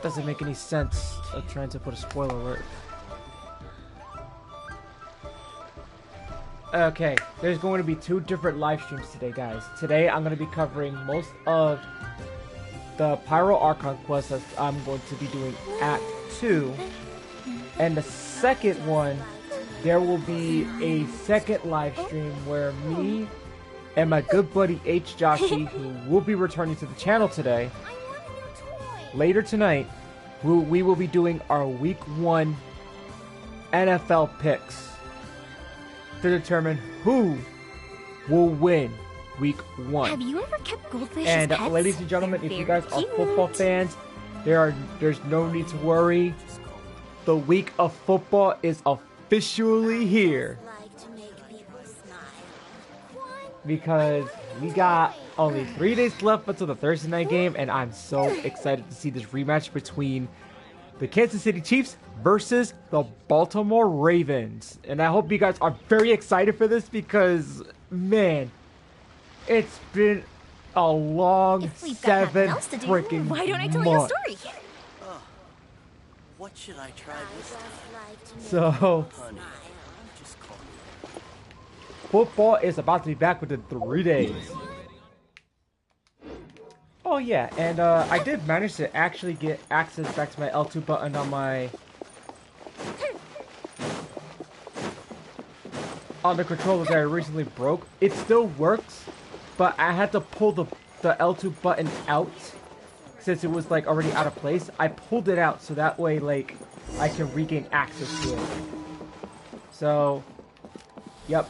doesn't make any sense of trying to put a spoiler alert. Okay, there's going to be 2 different live streams today, guys. Today, I'm going to be covering most of the Pyro Archon quest that I'm going to be doing Act 2. And the second one, there will be a second live stream where me and my good buddy H. Joshi, who will be returning to the channel today, later tonight, we will be doing our Week 1 NFL picks to determine who will win Week 1. Have you ever kept goldfish and as pets? ladies and gentlemen, They're if you guys are very football cute. fans, there's no need to worry. The week of football is officially here. Because we got only 3 days left until the Thursday night game, and I'm so excited to see this rematch between the Kansas City Chiefs versus the Baltimore Ravens. And I hope you guys are very excited for this because, man, it's been a long If we've got 7 nothing else to do, freaking why don't I tell you a months. story? What should I try this time? So, Honey, just call me. football is about to be back within 3 days. Oh yeah, and I did manage to actually get access back to my L2 button on my the controller that I recently broke. It still works, but I had to pull the L2 button out since it was like already out of place. I pulled it out so that way like I can regain access to it. So, yep,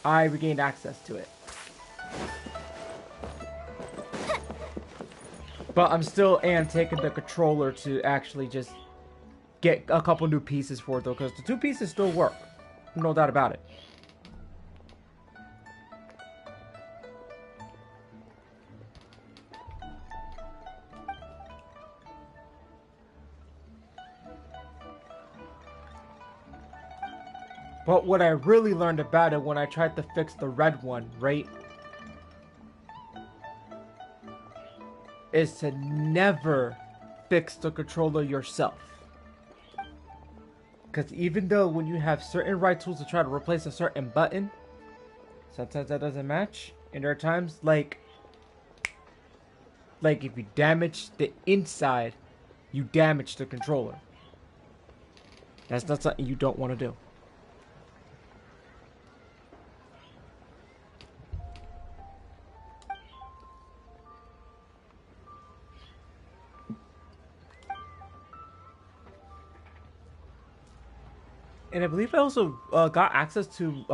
I regained access to it. But I'm still taking the controller to actually just get a couple new pieces for it though, because the 2 pieces still work. No doubt about it. But what I really learned about it when I tried to fix the red one, right, is to never fix the controller yourself. Because even though when you have certain right tools to try to replace a certain button, sometimes that doesn't match. And there are times like if you damage the inside, you damage the controller. That's not something you don't want to do. And I believe I also got access to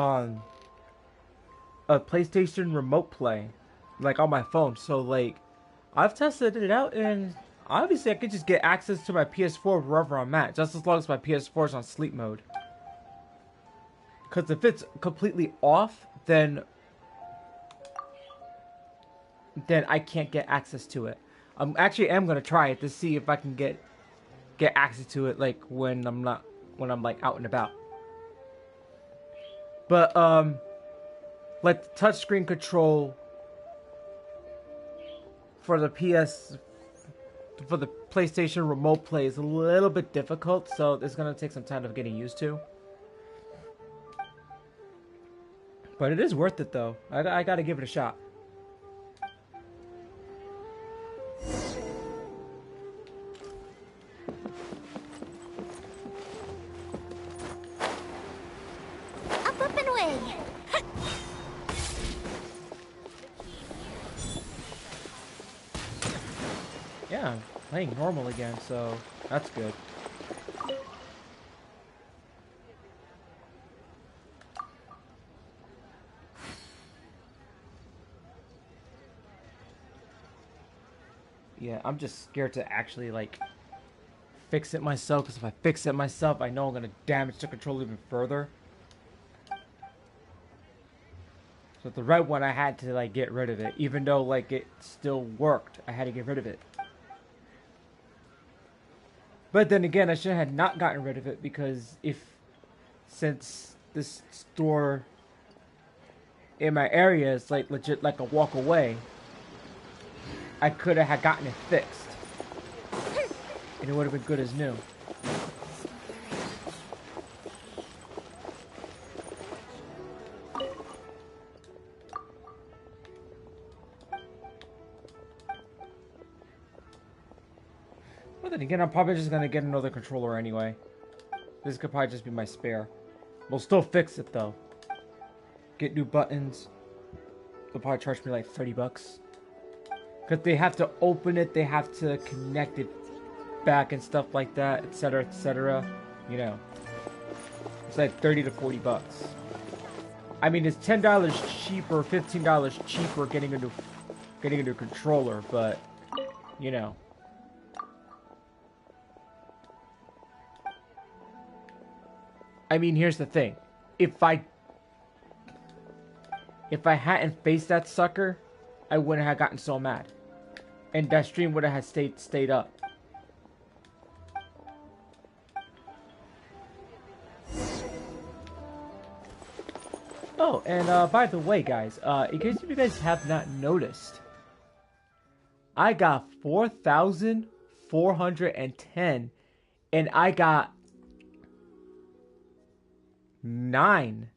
a PlayStation Remote Play, like on my phone. So like, I've tested it out, and obviously I could just get access to my PS4 wherever I'm at, just as long as my PS4 is on sleep mode. Because if it's completely off, then I can't get access to it. I am gonna try it to see if I can get access to it, like when I'm like out and about. But like the touchscreen control for the PlayStation Remote Play is a little bit difficult, so it's gonna take some time of getting used to. But it is worth it though. I gotta give it a shot. Yeah, I'm playing normal again, so that's good. Yeah, I'm just scared to actually like fix it myself, because if I fix it myself, I know I'm gonna damage the controller even further. So the red one, I had to like get rid of it, even though like it still worked. I had to get rid of it. But then again, I should have not gotten rid of it, because since this store in my area is like legit like a walk away, I could have gotten it fixed. and it would have been good as new. But then again, I'm probably just gonna get another controller anyway. This could probably just be my spare. We'll still fix it though. Get new buttons. They'll probably charge me like 30 bucks. Because they have to open it, they have to connect it back and stuff like that, etc, etc. You know. It's like 30 to 40 bucks. I mean, it's $10 cheaper, $15 cheaper getting a new controller, but you know. I mean, here's the thing. If I hadn't faced that sucker, I wouldn't have gotten so mad. And that stream would have stayed up. Oh, and by the way, guys, in case you guys have not noticed, I got 4,410, and I got 9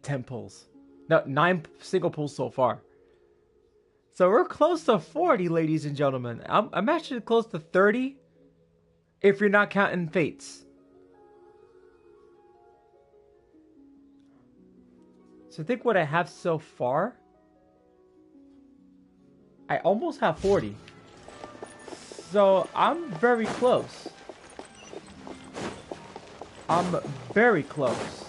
temples. No, 9 single pulls so far. So we're close to 40, ladies and gentlemen. I'm actually close to 30, if you're not counting fates. So think what I have so far. I almost have 40. So I'm very close. I'm very close.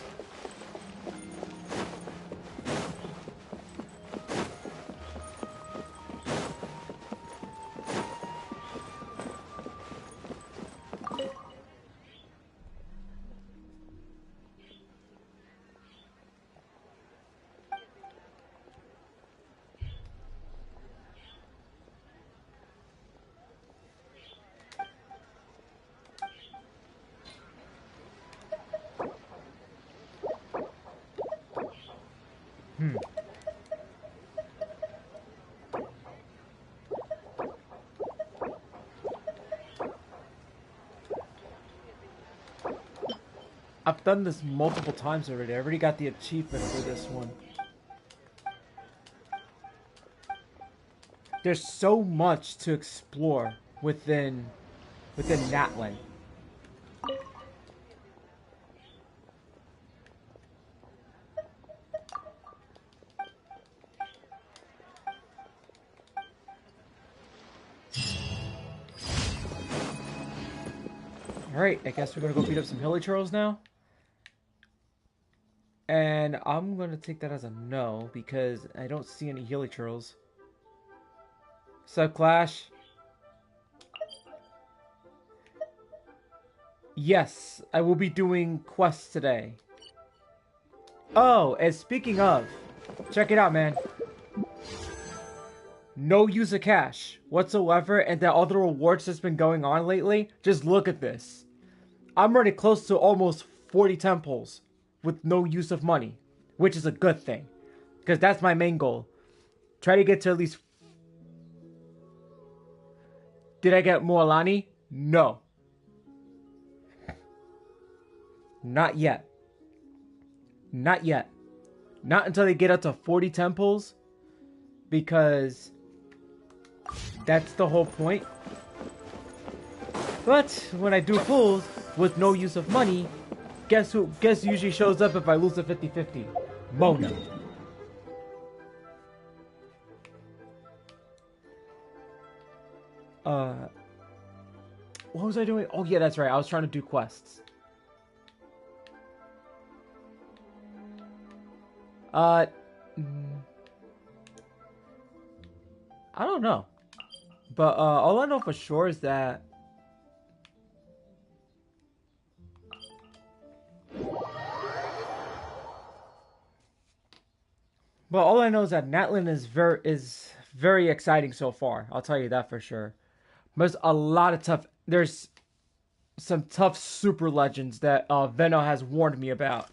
I've done this multiple times already. I already got the achievement for this one. There's so much to explore within Natlan. Alright, I guess we're gonna go beat up some hilly churls now. And I'm going to take that as a no, because I don't see any hilly churls. Sup, Clash? Yes, I will be doing quests today. Oh, and speaking of, check it out, man. No use of cash whatsoever, and that all the rewards that's been going on lately, just look at this. I'm already close to almost 40 temples with no use of money, which is a good thing, because that's my main goal. Try to get to at least... Did I get Moalani? No. Not yet. Not yet. Not until they get up to 40 temples, because that's the whole point. But when I do pulls with no use of money, guess who usually shows up if I lose a 50-50? Mona. What was I doing? Oh yeah, that's right. I was trying to do quests. I don't know. But all I know for sure is that Natlan is very exciting so far. I'll tell you that for sure. There's a lot of tough. There's some tough super legends that Venno has warned me about.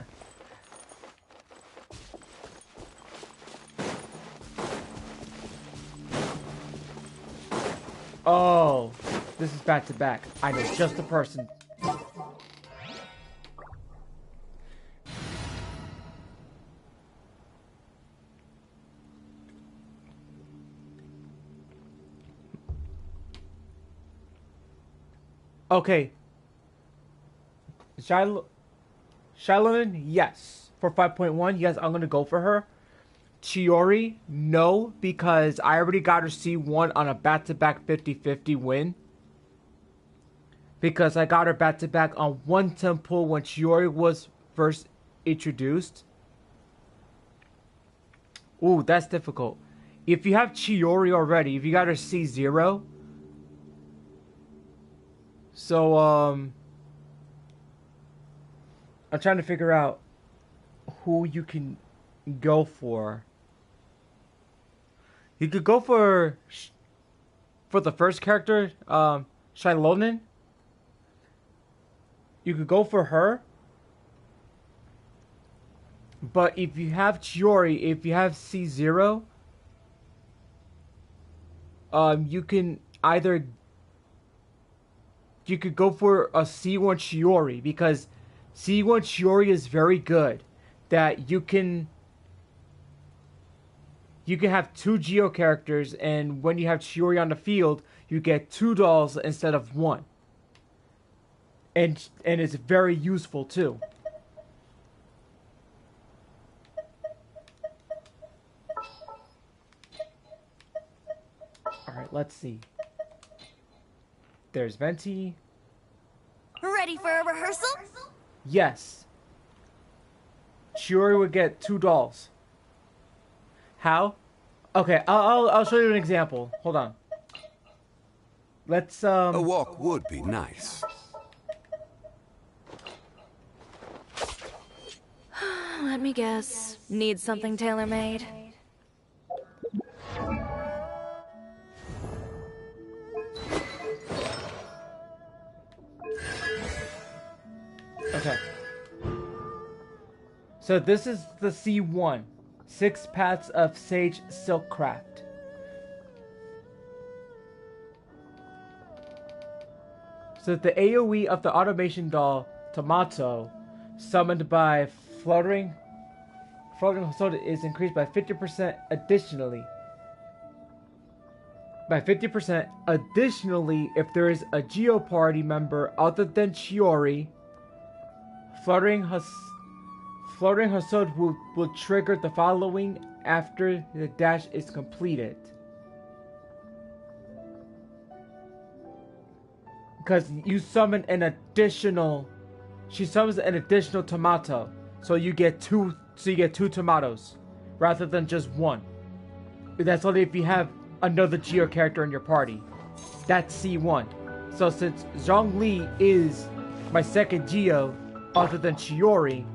Oh, This is back to back. I know just the person. Okay. Shiloh, yes. For 5.1, yes, I'm gonna go for her. Chiori, no, because I already got her C1 on a back-to-back 50-50 win. Because I got her back-to-back on one temple when Chiori was first introduced. Ooh, that's difficult. If you have Chiori already, if you got her C0... So, I'm trying to figure out who you can go for. You could go for the first character, Shiloh. You could go for her. But if you have Chiori, if you have C0, you can either... You could go for a C1 Chiori, because C1 Chiori is very good. That you can have 2 Geo characters, and when you have Chiori on the field, you get 2 dolls instead of 1. And it's very useful too. Alright, let's see. There's Venti. Ready for a rehearsal? Yes. Chiori would get 2 dolls. How? Okay, I'll show you an example. Hold on. Let's A walk would be nice. Let me guess. Need something tailor-made? Okay. So this is the C1. 6 Paths of Sage Silkcraft. So the AoE of the automation doll Tomato, summoned by Floating Hosoda, is increased by 50% additionally. By 50% additionally if there is a Geo Party member other than Chiori. Floating Hosoda will trigger the following after the dash is completed. Because you summon an additional... She summons an additional tomato. So you get two tomatoes. Rather than just 1. That's only if you have another Geo character in your party. That's C1. So since Zhongli is my second Geo other than Chiori.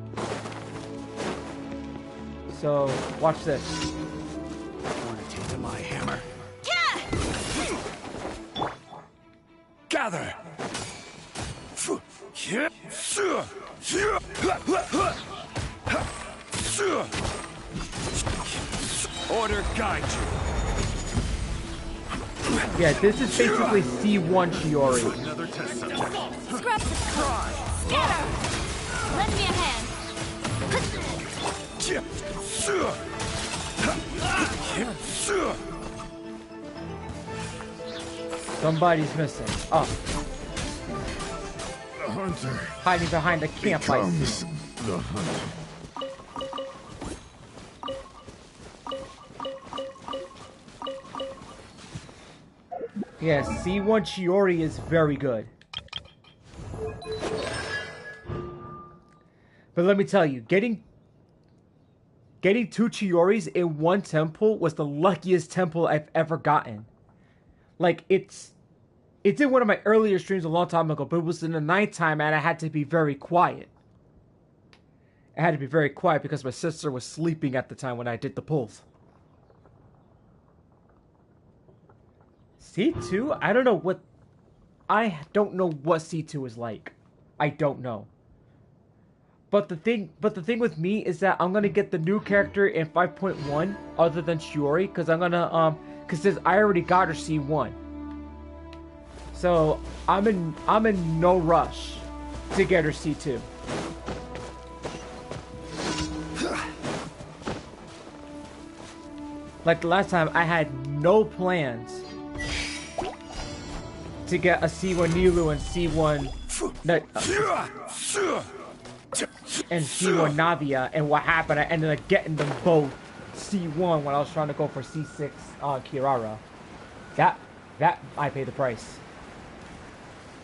So watch this. Want to take my hammer? Gather! Order guide you. Yeah, this is basically C1 Chiori. Another test subject. Scrap the code. Scatter! Lend me a hand. Somebody's missing. Oh, The hunter hiding behind the campfire. becomes the hunter. Yeah, C1 Chiori is very good. But let me tell you, getting 2 Chioris in one temple was the luckiest temple I've ever gotten. Like, it's in one of my earlier streams a long time ago, but it was in the nighttime and I had to be very quiet. I had to be very quiet because my sister was sleeping at the time when I did the pulls. C2? I don't know what C2 is like. I don't know. But the thing with me is that I'm gonna get the new character in 5.1 other than Chiori, because I'm gonna because I already got her C1. So I'm in no rush to get her C2. Like the last time, I had no plans to get a C1 Nilu and C1 and C1 Navia, and what happened? I ended up getting them both C1 when I was trying to go for C6 Kirara. That I paid the price,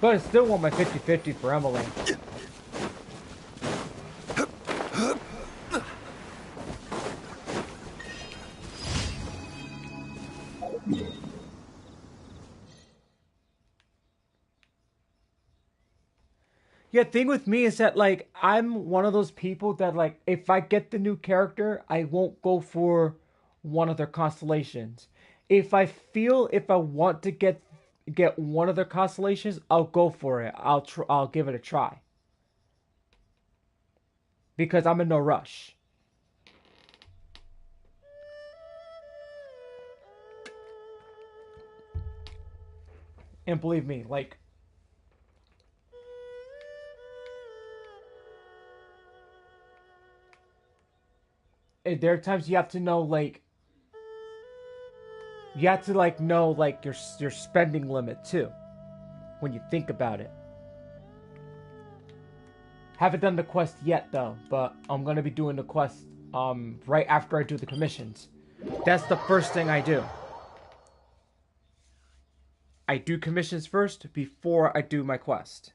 but I still want my 50-50 for Emily. Yeah, thing with me is that, like, I'm one of those people that, like, if I get the new character, I won't go for one of their constellations. If I want to get one of their constellations, I'll go for it. I'll give it a try. Because I'm in no rush. And believe me, like, there are times you have to know, like, you have to, like, know, like, your spending limit too, when you think about it. Haven't done the quest yet though, but I'm gonna be doing the quest right after I do the commissions. That's the first thing I do. I do commissions first before I do my quest.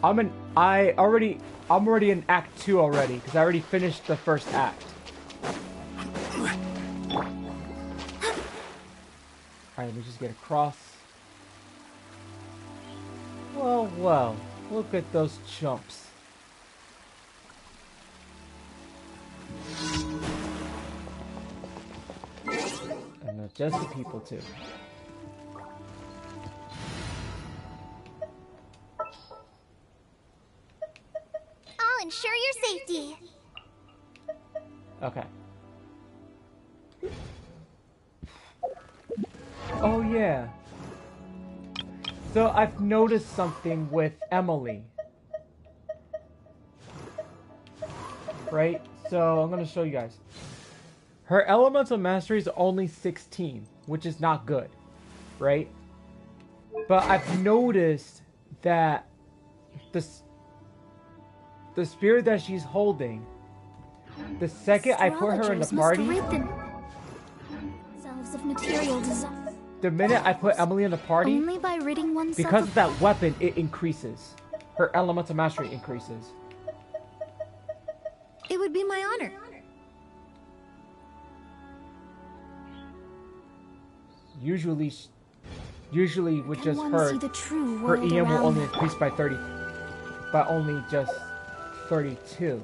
I'm already in Act 2 already, because I already finished the first act. Alright, let me just get across. Well, look at those chumps. And not just the people too. Ensure your safety. Okay. Oh yeah. So I've noticed something with Emily. Right? So I'm gonna show you guys. Her elemental mastery is only 16, which is not good. Right? But I've noticed that the spirit that she's holding, the second I put her in the party, the minute I put Emily in the party, only by ridding oneself because of that weapon, it increases. Her elemental mastery increases. It would be my honor. Usually with just her EM will only increase by 30, by only just 32.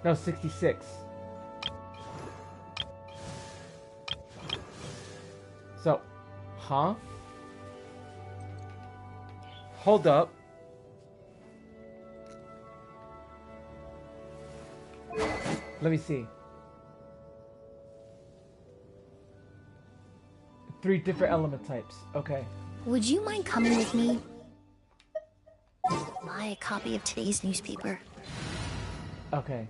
No, 66. So, huh? Hold up. Let me see. 3 different element types. Okay. Would you mind coming with me? Buy a copy of today's newspaper. Okay.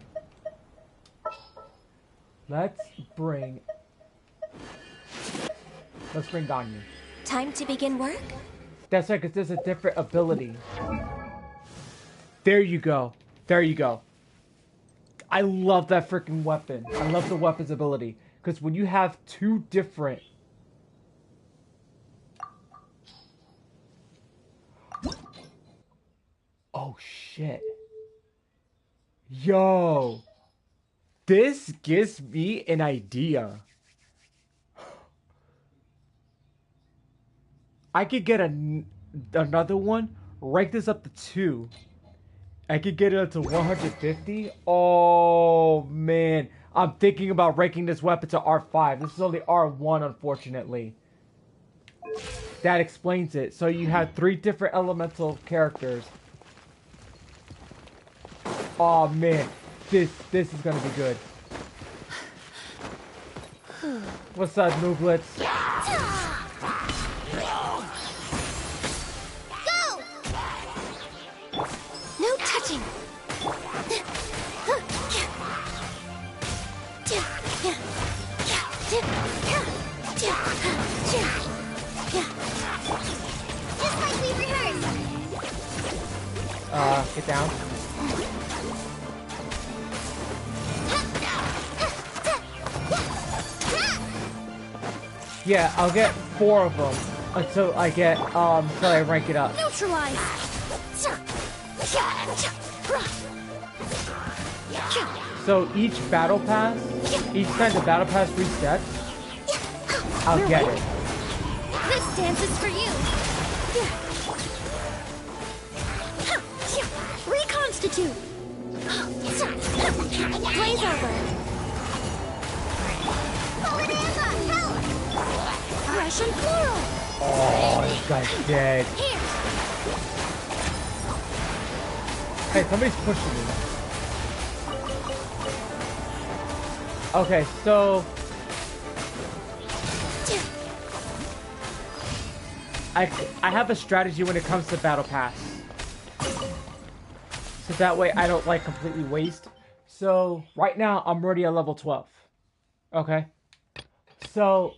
Let's bring Ganyu. Time to begin work? That's right, because there's a different ability. There you go. There you go. I love that freaking weapon. I love the weapon's ability. Because when you have 2 different... Oh, shit. Yo. This gives me an idea. I could get another one, rank this up to 2. I could get it up to 150. Oh, man. I'm thinking about ranking this weapon to R5. This is only R1, unfortunately. that explains it. So you have 3 different elemental characters. Oh man, this is gonna be good. What's up, Nooblets? Go! No touching. Just like we rehearsed. Get down. Yeah, I'll get 4 of them until I get until I rank it up. Neutralize. So each battle pass, each time the battle pass resets, I'll get it. This dance is for you. Reconstitute. Blaze over. Russian plural. Oh, this guy's dead. Here. Hey, somebody's pushing me. Okay, so I have a strategy when it comes to battle pass, so that way I don't like completely waste. So right now I'm already at level 12. Okay, so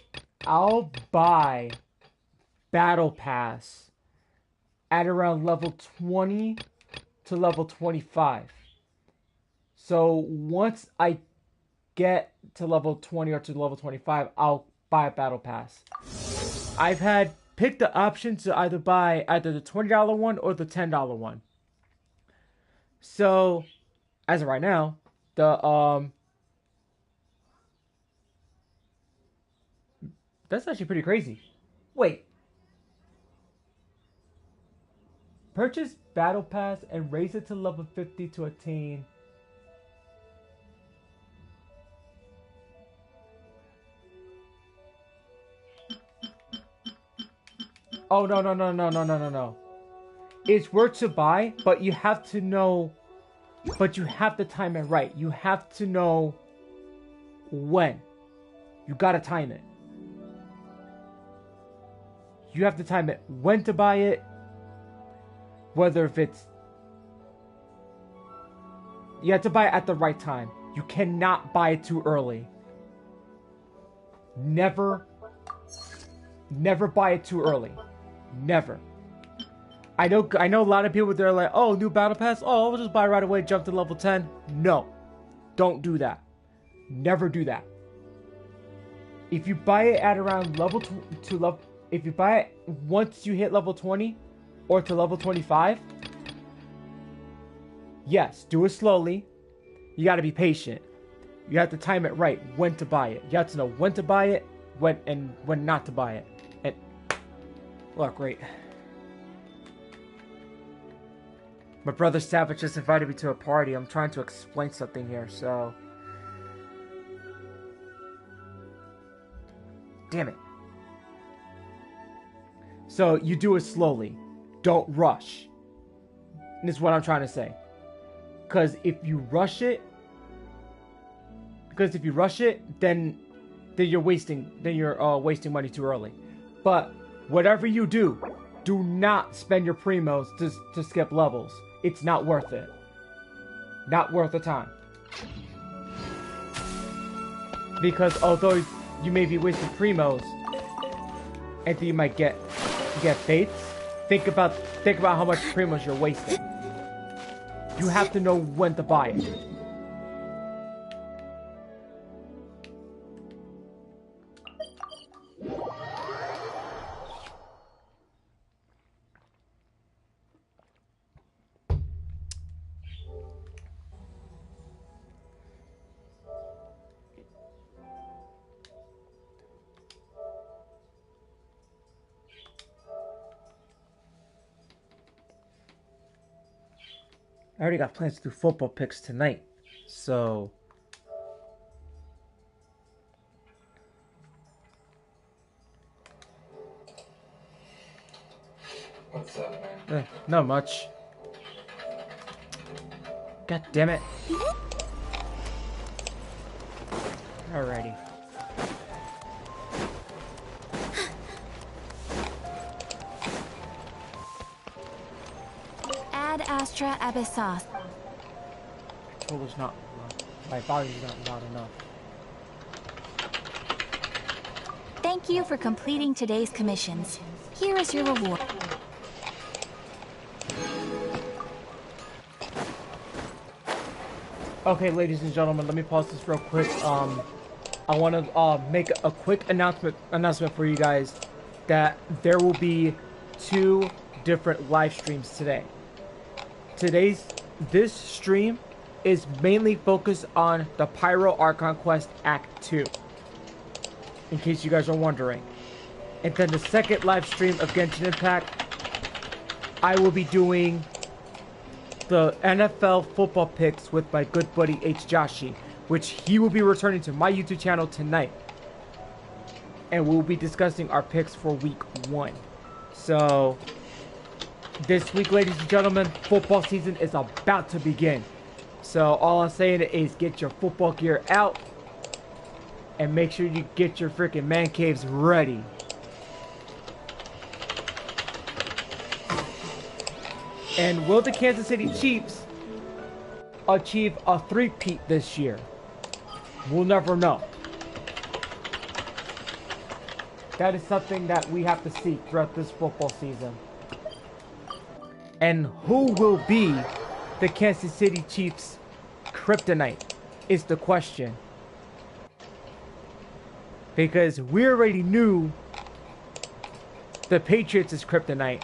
I'll buy battle pass at around level 20 to level 25. So once I get to level 20 or to level 25, I'll buy a battle pass. I've had picked the option to either buy either the $20 one or the $10 one. So as of right now, the that's actually pretty crazy. Wait. Purchase battle pass and raise it to level 50 to attain. Oh, no. It's worth to buy, but you have to know, but you have to time it right. You have to know when. You gotta time it. You have to time it when to buy it, whether if it's, you have to buy it at the right time. You cannot buy it too early. Never buy it too early. Never. I know a lot of people, they're like, oh, new battle pass, oh, I'll just buy right away, jump to level 10. No, don't do that. Never do that. If you buy it at around level if you buy it once you hit level 20 or to level 25, yes, do it slowly. You got to be patient. You have to time it right when to buy it. You have to know when to buy it, when not to buy it. And look, great. My brother Savage just invited me to a party. I'm trying to explain something here, so damn it. So you do it slowly. Don't rush. And this is what I'm trying to say. Because if you rush it, then you're wasting money too early. But whatever you do not spend your primos to skip levels. It's not worth it. Not worth the time. Because although you may be wasting primos, and you might get fates, think about how much primos you're wasting. You have to know when to buy it. I already got plans to do football picks tonight, so Not much. God damn it. Alrighty. Ad Astra Abyssos. Total is not. My volume is not enough. Thank you for completing today's commissions. Here is your reward. Okay, ladies and gentlemen, let me pause this real quick. I want to make a quick announcement for you guys that there will be 2 different live streams today. This stream is mainly focused on the Pyro Archon Quest Act 2, in case you guys are wondering. And then the second live stream of Genshin Impact, I will be doing the NFL football picks with my good buddy H. Joshi, which he will be returning to my YouTube channel tonight. And we'll be discussing our picks for week 1. So, this week, ladies and gentlemen, football season is about to begin. So, all I'm saying is get your football gear out and make sure you get your freaking man caves ready. And will the Kansas City Chiefs achieve a three-peat this year? We'll never know. That is something that we have to see throughout this football season. And who will be the Kansas City Chiefs' kryptonite is the question. Because we already knew the Patriots' kryptonite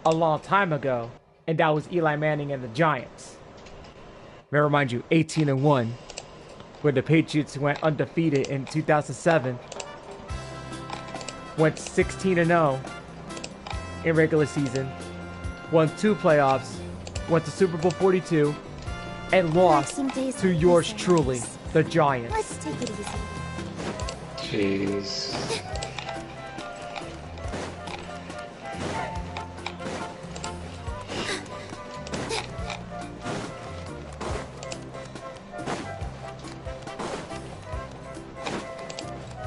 a long time ago. And that was Eli Manning and the Giants. May I remind you, 18-1, where the Patriots went undefeated in 2007, went 16-0 in regular season, won 2 playoffs, went to Super Bowl 42, and lost to yours truly, the Giants. Let's take it easy. Jeez.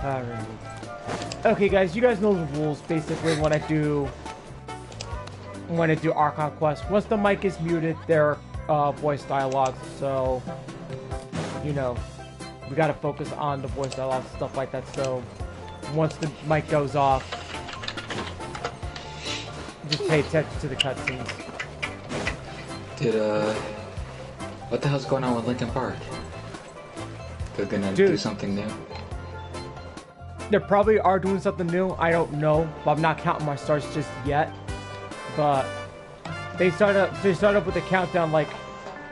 Alright. Okay, guys, you guys know the rules basically when I do Archon Quest. Once the mic is muted, there are voice dialogues, so you know we gotta focus on the voice dialogues, stuff like that. So once the mic goes off, just pay attention to the cutscenes. What the hell's going on with Linkin Park? They're gonna do something new. They probably are doing something new. I don't know, but I'm not counting my stars just yet. But they started with a countdown like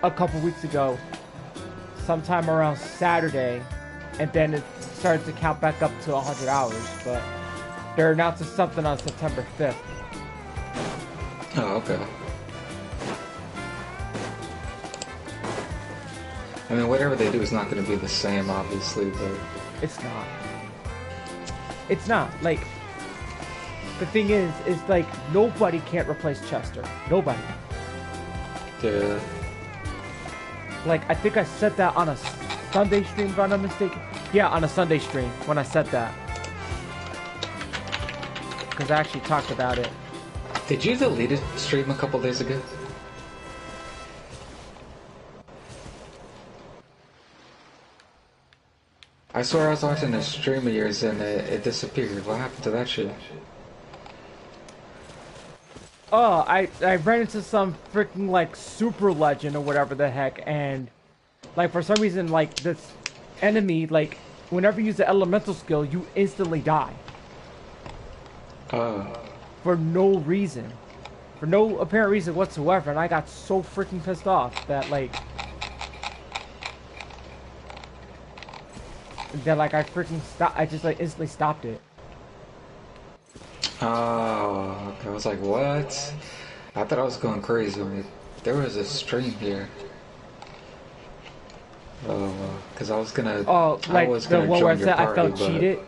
a couple weeks ago, sometime around Saturday, and then it started to count back up to 100 hours. But they're announcing something on September 5th. Oh, okay. I mean, whatever they do is not going to be the same, obviously, but it's not. It's not. Like, the thing is like, nobody can't replace Chester. Nobody. Yeah. Like, I think I said that on a Sunday stream, if I'm not mistaken. Yeah, on a Sunday stream, when I said that. Because I actually talked about it. Did you delete a stream a couple days ago? I swear I was watching a stream of yours and it disappeared. What happened to that shit? Oh, I ran into some freaking, like, super legend or whatever the heck, and, like, for some reason, like, this enemy, like, whenever you use the elemental skill, you instantly die. For no reason. For no apparent reason whatsoever, and I got so freaking pissed off that, like, I freaking stopped. I just, like, instantly stopped it. Oh, okay. I was like, what? I thought I was going crazy. There was a stream here. Oh, because I was gonna. Oh, like the one where I said I felt cheated.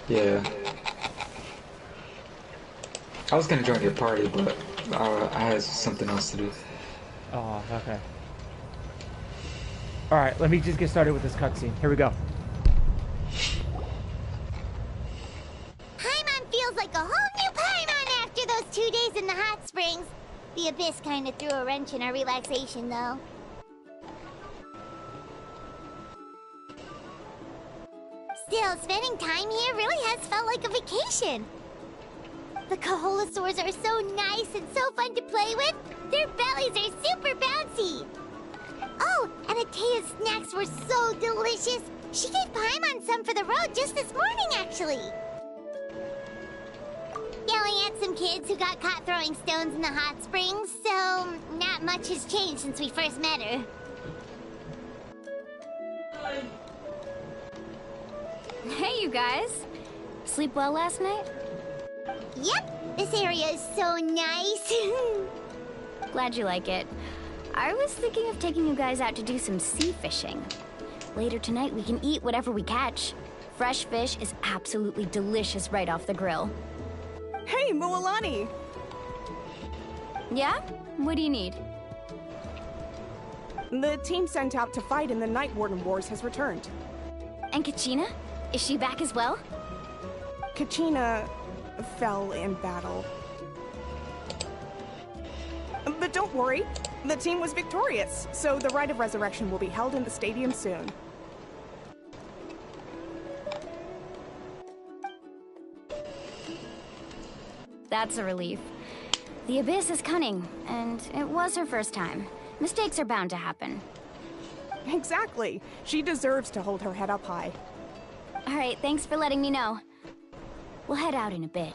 Yeah. I was gonna join your party, but I had something else to do. Oh, okay. Alright, let me just get started with this cutscene. Here we go. Paimon feels like a whole new Paimon after those 2 days in the hot springs. The Abyss kind of threw a wrench in our relaxation, though. Still, spending time here really has felt like a vacation. The Kaholosaurs are so nice and so fun to play with. Their bellies are super bouncy. Oh, and Atea's snacks were so delicious. She gave Paimon some for the road just this morning, actually. Yelling at some kids who got caught throwing stones in the hot springs, so not much has changed since we first met her. Hey, you guys. Sleep well last night? Yep, this area is so nice. Glad you like it. I was thinking of taking you guys out to do some sea fishing. Later tonight, we can eat whatever we catch. Fresh fish is absolutely delicious right off the grill. Hey, Mualani! Yeah? What do you need? The team sent out to fight in the Night Warden Wars has returned. And Kachina? Is she back as well? Kachina fell in battle. But don't worry, the team was victorious, so the Rite of Resurrection will be held in the stadium soon. That's a relief. The Abyss is cunning, and it was her first time. Mistakes are bound to happen. Exactly. She deserves to hold her head up high. All right, thanks for letting me know. We'll head out in a bit.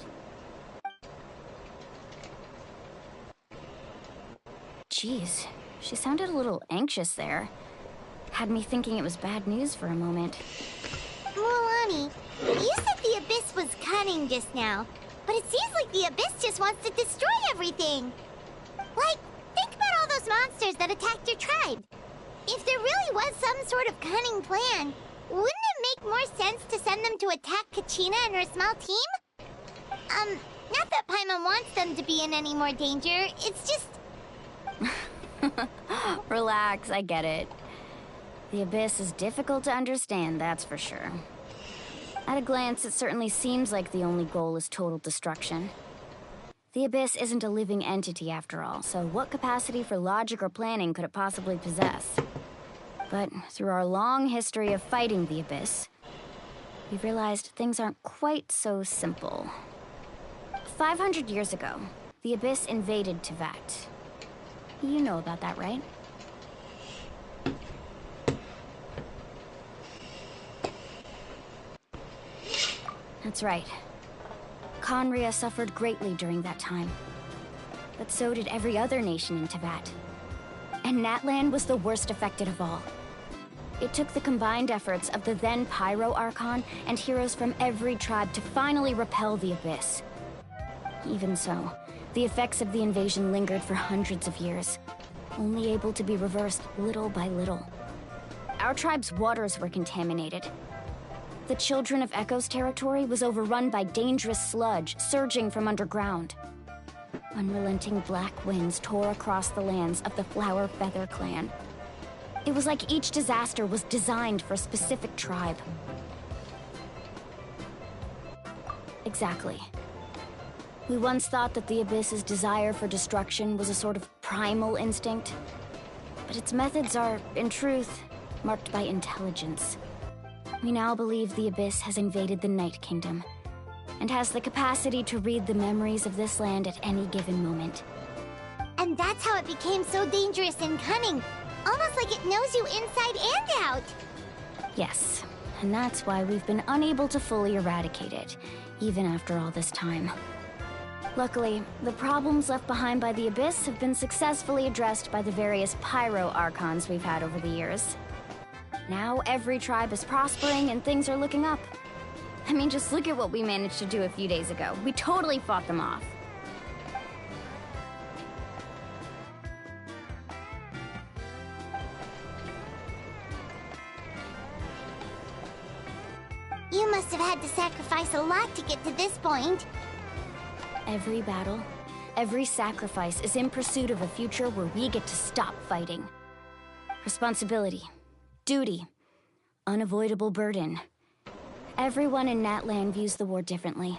Jeez, she sounded a little anxious there. Had me thinking it was bad news for a moment. Mualani, you said the Abyss was cunning just now, but it seems like the Abyss just wants to destroy everything. Like, think about all those monsters that attacked your tribe. If there really was some sort of cunning plan, wouldn't it make more sense to send them to attack Kachina and her small team? Not that Paimon wants them to be in any more danger, it's just... Relax, I get it. The Abyss is difficult to understand, that's for sure. At a glance, it certainly seems like the only goal is total destruction. The Abyss isn't a living entity after all, so what capacity for logic or planning could it possibly possess? But through our long history of fighting the Abyss, we've realized things aren't quite so simple. 500 years ago, the Abyss invaded Teyvat. You know about that, right? That's right. Conria suffered greatly during that time. But so did every other nation in Teyvat. And Natlan was the worst affected of all. It took the combined efforts of the then Pyro Archon and heroes from every tribe to finally repel the Abyss. Even so, the effects of the invasion lingered for hundreds of years, only able to be reversed little by little. Our tribe's waters were contaminated. The Children of Echo's territory was overrun by dangerous sludge surging from underground. Unrelenting black winds tore across the lands of the Flower Feather clan. It was like each disaster was designed for a specific tribe. Exactly. We once thought that the Abyss's desire for destruction was a sort of primal instinct, but its methods are, in truth, marked by intelligence. We now believe the Abyss has invaded the Night Kingdom, and has the capacity to read the memories of this land at any given moment. And that's how it became so dangerous and cunning. Almost like it knows you inside and out. Yes, and that's why we've been unable to fully eradicate it, even after all this time. Luckily, the problems left behind by the Abyss have been successfully addressed by the various Pyro Archons we've had over the years. Now every tribe is prospering and things are looking up. I mean, just look at what we managed to do a few days ago. We totally fought them off. You must have had to sacrifice a lot to get to this point. Every battle, Every sacrifice is in pursuit of a future where we get to stop fighting. Responsibility, duty, unavoidable burden. Everyone in Natlan views the war differently.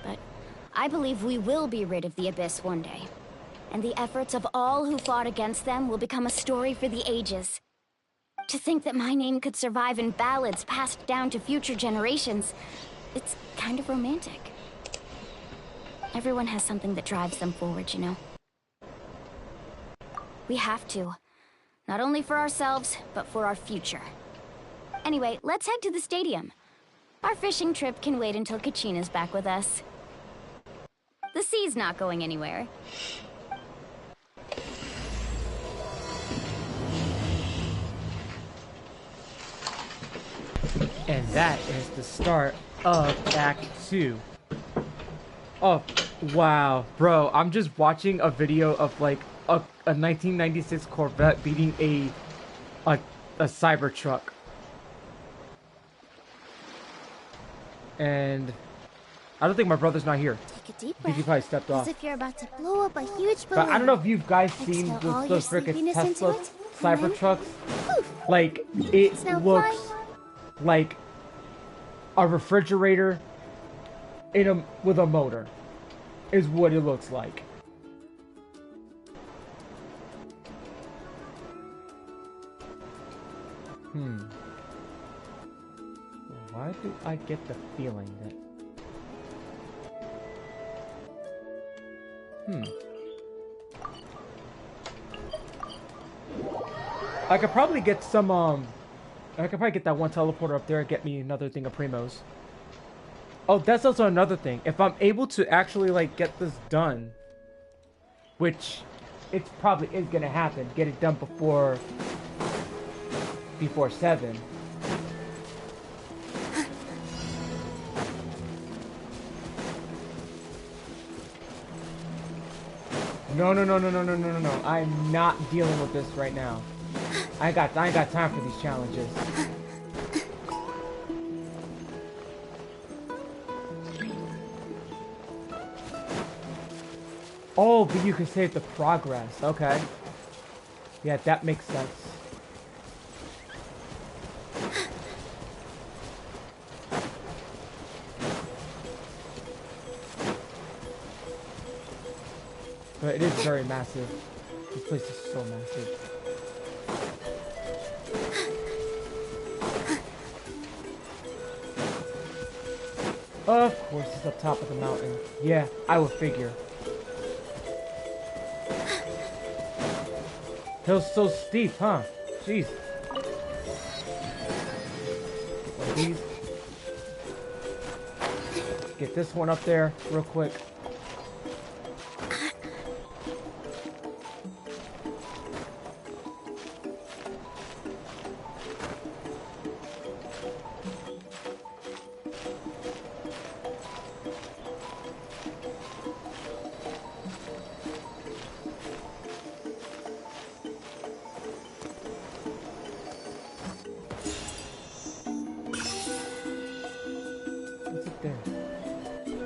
But I believe we will be rid of the Abyss one day. And the efforts of all who fought against them will become a story for the ages. To think that my name could survive in ballads passed down to future generations, it's kind of romantic. Everyone has something that drives them forward, you know? We have to. Not only for ourselves, but for our future. Anyway, let's head to the stadium. Our fishing trip can wait until Kachina's back with us. The sea's not going anywhere. And that is the start of Act 2. Oh, wow. Bro, I'm just watching a video of like a 1996 Corvette beating a Cybertruck. And I don't think my brother's not here. Take a deep I think he breath. probably stepped off. As if you're about to blow up a huge balloon. But I don't know if you guys seen Exhale all those your freaking sleepiness into Tesla it, and then Cybertrucks. poof. Like, it now looks fly. like a refrigerator with a motor is what it looks like. Why do I get the feeling that... I could probably get some, I could probably get that one teleporter up there and get me another thing of Primos. Oh, that's also another thing. If I'm able to actually, like, get this done, which it probably is gonna happen, get it done before 7. No. I'm not dealing with this right now. I ain't got time for these challenges. Oh, but you can save the progress. Okay. Yeah, that makes sense. But it is very massive. This place is so massive. Of course, it's up top of the mountain. Yeah, I would figure. Hill's so steep, huh? Jeez. One of these. Get this one up there real quick.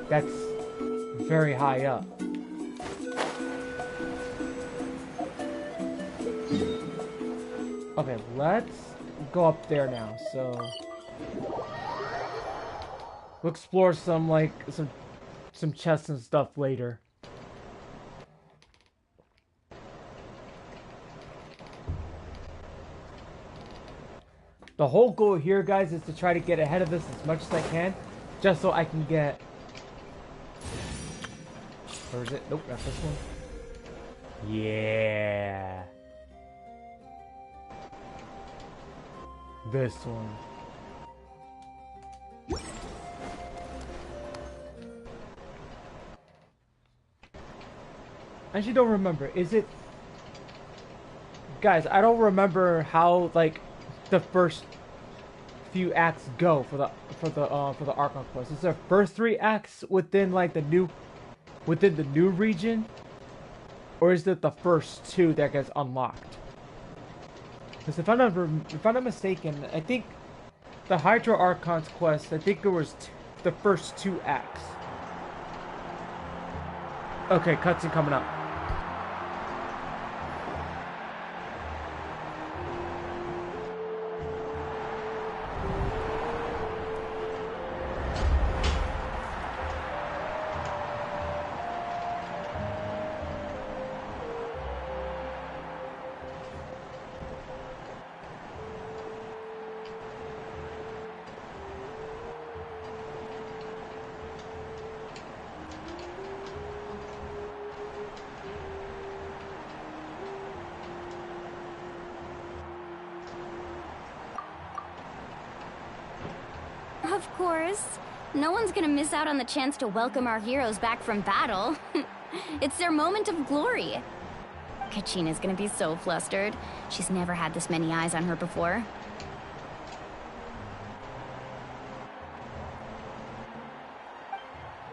That's very high up. Okay, let's go up there now. So we'll explore some some chests and stuff later. The whole goal here, guys, is to try to get ahead of this as much as I can, just so I can get... Or is it? Nope, not this one. Yeah. This one. I actually don't remember. Is it... Guys, I don't remember how, like, the first few acts go for the Archon quest. Is there first 3 acts within, like, the new region, or is it the first 2 that gets unlocked? Because if I'm not mistaken, I think the Hydra Archon's quest, I think it was the first 2 acts. Okay, cutscene coming up. Of course. No one's gonna miss out on the chance to welcome our heroes back from battle. It's their moment of glory. Kachina's gonna be so flustered. She's never had this many eyes on her before.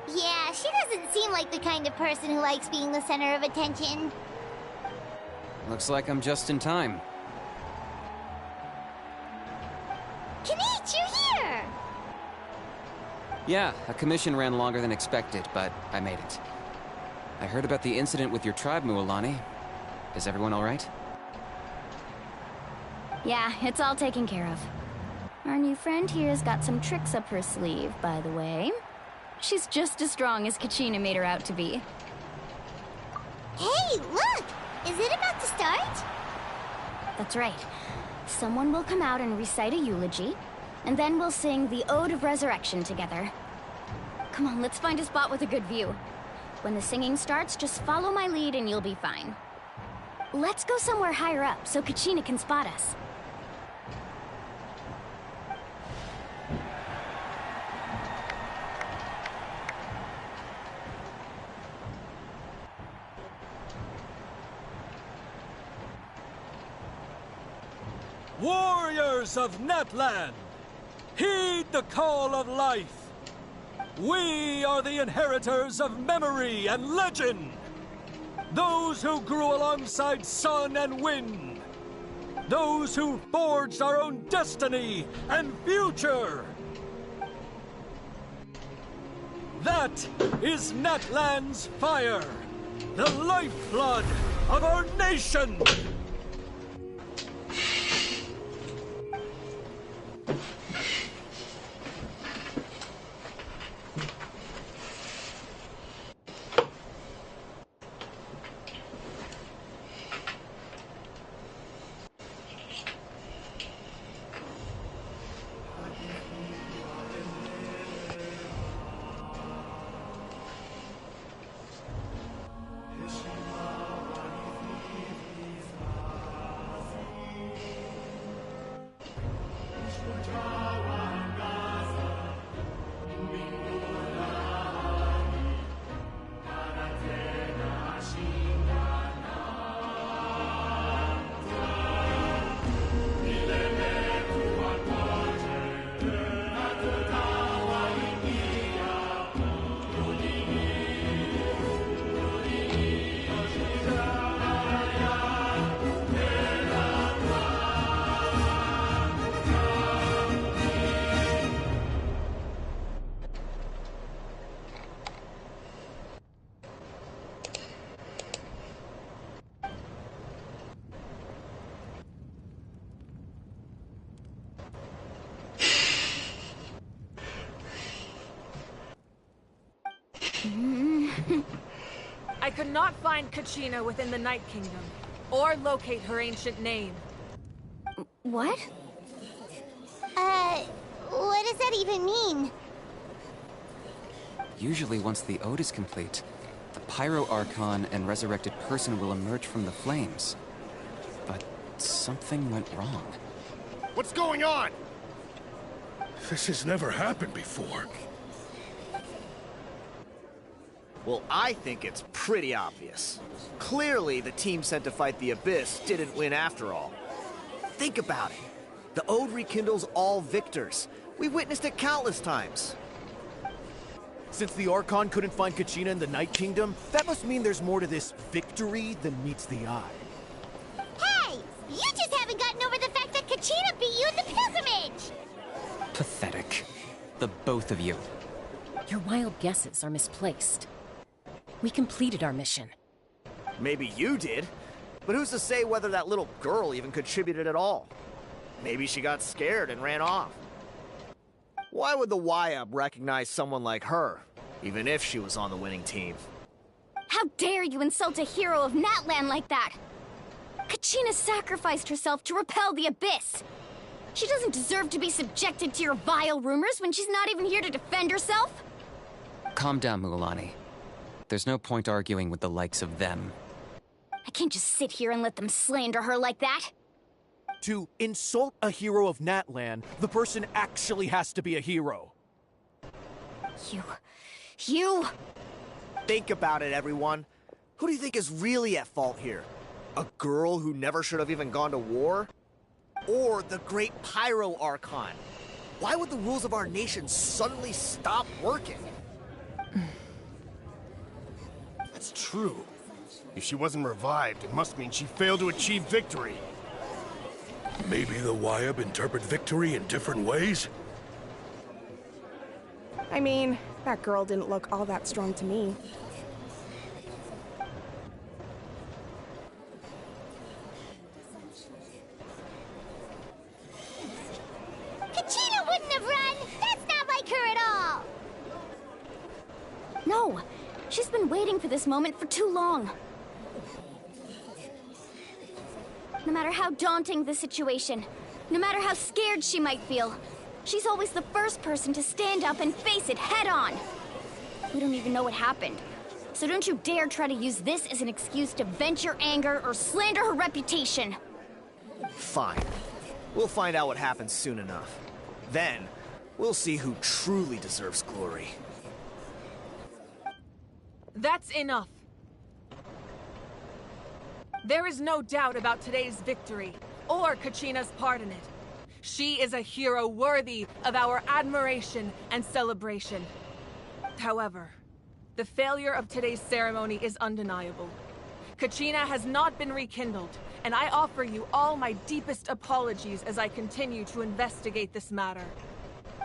Yeah, she doesn't seem like the kind of person who likes being the center of attention. Looks like I'm just in time. Kinich, you're here! Yeah, a commission ran longer than expected, but I made it. I heard about the incident with your tribe, Mualani. Is everyone alright? Yeah, it's all taken care of. Our new friend here's got some tricks up her sleeve, by the way. She's just as strong as Kachina made her out to be. Hey, look! Is it about to start? That's right. Someone will come out and recite a eulogy, and then we'll sing the Ode of Resurrection together. Come on, let's find a spot with a good view. When the singing starts, just follow my lead and you'll be fine. Let's go somewhere higher up so Kachina can spot us. Warriors of Natlan, heed the call of life. We are the inheritors of memory and legend. Those who grew alongside sun and wind. Those who forged our own destiny and future. That is Natlan's fire, the lifeblood of our nation. I could not find Kachina within the Night Kingdom, or locate her ancient name. What? What does that even mean? Usually once the Ode is complete, the Pyro Archon and resurrected person will emerge from the flames. But something went wrong. What's going on? This has never happened before. Well, I think it's pretty obvious. Clearly, the team sent to fight the Abyss didn't win after all. Think about it. The Ode rekindles all victors. We witnessed it countless times. Since the Archon couldn't find Kachina in the Night Kingdom, that must mean there's more to this victory than meets the eye. Hey! You just haven't gotten over the fact that Kachina beat you in the pilgrimage! Pathetic. The both of you. Your wild guesses are misplaced. We completed our mission. Maybe you did, but who's to say whether that little girl even contributed at all? Maybe she got scared and ran off. Why would the YUB recognize someone like her, even if she was on the winning team? How dare you insult a hero of Natlan like that? Kachina sacrificed herself to repel the Abyss. She doesn't deserve to be subjected to your vile rumors when she's not even here to defend herself. Calm down, Mualani. There's no point arguing with the likes of them. I can't just sit here and let them slander her like that. To insult a hero of Natlan, the person actually has to be a hero. You... Think about it, everyone. Who do you think is really at fault here? A girl who never should have even gone to war? Or the great Pyro Archon? Why would the rules of our nation suddenly stop working? That's true. If she wasn't revived, it must mean she failed to achieve victory. Maybe the YUB interpret victory in different ways? I mean, that girl didn't look all that strong to me. Kachina wouldn't have run! That's not like her at all! No, she's been waiting for this moment for too long. No matter how daunting the situation, no matter how scared she might feel, she's always the first person to stand up and face it head-on. We don't even know what happened, so don't you dare try to use this as an excuse to vent your anger or slander her reputation. Fine. We'll find out what happens soon enough. Then, we'll see who truly deserves glory. That's enough. There is no doubt about today's victory, or Kachina's part in it. She is a hero worthy of our admiration and celebration. However, the failure of today's ceremony is undeniable. Kachina has not been rekindled, and I offer you all my deepest apologies as I continue to investigate this matter.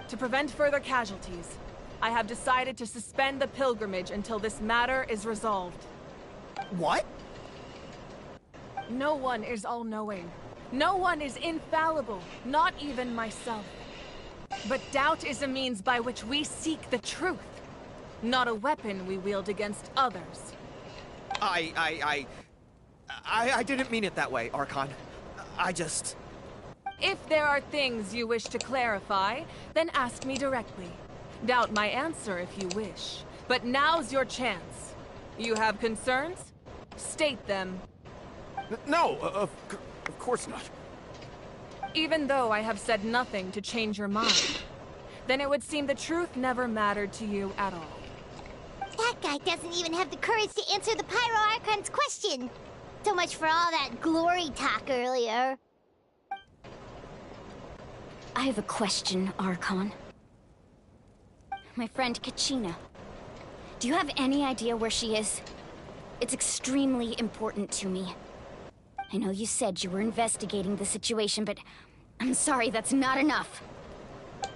To prevent further casualties, I have decided to suspend the pilgrimage until this matter is resolved. What? No one is all-knowing. No one is infallible, not even myself. But doubt is a means by which we seek the truth, not a weapon we wield against others. I didn't mean it that way, Archon. I just... If there are things you wish to clarify, then ask me directly. Doubt my answer if you wish. But now's your chance. You have concerns? State them. No, of course not. Even though I have said nothing to change your mind, then it would seem the truth never mattered to you at all. That guy doesn't even have the courage to answer the Pyro Archon's question. So much for all that glory talk earlier. I have a question, Archon. My friend Kachina. Do you have any idea where she is? It's extremely important to me. I know you said you were investigating the situation, but I'm sorry, that's not enough.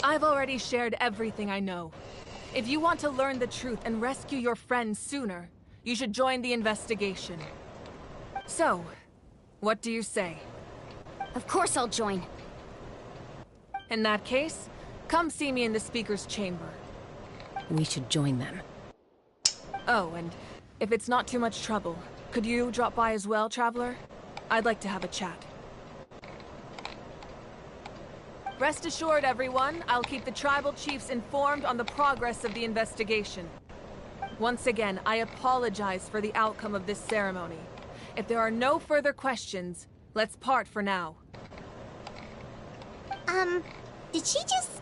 I've already shared everything I know. If you want to learn the truth and rescue your friend sooner, you should join the investigation. So, what do you say? Of course I'll join. In that case, come see me in the speaker's chamber. We should join them. Oh, and if it's not too much trouble, could you drop by as well, Traveler? I'd like to have a chat. Rest assured, everyone, I'll keep the tribal chiefs informed on the progress of the investigation. Once again, I apologize for the outcome of this ceremony. If there are no further questions, let's part for now. Did she just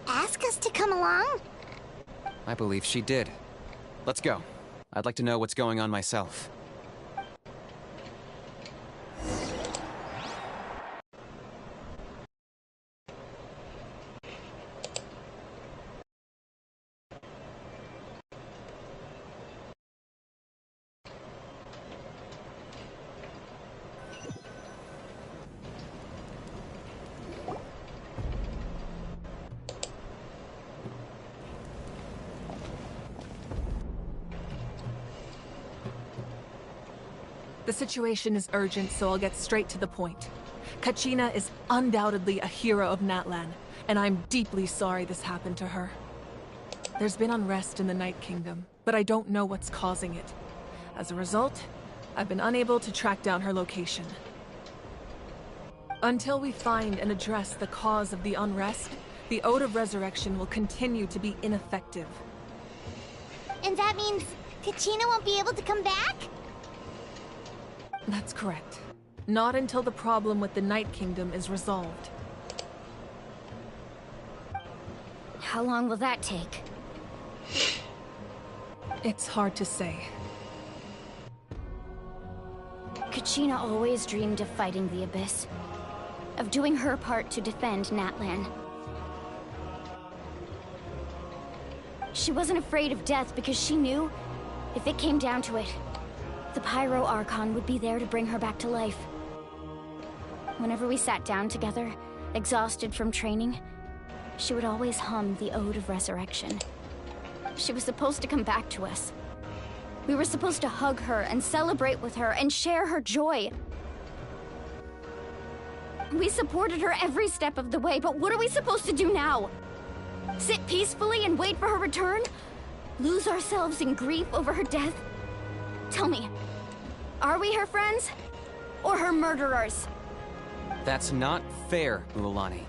ask us to come along? I believe she did. Let's go. I'd like to know what's going on myself. The situation is urgent, so I'll get straight to the point. Kachina is undoubtedly a hero of Natlan, and I'm deeply sorry this happened to her. There's been unrest in the Night Kingdom, but I don't know what's causing it. As a result, I've been unable to track down her location. Until we find and address the cause of the unrest, the Ode of Resurrection will continue to be ineffective. And that means Kachina won't be able to come back? That's correct. Not until the problem with the Night Kingdom is resolved. How long will that take? It's hard to say. Kachina always dreamed of fighting the Abyss. Of doing her part to defend Natlan. She wasn't afraid of death because she knew, if it came down to it, the Pyro Archon would be there to bring her back to life. Whenever we sat down together, exhausted from training, she would always hum the Ode of Resurrection. She was supposed to come back to us. We were supposed to hug her and celebrate with her and share her joy. We supported her every step of the way, but what are we supposed to do now? Sit peacefully and wait for her return? Lose ourselves in grief over her death? Tell me, are we her friends? Or her murderers? That's not fair, Mualani.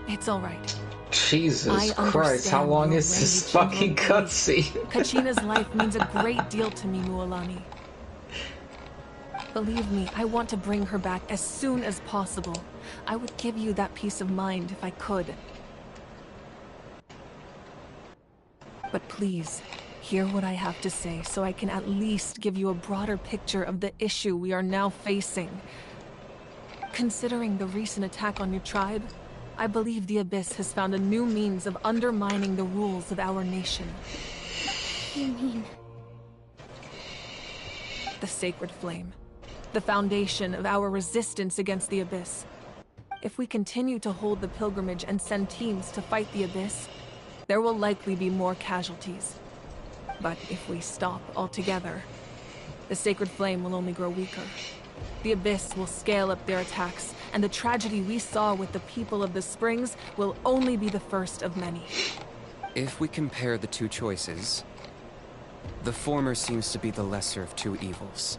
It's all right. Jesus Christ, how long is this fucking cutscene? Kachina's life means a great deal to me, Mualani. Believe me, I want to bring her back as soon as possible. I would give you that peace of mind if I could. But please, hear what I have to say so I can at least give you a broader picture of the issue we are now facing. Considering the recent attack on your tribe, I believe the Abyss has found a new means of undermining the rules of our nation. You mean? The Sacred Flame. The foundation of our resistance against the Abyss. If we continue to hold the pilgrimage and send teams to fight the Abyss, there will likely be more casualties. But if we stop altogether, the Sacred Flame will only grow weaker. The Abyss will scale up their attacks, and the tragedy we saw with the people of the Springs will only be the first of many. If we compare the two choices, the former seems to be the lesser of two evils.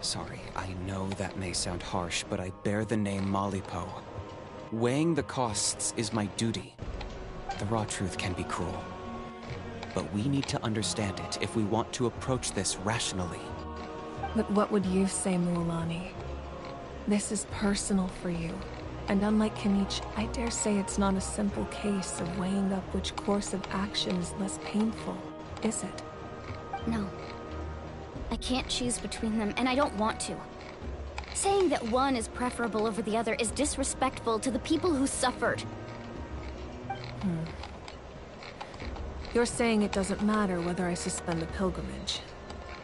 Sorry, I know that may sound harsh, but I bear the name Malipo. Weighing the costs is my duty. The raw truth can be cruel. But we need to understand it if we want to approach this rationally. But what would you say, Mualani? This is personal for you. And unlike Kinich, I dare say it's not a simple case of weighing up which course of action is less painful, is it? No. I can't choose between them, and I don't want to. Saying that one is preferable over the other is disrespectful to the people who suffered. You're saying it doesn't matter whether I suspend the pilgrimage.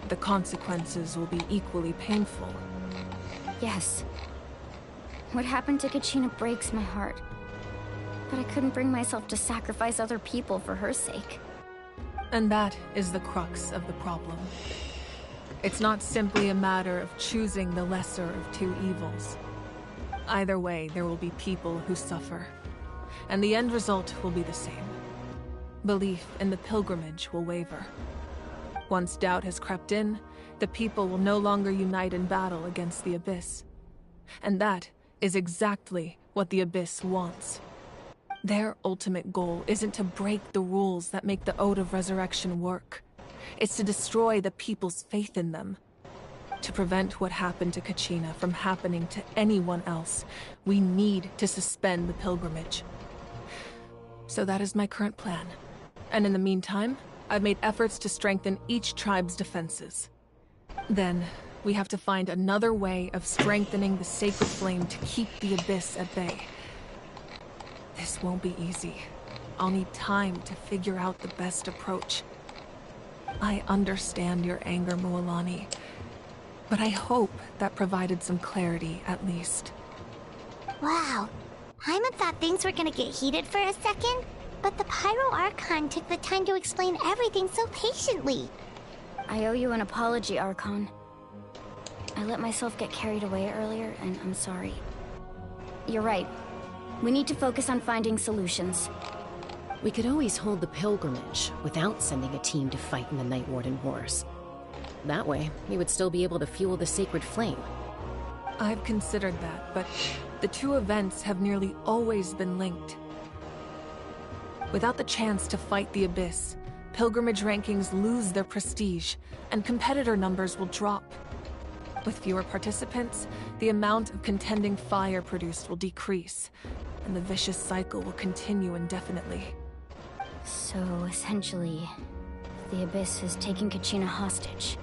The consequences will be equally painful. Yes. What happened to Kachina breaks my heart. But I couldn't bring myself to sacrifice other people for her sake. And that is the crux of the problem. It's not simply a matter of choosing the lesser of two evils. Either way, there will be people who suffer. And the end result will be the same. Belief in the pilgrimage will waver. Once doubt has crept in, the people will no longer unite in battle against the Abyss. And that is exactly what the Abyss wants. Their ultimate goal isn't to break the rules that make the Ode of Resurrection work. It's to destroy the people's faith in them. To prevent what happened to Kachina from happening to anyone else, we need to suspend the pilgrimage. So that is my current plan. And in the meantime, I've made efforts to strengthen each tribe's defenses. Then, we have to find another way of strengthening the Sacred Flame to keep the Abyss at bay. This won't be easy. I'll need time to figure out the best approach. I understand your anger, Mualani, but I hope that provided some clarity, at least. Wow. Hyman thought things were gonna get heated for a second, but the Pyro Archon took the time to explain everything so patiently. I owe you an apology, Archon. I let myself get carried away earlier, and I'm sorry. You're right. We need to focus on finding solutions. We could always hold the pilgrimage without sending a team to fight in the Night Warden Wars. That way, we would still be able to fuel the sacred flame. I've considered that, but the two events have nearly always been linked. Without the chance to fight the Abyss, pilgrimage rankings lose their prestige, and competitor numbers will drop. With fewer participants, the amount of contending fire produced will decrease, and the vicious cycle will continue indefinitely. So, essentially, the Abyss is taking Kachina hostage.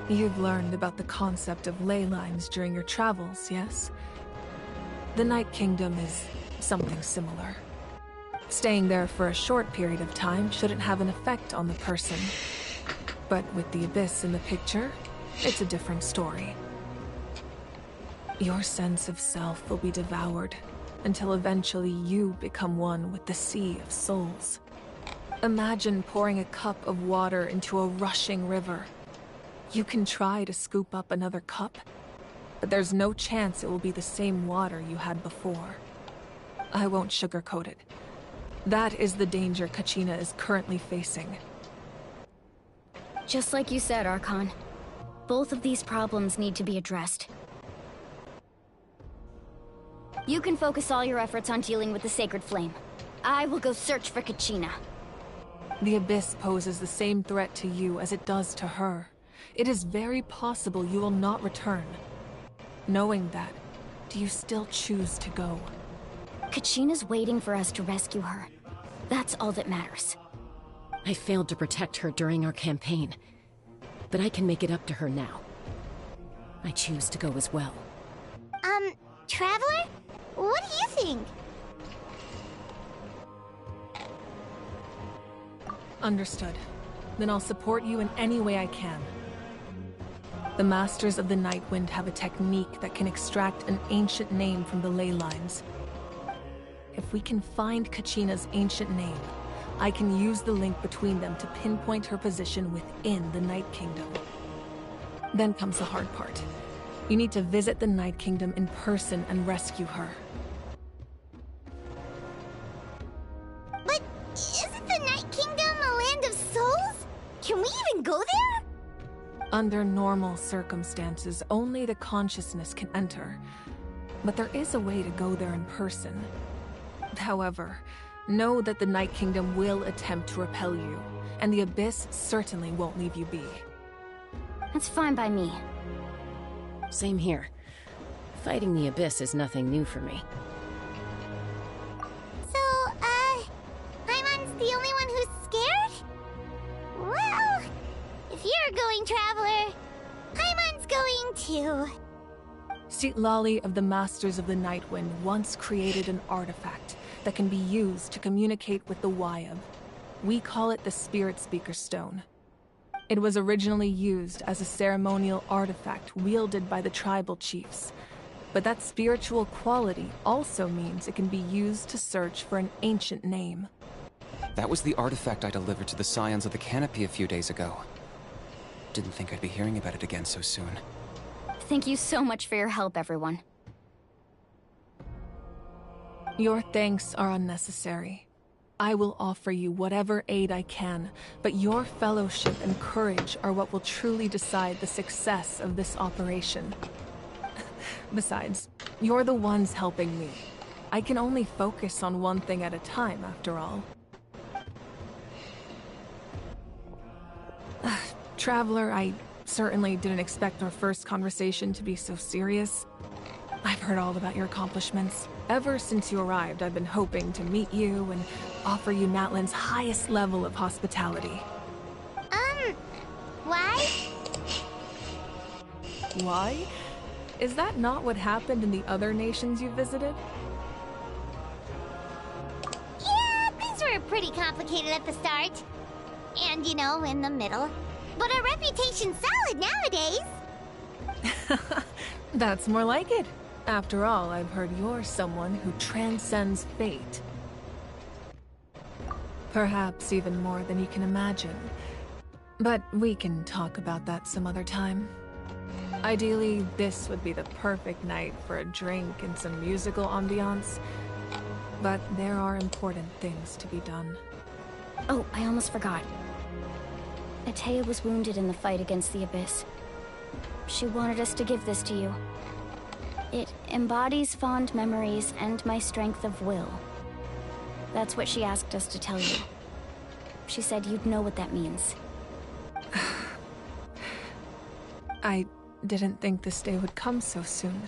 You've learned about the concept of ley lines during your travels, yes? The Night Kingdom is something similar. Staying there for a short period of time shouldn't have an effect on the person. But with the Abyss in the picture, it's a different story. Your sense of self will be devoured, until eventually you become one with the Sea of Souls. Imagine pouring a cup of water into a rushing river. You can try to scoop up another cup, but there's no chance it will be the same water you had before. I won't sugarcoat it. That is the danger Kachina is currently facing. Just like you said, Archon. Both of these problems need to be addressed. You can focus all your efforts on dealing with the Sacred Flame. I will go search for Kachina. The Abyss poses the same threat to you as it does to her. It is very possible you will not return. Knowing that, do you still choose to go? Kachina's waiting for us to rescue her. That's all that matters. I failed to protect her during our campaign, but I can make it up to her now. I choose to go as well. Traveler? What do you think? Understood. Then I'll support you in any way I can. The Masters of the Nightwind have a technique that can extract an ancient name from the ley lines. If we can find Kachina's ancient name, I can use the link between them to pinpoint her position within the Night Kingdom. Then comes the hard part. You need to visit the Night Kingdom in person and rescue her. But isn't the Night Kingdom a land of souls? Can we even go there? Under normal circumstances, only the consciousness can enter. But there is a way to go there in person. However, know that the Night Kingdom will attempt to repel you, and the Abyss certainly won't leave you be. That's fine by me. Same here. Fighting the Abyss is nothing new for me. So, Paimon's the only one who's scared? Well, if you're going, Traveler, Paimon's going too. Citlali of the Masters of the Nightwind once created an artifact that can be used to communicate with the Wyab. We call it the Spirit Speaker Stone. It was originally used as a ceremonial artifact wielded by the tribal chiefs. But that spiritual quality also means it can be used to search for an ancient name. That was the artifact I delivered to the Scions of the Canopy a few days ago. Didn't think I'd be hearing about it again so soon. Thank you so much for your help, everyone. Your thanks are unnecessary. I will offer you whatever aid I can, but your fellowship and courage are what will truly decide the success of this operation. Besides, you're the ones helping me. I can only focus on one thing at a time, after all. Traveler, I certainly didn't expect our first conversation to be so serious. I've heard all about your accomplishments. Ever since you arrived, I've been hoping to meet you and offer you Natlan's highest level of hospitality. Why? Why? Is that not what happened in the other nations you visited? Yeah, things were pretty complicated at the start. And, you know, in the middle. But our reputation's solid nowadays. That's more like it. After all, I've heard you're someone who transcends fate. Perhaps even more than you can imagine. But we can talk about that some other time. Ideally, this would be the perfect night for a drink and some musical ambiance. But there are important things to be done. Oh, I almost forgot. Atea was wounded in the fight against the Abyss. She wanted us to give this to you. It embodies fond memories and my strength of will. That's what she asked us to tell you. She said you'd know what that means. I didn't think this day would come so soon.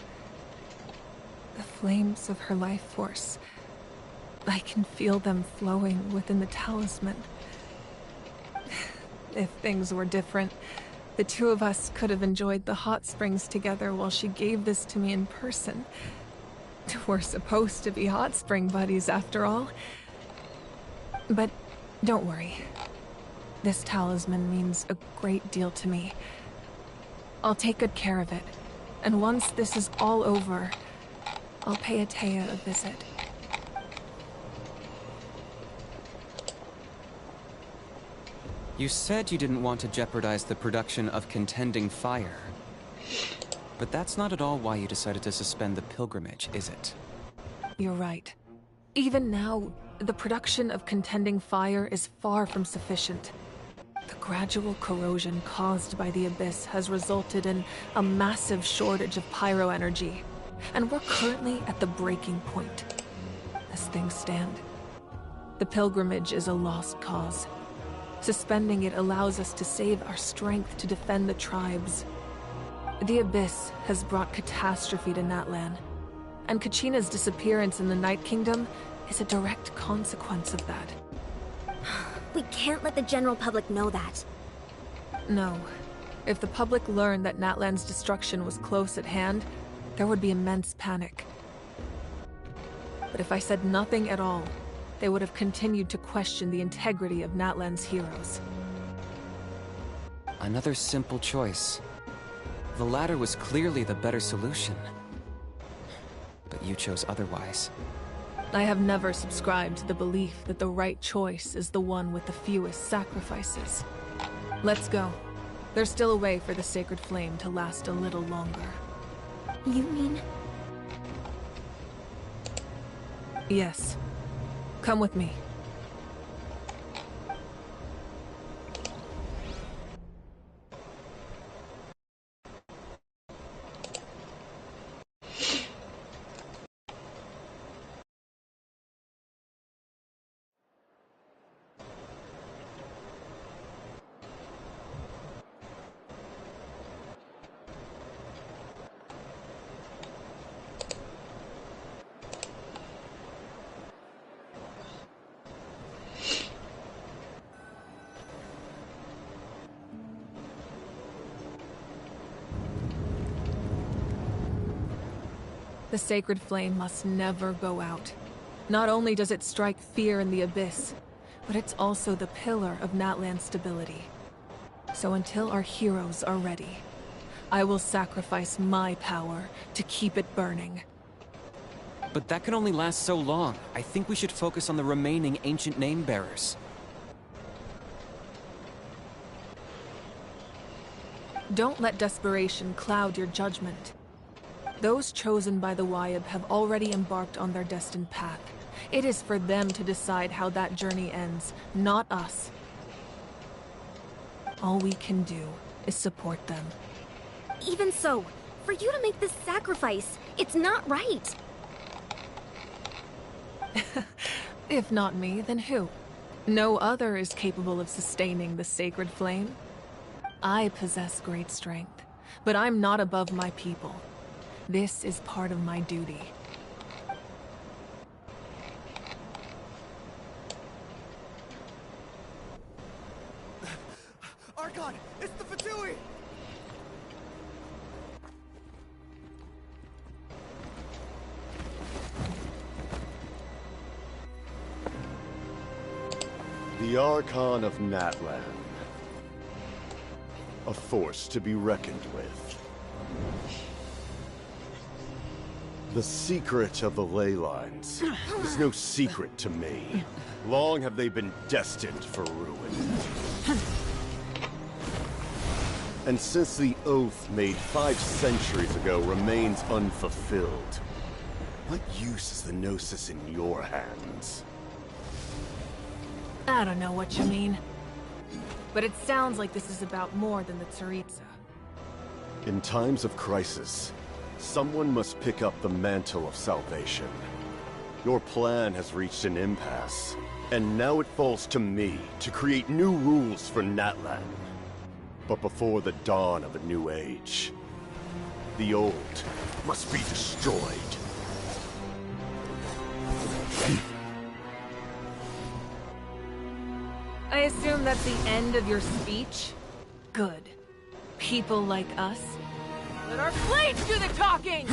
The flames of her life force. I can feel them flowing within the talisman. If things were different, the two of us could have enjoyed the hot springs together while she gave this to me in person. We're supposed to be hot spring buddies after all. But don't worry. This talisman means a great deal to me. I'll take good care of it. And once this is all over, I'll pay Atea a visit. You said you didn't want to jeopardize the production of Contending Fire. But that's not at all why you decided to suspend the pilgrimage, is it? You're right. Even now, the production of Contending Fire is far from sufficient. The gradual corrosion caused by the Abyss has resulted in a massive shortage of pyro energy, and we're currently at the breaking point. As things stand, the pilgrimage is a lost cause. Suspending it allows us to save our strength to defend the tribes. The Abyss has brought catastrophe to Natlan, and Kachina's disappearance in the Night Kingdom is a direct consequence of that. We can't let the general public know that. No. If the public learned that Natlan's destruction was close at hand, there would be immense panic. But if I said nothing at all, they would have continued to question the integrity of Natlan's heroes. Another simple choice. The latter was clearly the better solution. But you chose otherwise. I have never subscribed to the belief that the right choice is the one with the fewest sacrifices. Let's go. There's still a way for the sacred flame to last a little longer. You mean? Yes. Come with me. The sacred flame must never go out. Not only does it strike fear in the Abyss, but it's also the pillar of Natlan's stability. So until our heroes are ready, I will sacrifice my power to keep it burning. But that can only last so long. I think we should focus on the remaining ancient name-bearers. Don't let desperation cloud your judgment. Those chosen by the Wyab have already embarked on their destined path. It is for them to decide how that journey ends, not us. All we can do is support them. Even so, for you to make this sacrifice, it's not right. If not me, then who? No other is capable of sustaining the sacred flame. I possess great strength, but I'm not above my people. This is part of my duty. Archon! It's the Fatui! The Archon of Natlan. A force to be reckoned with. The secret of the ley lines is no secret to me. Long have they been destined for ruin. And since the oath made 5 centuries ago remains unfulfilled, what use is the Gnosis in your hands? I don't know what you mean. But it sounds like this is about more than the Tsaritsa. In times of crisis, someone must pick up the mantle of salvation. Your plan has reached an impasse, and now it falls to me to create new rules for Natlan. But before the dawn of a new age, the old must be destroyed. I assume that's the end of your speech? Good. People like us. Let our blades do the talking!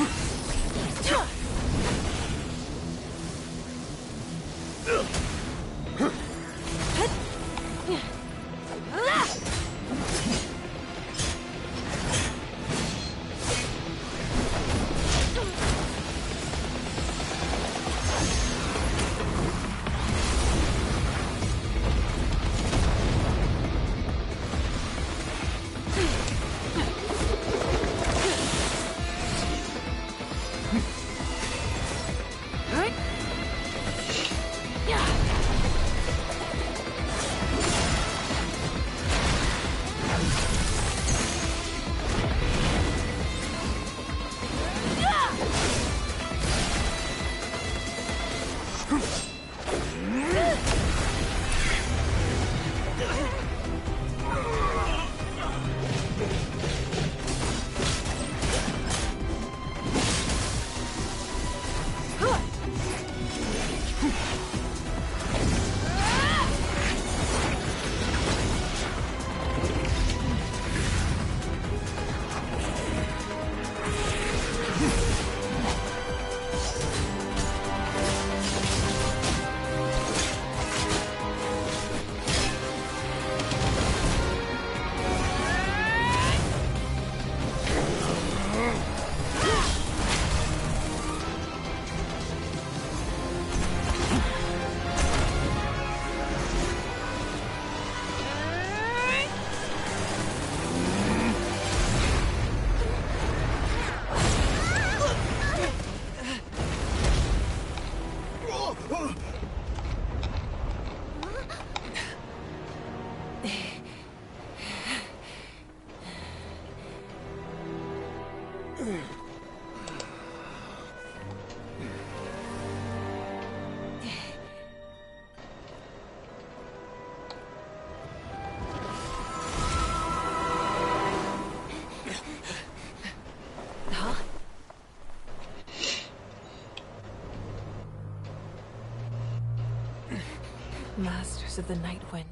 Masters of the Night Wind.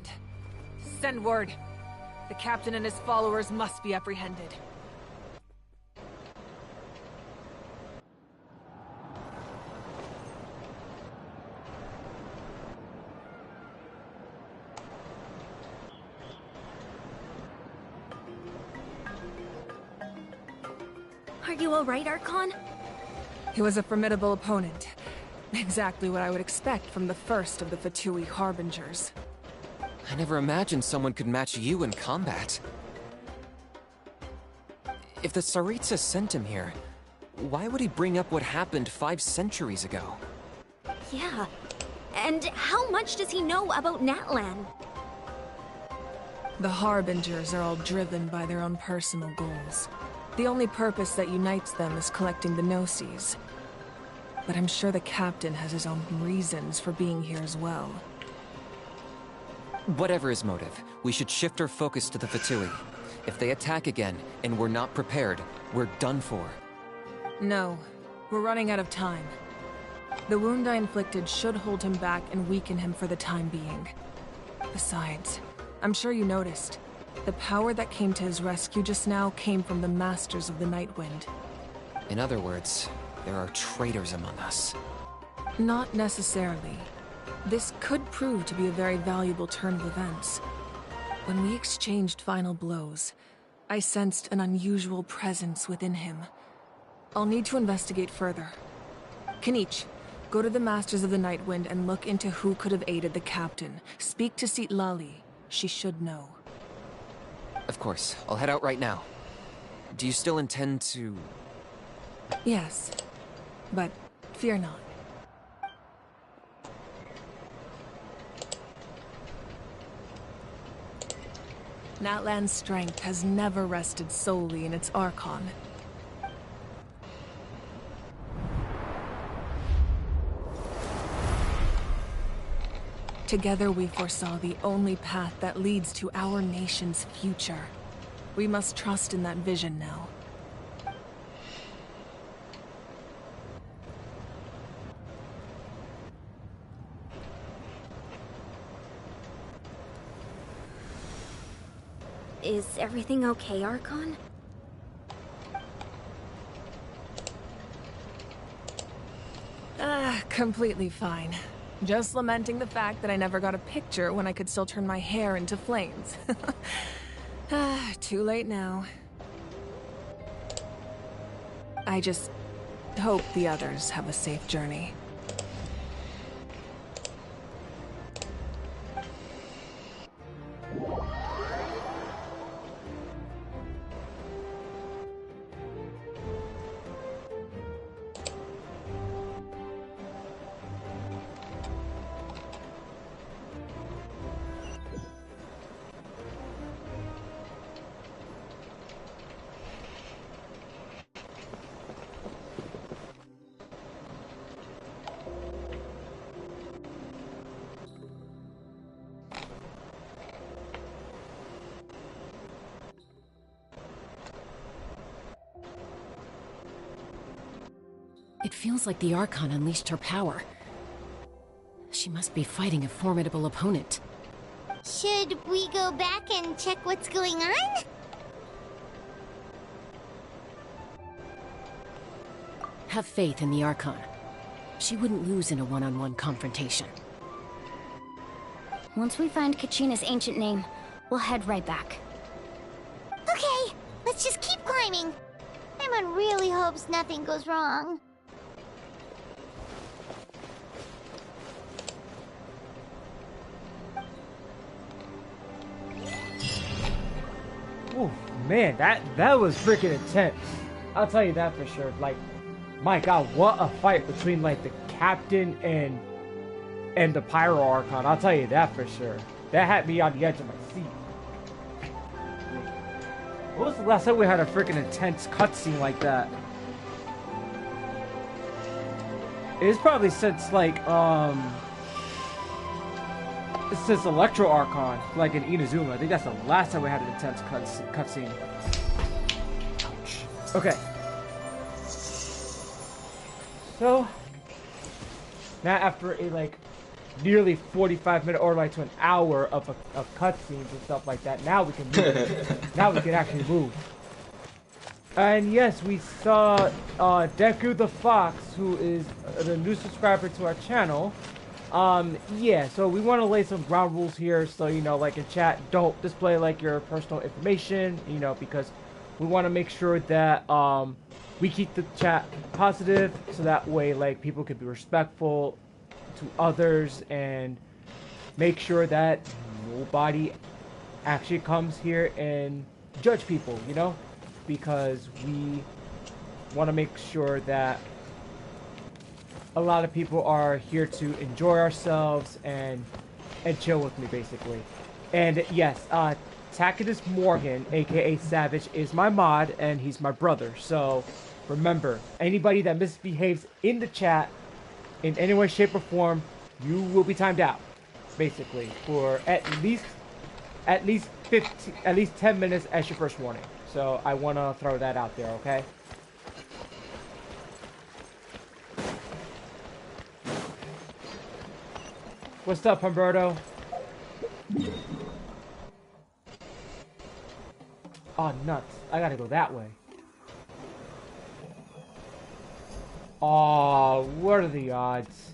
Send word. The captain and his followers must be apprehended. Are you alright, Archon? He was a formidable opponent. Exactly what I would expect from the first of the Fatui Harbingers. I never imagined someone could match you in combat. If the Tsaritsa sent him here, why would he bring up what happened 5 centuries ago? Yeah. And how much does he know about Natlan? The Harbingers are all driven by their own personal goals. The only purpose that unites them is collecting the Gnosis. But I'm sure the captain has his own reasons for being here as well. Whatever his motive, we should shift our focus to the Fatui. If they attack again, and we're not prepared, we're done for. No, we're running out of time. The wound I inflicted should hold him back and weaken him for the time being. Besides, I'm sure you noticed, the power that came to his rescue just now came from the Masters of the Night Wind. In other words, there are traitors among us. Not necessarily. This could prove to be a very valuable turn of events. When we exchanged final blows, I sensed an unusual presence within him. I'll need to investigate further, Kanich, go to the Masters of the Nightwind and look into who could have aided the captain. Speak to Citlali. She should know. Of course. I'll head out right now. Do you still intend to... Yes, but fear not. Natlan's strength has never rested solely in its Archon. Together we foresaw the only path that leads to our nation's future. We must trust in that vision now. Is everything okay, Archon? Completely fine. Just lamenting the fact that I never got a picture when I could still turn my hair into flames. Too late now. I just hope the others have a safe journey. It feels like the Archon unleashed her power. She must be fighting a formidable opponent. Should we go back and check what's going on? Have faith in the Archon. She wouldn't lose in a one-on-one confrontation. Once we find Kachina's ancient name, we'll head right back. Okay, let's just keep climbing. Everyone really hopes nothing goes wrong. Oh man, that was freaking intense. I'll tell you that for sure. Like, my God, what a fight between like the captain and the Pyro Archon. I'll tell you that for sure. That had me on the edge of my seat. When was the last time we had a freaking intense cutscene like that? It's probably since like since Electro Archon, like in Inazuma. I think that's the last time we had an intense cutscene. Ouch. Okay. So now after a like nearly 45-minute or like to an hour of cutscenes and stuff like that, now we can move. Now we can actually move. And yes, we saw Deku the Fox, who is the new subscriber to our channel. Yeah, so we want to lay some ground rules here, so, you know, like in chat, don't display, like, your personal information, you know, because we want to make sure that, we keep the chat positive, so that way, like, people can be respectful to others, and make sure that nobody actually comes here and judge people, you know, because we want to make sure that a lot of people are here to enjoy ourselves and chill with me, basically. And yes, Tacitus Morgan, aka Savage, is my mod, and he's my brother. So remember, anybody that misbehaves in the chat in any way, shape, or form, you will be timed out, basically, for at least 10 minutes as your first warning. So I want to throw that out there, okay? What's up, Humberto? Oh, nuts. I gotta go that way. Oh, what are the odds?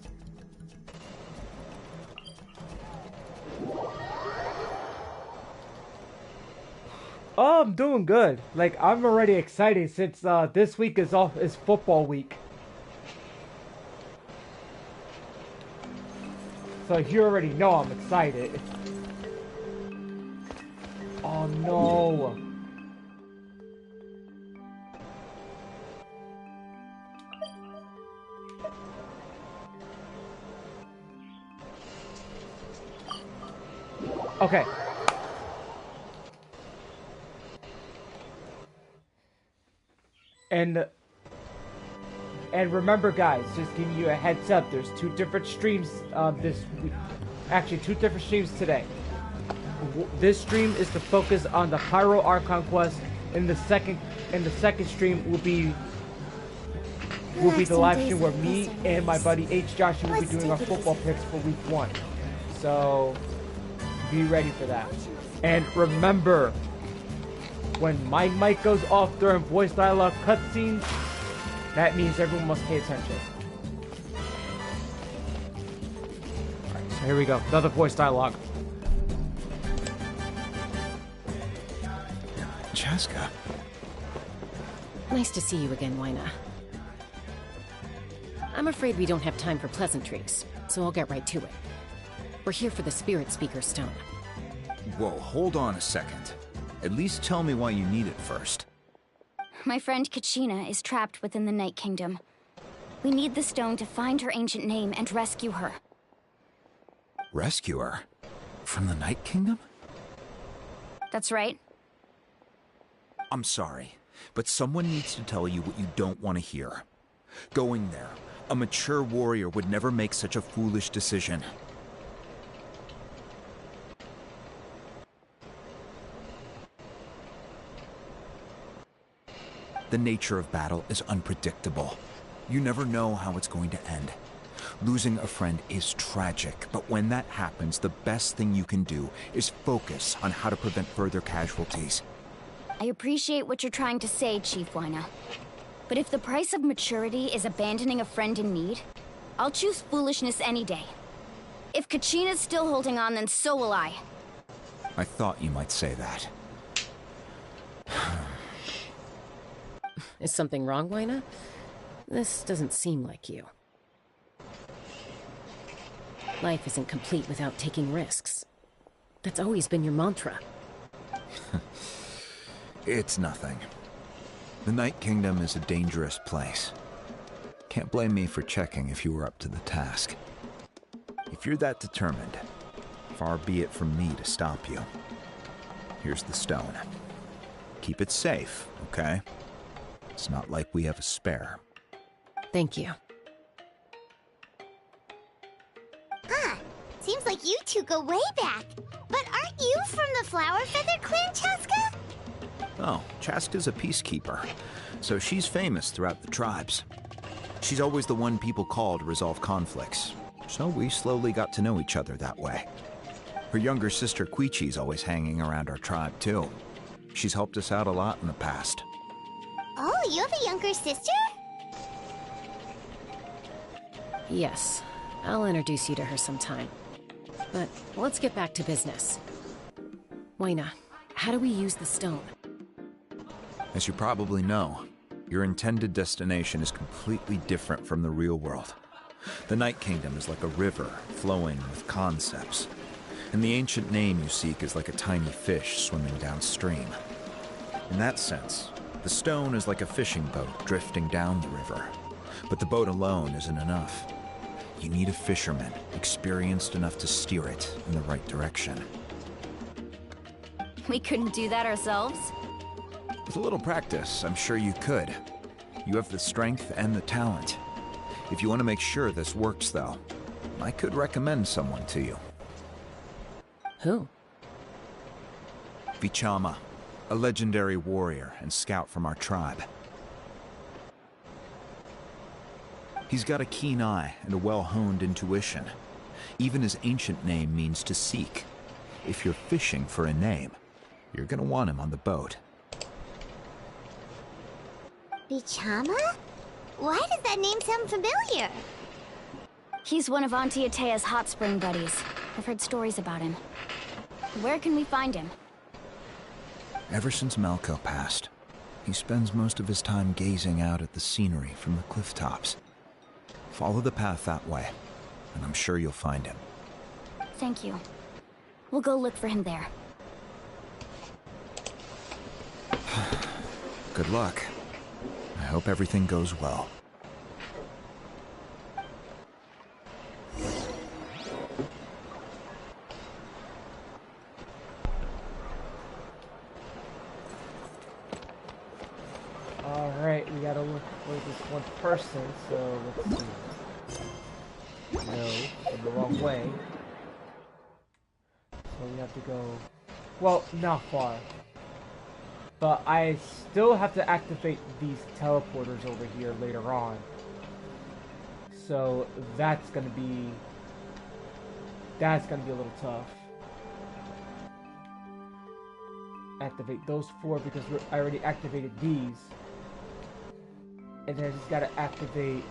Oh, I'm doing good. Like, I'm already excited since this week is football week. So you already know I'm excited. Oh no. Okay. And remember guys, just giving you a heads up, there's 2 different streams this week. Actually, 2 different streams today. This stream is to focus on the Pyro Archon quest, and the second stream will be the live stream where me and my buddy H. Joshua will be doing our football picks for week 1. So be ready for that. And remember, when my mic goes off during voice dialogue cutscenes, that means everyone must pay attention. Alright, so here we go. Another voice dialogue. Chaska. Nice to see you again, Wyna. I'm afraid we don't have time for pleasantries, so I'll get right to it. We're here for the Spirit Speaker Stone. Whoa, hold on a second. At least tell me why you need it first. My friend Kachina is trapped within the Night Kingdom. We need the stone to find her ancient name and rescue her. Rescue her? From the Night Kingdom? That's right. I'm sorry, but someone needs to tell you what you don't want to hear. Going there, a mature warrior would never make such a foolish decision. The nature of battle is unpredictable. You never know how it's going to end. Losing a friend is tragic, but when that happens, the best thing you can do is focus on how to prevent further casualties. I appreciate what you're trying to say, Chief Wyna. But if the price of maturity is abandoning a friend in need, I'll choose foolishness any day. If Kachina's still holding on, then so will I. I thought you might say that. Is something wrong, Wyna? This doesn't seem like you. Life isn't complete without taking risks. That's always been your mantra. It's nothing. The Night Kingdom is a dangerous place. Can't blame me for checking if you were up to the task. If you're that determined, far be it from me to stop you. Here's the stone. Keep it safe, okay? It's not like we have a spare. Thank you. Huh. Seems like you 2 go way back. But aren't you from the Flower Feather Clan, Chaska? Oh, Chaska's a peacekeeper, so she's famous throughout the tribes. She's always the one people call to resolve conflicts, so we slowly got to know each other that way. Her younger sister Quichi's always hanging around our tribe, too. She's helped us out a lot in the past. Oh, you have a younger sister? Yes. I'll introduce you to her sometime. But let's get back to business. Wyna, how do we use the stone? As you probably know, your intended destination is completely different from the real world. The Night Kingdom is like a river flowing with concepts, and the ancient name you seek is like a tiny fish swimming downstream. In that sense, the stone is like a fishing boat drifting down the river, but the boat alone isn't enough. You need a fisherman experienced enough to steer it in the right direction. We couldn't do that ourselves? With a little practice, I'm sure you could. You have the strength and the talent. If you want to make sure this works, though, I could recommend someone to you. Who? Vichama, a legendary warrior and scout from our tribe. He's got a keen eye and a well-honed intuition. Even his ancient name means to seek. If you're fishing for a name, you're gonna want him on the boat. Vichama? Why does that name sound familiar? He's one of Auntie Atea's hot spring buddies. I've heard stories about him. Where can we find him? Ever since Malco passed, he spends most of his time gazing out at the scenery from the cliff tops. Follow the path that way, and I'm sure you'll find him. Thank you. We'll go look for him there. Good luck. I hope everything goes well. Alright, we gotta look for this one person, so let's see. No, in the wrong way. So we have to go... Well, not far. But I still have to activate these teleporters over here later on. So that's gonna be a little tough. Activate those 4 because I already activated these. And then I just gotta activate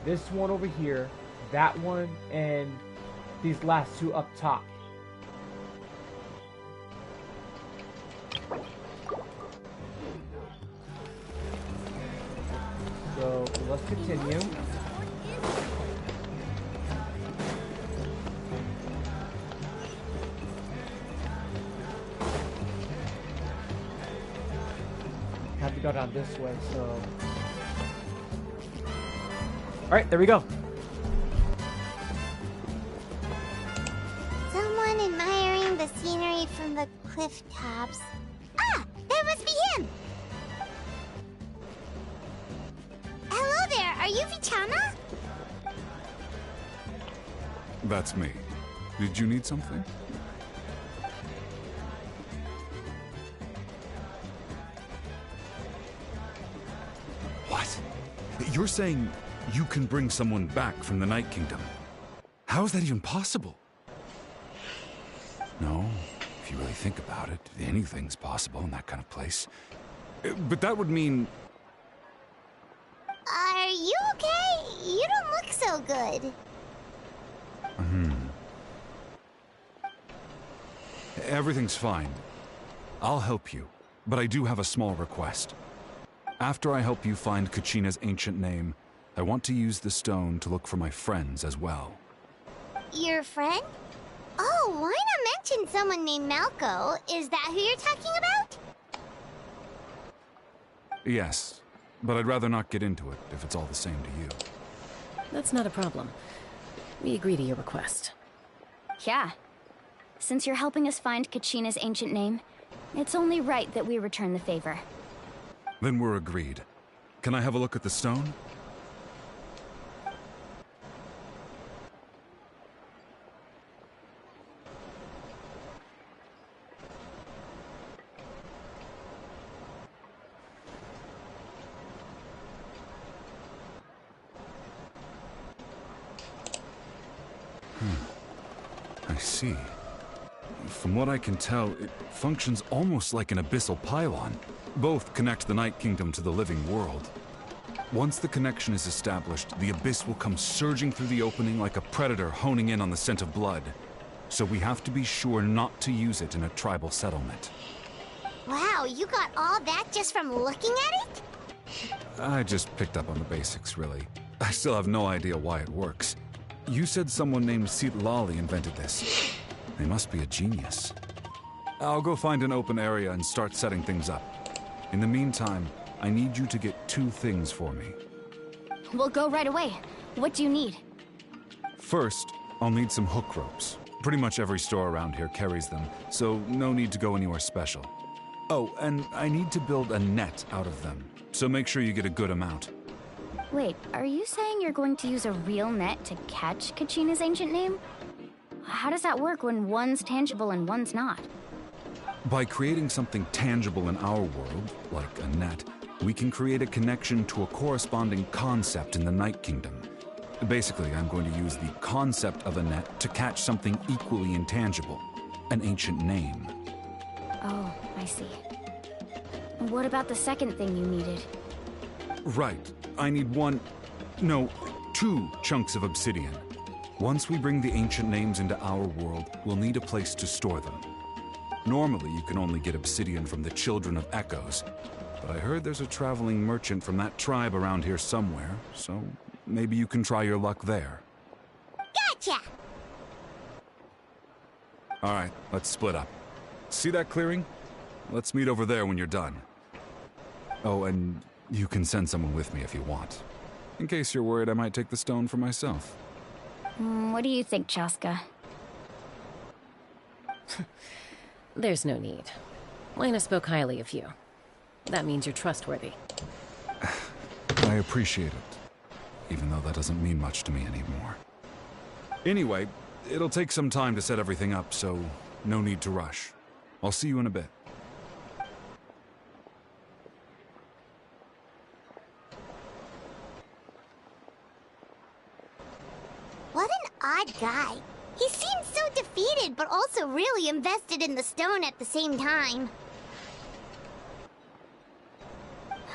this one over here, that one, and these last 2 up top. So let's continue. Have to go down this way, so... Alright, there we go. Someone admiring the scenery from the cliff tops. Ah! That must be him! Hello there, are you Vichana? That's me. Did you need something? What? You're saying you can bring someone back from the Night Kingdom? How is that even possible? No, if you really think about it, anything's possible in that kind of place. But that would mean... Are you okay? You don't look so good. Everything's fine. I'll help you, but I do have a small request. After I help you find Kachina's ancient name, I want to use the stone to look for my friends as well. Your friend? Oh, why not mention someone named Malco? Is that who you're talking about? Yes, but I'd rather not get into it if it's all the same to you. That's not a problem. We agree to your request. Yeah. Since you're helping us find Kachina's ancient name, it's only right that we return the favor. Then we're agreed. Can I have a look at the stone? I see. From what I can tell, it functions almost like an abyssal pylon. Both connect the Night Kingdom to the living world. Once the connection is established, the abyss will come surging through the opening like a predator honing in on the scent of blood. So we have to be sure not to use it in a tribal settlement. Wow, you got all that just from looking at it? I just picked up on the basics, really. I still have no idea why it works. You said someone named Lali invented this. They must be a genius. I'll go find an open area and start setting things up. In the meantime, I need you to get 2 things for me. We'll go right away. What do you need? First, I'll need some hook ropes. Pretty much every store around here carries them, so no need to go anywhere special. Oh, and I need to build a net out of them, so make sure you get a good amount. Wait, are you saying you're going to use a real net to catch Kachina's ancient name? How does that work when one's tangible and one's not? By creating something tangible in our world, like a net, we can create a connection to a corresponding concept in the Night Kingdom. Basically, I'm going to use the concept of a net to catch something equally intangible, an ancient name. Oh, I see. What about the second thing you needed? Right. I need 2 chunks of obsidian. Once we bring the ancient names into our world, we'll need a place to store them. Normally, you can only get obsidian from the Children of Echoes, but I heard there's a traveling merchant from that tribe around here somewhere, so maybe you can try your luck there. Gotcha! Alright, let's split up. See that clearing? Let's meet over there when you're done. Oh, and you can send someone with me if you want. In case you're worried I might take the stone for myself. What do you think, Chaska? There's no need. Lena spoke highly of you. That means you're trustworthy. I appreciate it, even though that doesn't mean much to me anymore. Anyway, it'll take some time to set everything up, so no need to rush. I'll see you in a bit. What an odd guy. He seems so defeated, but also really invested in the stone at the same time.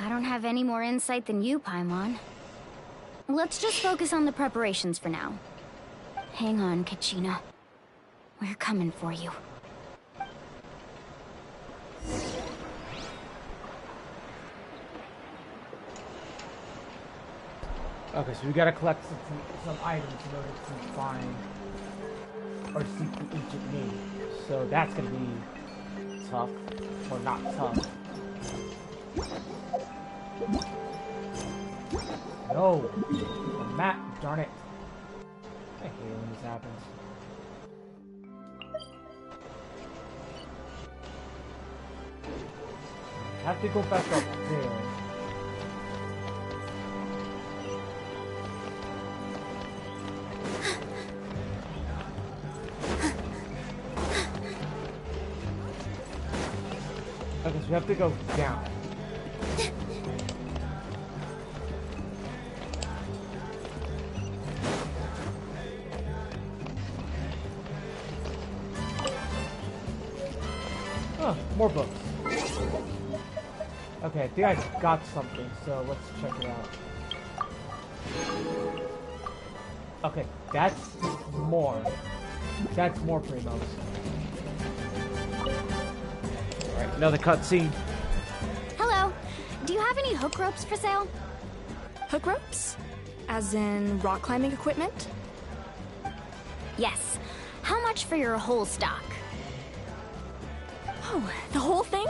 I don't have any more insight than you, Paimon. Let's just focus on the preparations for now. Hang on, Kachina. We're coming for you. Okay, so we gotta collect some items in order to find or seek the ancient name. So that's gonna be tough, or not tough. No! The map, darn it. I hate when this happens. I have to go back up there. Okay, so we have to go down. Oh, more books. Okay, I think I got something, so let's check it out. Okay, that's more. That's more primos. Alright, another cutscene. Hello. Do you have any hook ropes for sale? Hook ropes? As in rock climbing equipment? Yes. How much for your whole stock? Oh, the whole thing?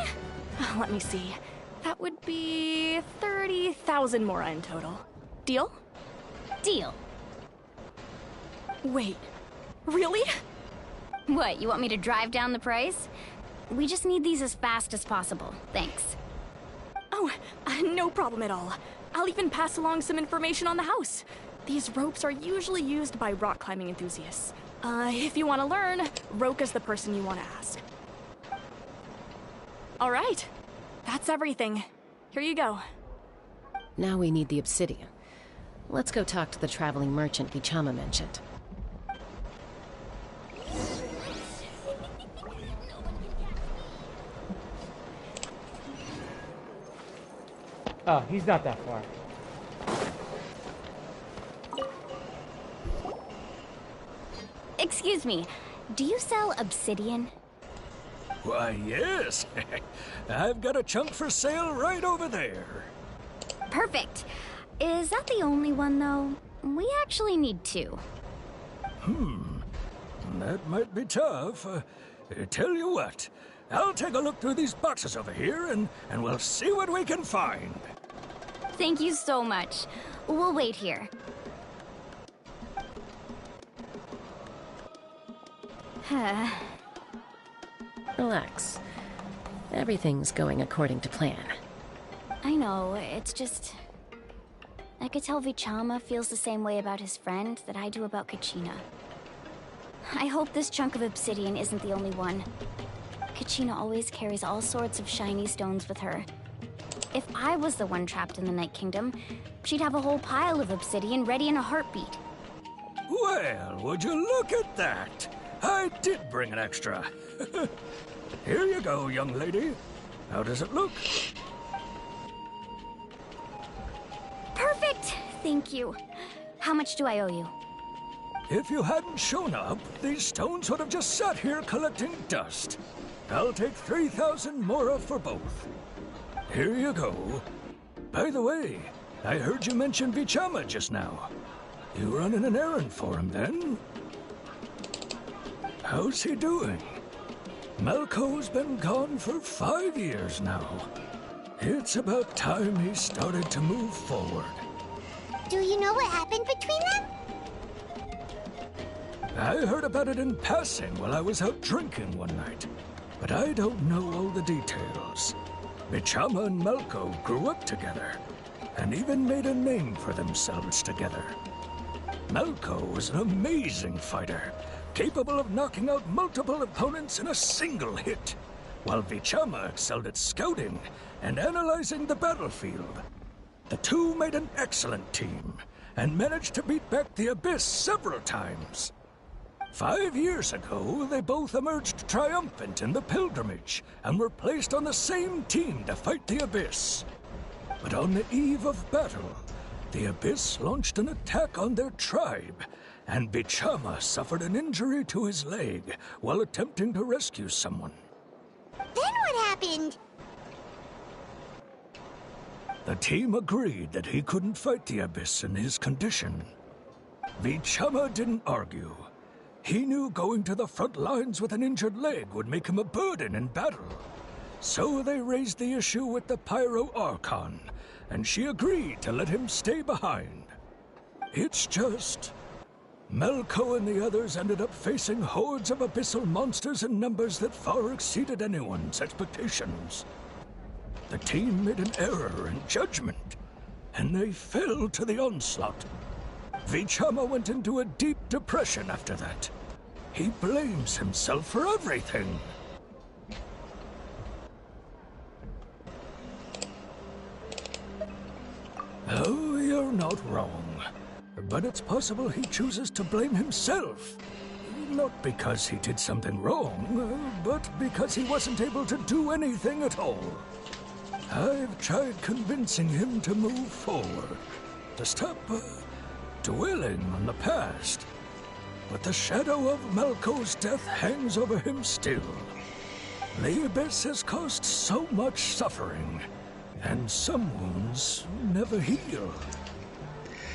Let me see. That would be 30,000 mora in total. Deal? Deal. Wait, really? What, you want me to drive down the price? We just need these as fast as possible. Thanks. Oh, no problem at all. I'll even pass along some information on the house. These ropes are usually used by rock climbing enthusiasts. If you want to learn, Roka's the person you want to ask. All right. That's everything. Here you go. Now we need the obsidian. Let's go talk to the traveling merchant Vichama mentioned. Oh, he's not that far. Excuse me, do you sell obsidian? Why, yes. I've got a chunk for sale right over there. Perfect. Is that the only one, though? We actually need two. That might be tough. Tell you what, I'll take a look through these boxes over here, and we'll see what we can find. Thank you so much. We'll wait here. Relax. Everything's going according to plan. I know, it's just... I could tell Vichama feels the same way about his friend that I do about Kachina. I hope this chunk of obsidian isn't the only one. Kachina always carries all sorts of shiny stones with her. If I was the one trapped in the Night Kingdom, she'd have a whole pile of obsidian ready in a heartbeat. Well, would you look at that? I did bring an extra. Here you go, young lady. How does it look? Perfect! Thank you. How much do I owe you? If you hadn't shown up, these stones would have just sat here collecting dust. I'll take 3,000 mora for both. Here you go. By the way, I heard you mention Vichama just now. You running an errand for him, then? How's he doing? Malco's been gone for 5 years now. It's about time he started to move forward. Do you know what happened between them? I heard about it in passing while I was out drinking one night, but I don't know all the details. Vichama and Malco grew up together, and even made a name for themselves together. Malco was an amazing fighter, capable of knocking out multiple opponents in a single hit, while Vichama excelled at scouting and analyzing the battlefield. The two made an excellent team, and managed to beat back the Abyss several times. 5 years ago, they both emerged triumphant in the pilgrimage, and were placed on the same team to fight the Abyss. But on the eve of battle, the Abyss launched an attack on their tribe, and Vichama suffered an injury to his leg while attempting to rescue someone. Then what happened? The team agreed that he couldn't fight the Abyss in his condition. Vichama didn't argue. He knew going to the front lines with an injured leg would make him a burden in battle. So they raised the issue with the Pyro Archon, and she agreed to let him stay behind. It's just... Malco and the others ended up facing hordes of abyssal monsters in numbers that far exceeded anyone's expectations. The team made an error in judgment, and they fell to the onslaught. Vichama went into a deep depression after that. He blames himself for everything. Oh, you're not wrong. But it's possible he chooses to blame himself. Not because he did something wrong, but because he wasn't able to do anything at all. I've tried convincing him to move forward, to stop dwelling on the past. But the shadow of Malco's death hangs over him still. The Abyss has caused so much suffering, and some wounds never heal.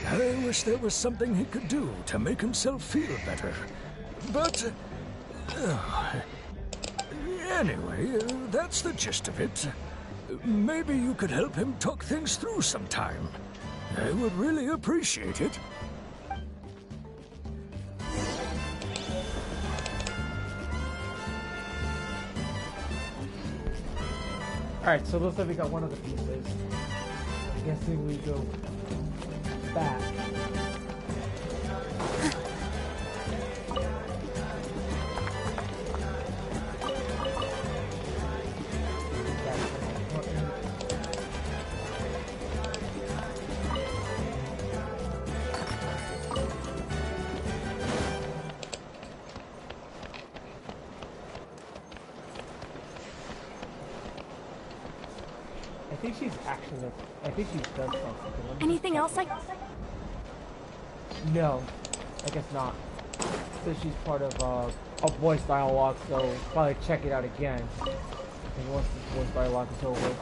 I wish there was something he could do to make himself feel better. But... anyway, that's the gist of it. Maybe you could help him talk things through sometime. I would really appreciate it. Alright, so looks like we got one of the pieces. I'm guessing we go back. I think she's done something. Anything else I... No, I guess not. So she's part of a voice dialogue, so probably check it out again. And once this voice dialogue is over.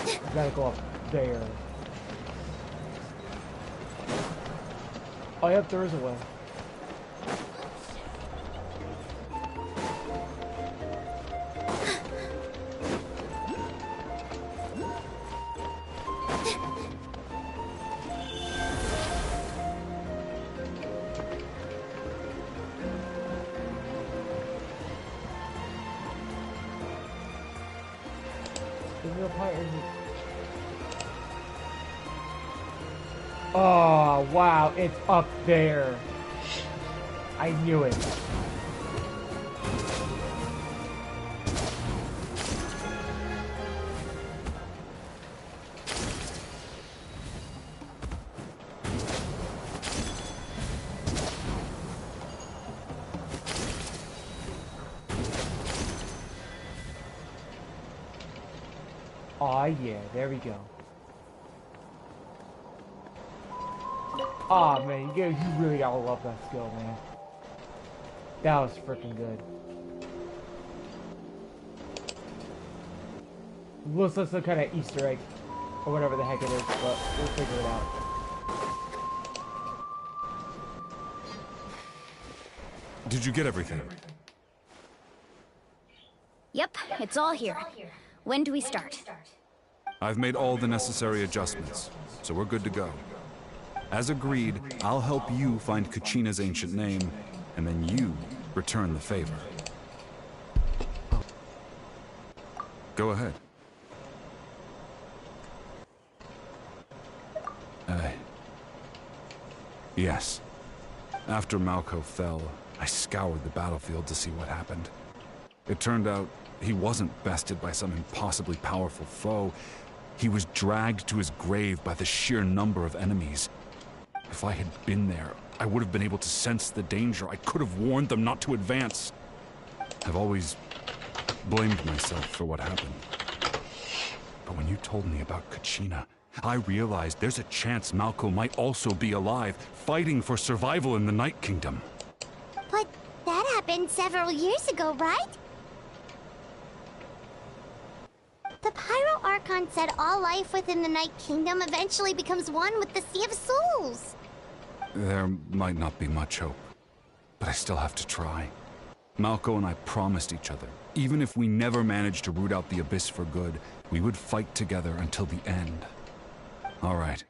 You gotta go up there. Oh, yep, there is a way. Oh, wow, it's up there. I knew it. Aw, yeah, there we go. Aw, man, you really gotta love that skill, man. That was freaking good. Well, it's some kind of Easter egg, or whatever the heck it is, but we'll figure it out. Did you get everything? Yep, it's all here. When do we start? I've made all the necessary adjustments, so we're good to go. As agreed, I'll help you find Kachina's ancient name, and then you return the favor. Go ahead. Yes. After Malco fell, I scoured the battlefield to see what happened. It turned out he wasn't bested by some impossibly powerful foe. He was dragged to his grave by the sheer number of enemies. If I had been there, I would have been able to sense the danger. I could have warned them not to advance. I've always blamed myself for what happened. But when you told me about Kachina, I realized there's a chance Malco might also be alive, fighting for survival in the Night Kingdom. But that happened several years ago, right? The Pyro Archon said all life within the Night Kingdom eventually becomes one with the Sea of Souls. There might not be much hope, but I still have to try. Malco and I promised each other, even if we never managed to root out the Abyss for good, we would fight together until the end. All right,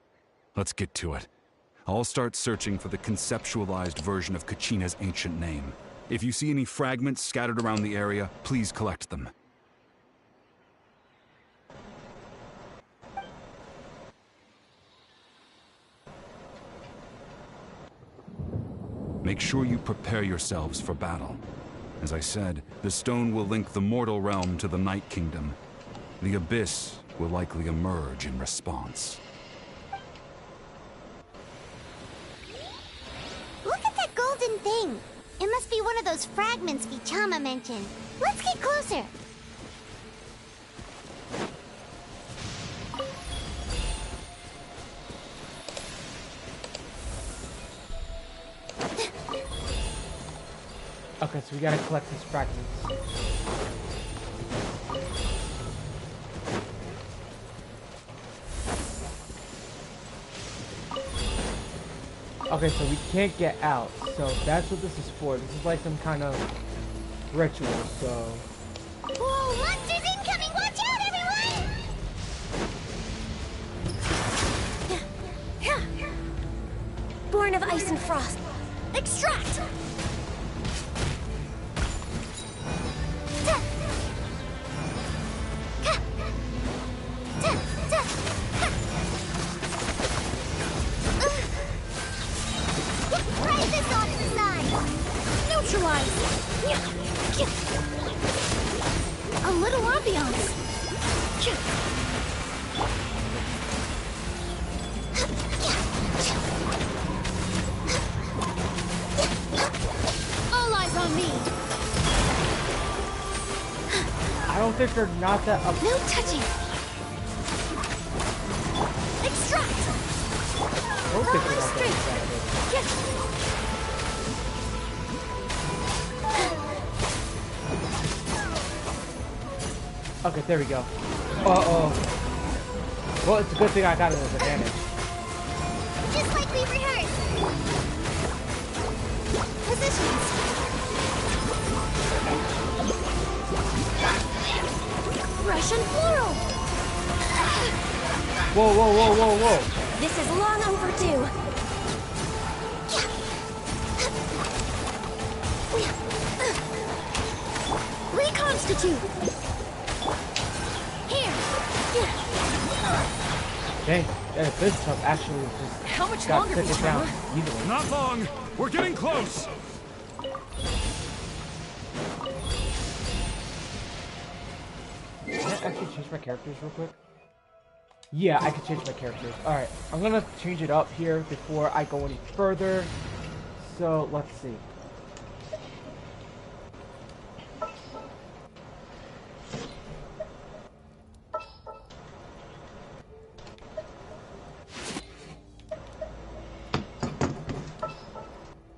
let's get to it. I'll start searching for the conceptualized version of Kachina's ancient name. If you see any fragments scattered around the area, please collect them. Make sure you prepare yourselves for battle. As I said, the stone will link the mortal realm to the Night Kingdom. The Abyss will likely emerge in response. Look at that golden thing! It must be one of those fragments Vichama mentioned. Let's get closer! Okay, so we gotta collect these fragments. Okay, so we can't get out, so that's what this is for. This is like some kind of ritual, so... Whoa, monsters incoming! Watch out, everyone! Born of ice and frost. Extract! Right this off the side! Neutralize! A little ambiance! All eyes on me! I don't think they're not that up. No touching! Extract! I don't think they're not that Okay, there we go. Uh-oh. Well, it's a good thing I got it as advantage. Just like we rehearsed! Positions! Russian floral! Whoa, whoa, whoa, whoa, whoa! This is long overdue. Reconstitute! Dang, this stuff actually just How much got longer, taken down Vichama? easily. Not long! We're getting close! Can I actually change my characters real quick? Yeah, I can change my characters. Alright, I'm gonna change it up here before I go any further. So, let's see.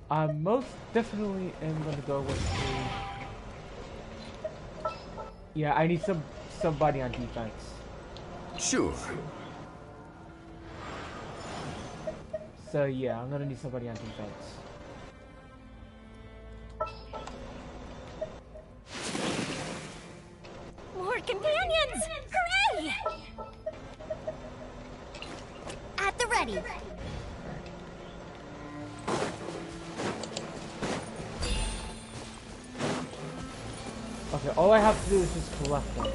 I most definitely am gonna go with the... Yeah, I need somebody on defense. Sure. So yeah, I'm gonna need somebody on defense. More companions! Hooray! At the ready. Okay, all I have to do is just collect them.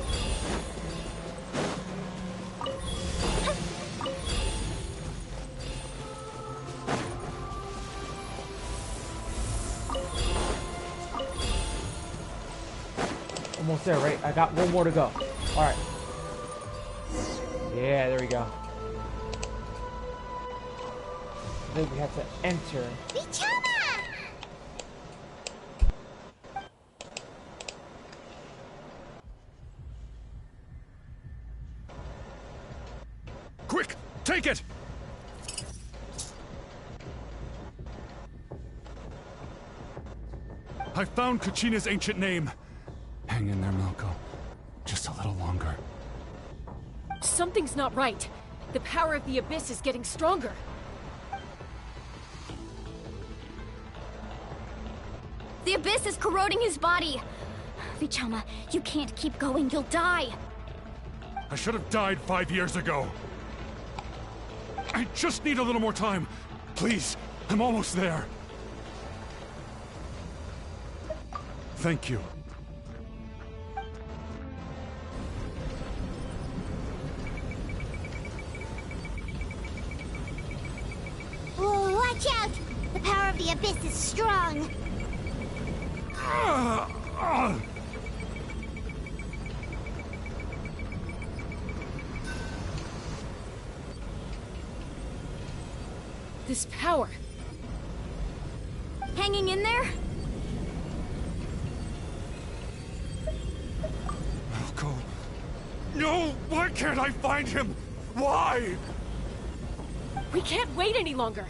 Almost there, right? I got one more to go. Alright. Yeah, there we go. I think we have to enter. Quick! Take it! I found Kachina's ancient name. Hang in there, Malko. Just a little longer. Something's not right. The power of the Abyss is getting stronger. The Abyss is corroding his body. Vichama, you can't keep going. You'll die. I should have died 5 years ago. I just need a little more time. Please, I'm almost there. Thank you. Whoa, watch out! The power of the Abyss is strong. This power. Hanging in there? Malko. No! Why can't I find him? Why? We can't wait any longer.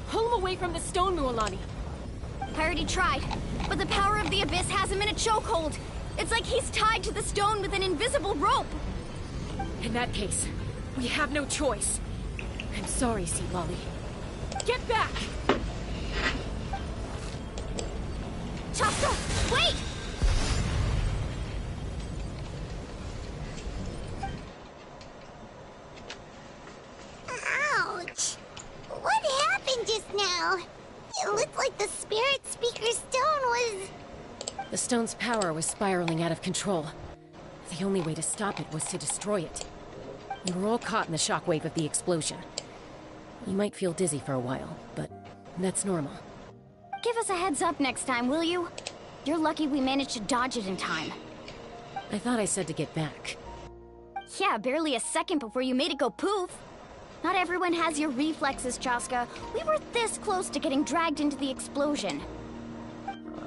Pull him away from the stone, Mualani. I already tried, but the power of the Abyss has him in a chokehold. It's like he's tied to the stone with an invisible rope. In that case, we have no choice. I'm sorry, Sea Lolly. Get back! Chaska, wait! Ouch! What happened just now? It looked like the Spirit Speaker Stone was... The stone's power was spiraling out of control. The only way to stop it was to destroy it. We were all caught in the shockwave of the explosion. You might feel dizzy for a while, but that's normal. Give us a heads up next time, will you? You're lucky we managed to dodge it in time. I thought I said to get back. Yeah, barely a second before you made it go poof. Not everyone has your reflexes, Chaska. We were this close to getting dragged into the explosion.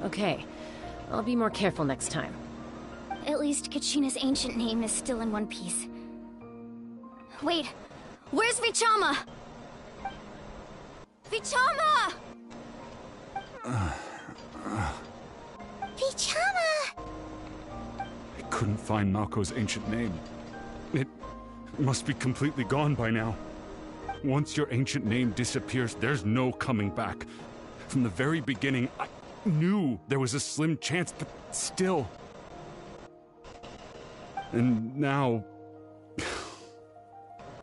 Okay, I'll be more careful next time. At least Kachina's ancient name is still in one piece. Wait, where's Vichama? Vichama! Vichama! I couldn't find Malko's ancient name. It must be completely gone by now. Once your ancient name disappears, there's no coming back. From the very beginning, I knew there was a slim chance, but still. And now...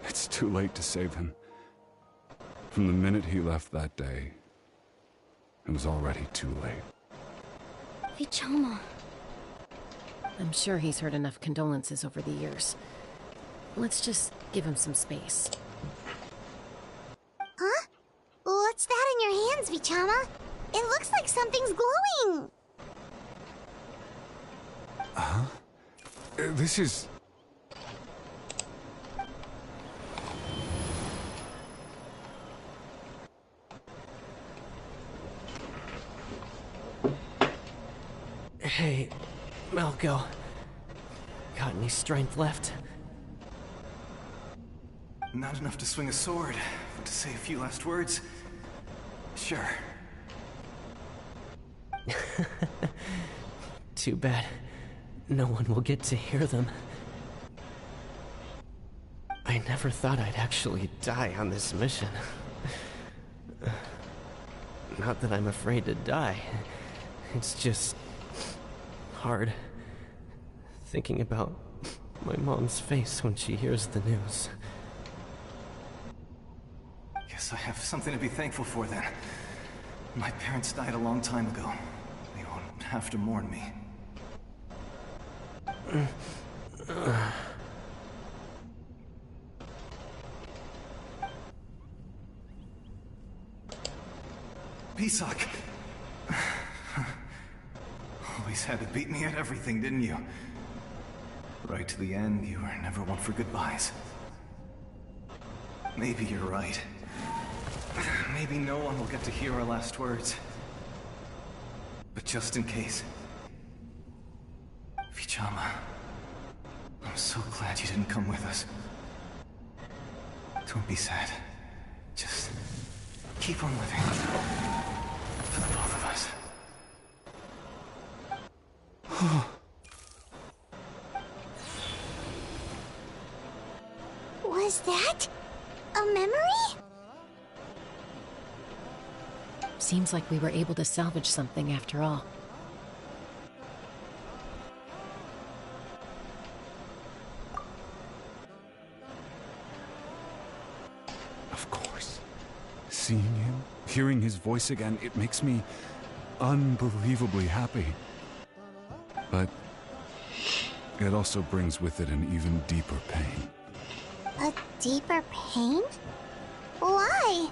it's too late to save him. From the minute he left that day, it was already too late. Vichama. I'm sure he's heard enough condolences over the years. Let's just give him some space. Huh? What's that in your hands, Vichama? It looks like something's glowing! Huh? This is... Hey, Malko. Got any strength left? Not enough to swing a sword, but to say a few last words? Sure. Too bad. No one will get to hear them. I never thought I'd actually die on this mission. Not that I'm afraid to die. It's just hard thinking about my mom's face when she hears the news. Guess I have something to be thankful for then. My parents died a long time ago. They won't have to mourn me. Pisak! Always had to beat me at everything, didn't you? Right to the end, you were never one for goodbyes. Maybe you're right. Maybe no one will get to hear our last words. But just in case... Vichama, I'm so glad you didn't come with us. Don't be sad. Just keep on living. For the both of us. Was that a memory? Seems like we were able to salvage something after all. Of course. Seeing him, hearing his voice again, it makes me unbelievably happy. But it also brings with it an even deeper pain. A deeper pain? Why?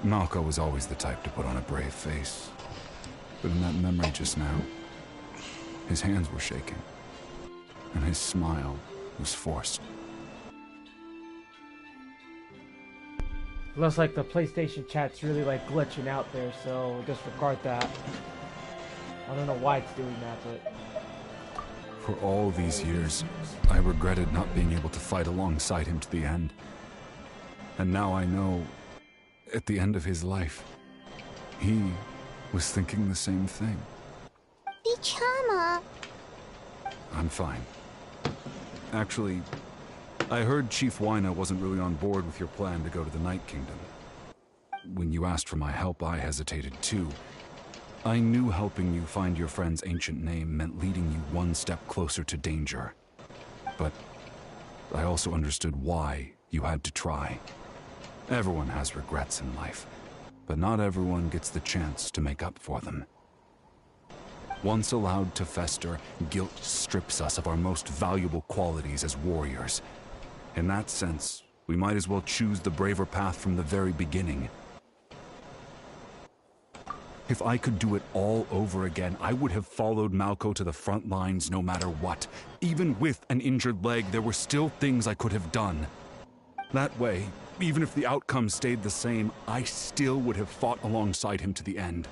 Malko was always the type to put on a brave face. But in that memory just now, his hands were shaking, and his smile was forced. Looks like the PlayStation chat's really like glitching out there, so disregard that. I don't know why it's doing that, but... For all these years, I regretted not being able to fight alongside him to the end. And now I know, at the end of his life, he was thinking the same thing. Vichama. I'm fine. Actually, I heard Chief Wyna wasn't really on board with your plan to go to the Night Kingdom. When you asked for my help, I hesitated too. I knew helping you find your friend's ancient name meant leading you one step closer to danger. But I also understood why you had to try. Everyone has regrets in life, but not everyone gets the chance to make up for them. Once allowed to fester, guilt strips us of our most valuable qualities as warriors. In that sense, we might as well choose the braver path from the very beginning. If I could do it all over again, I would have followed Malko to the front lines no matter what. Even with an injured leg, there were still things I could have done. That way, even if the outcome stayed the same, I still would have fought alongside him to the end.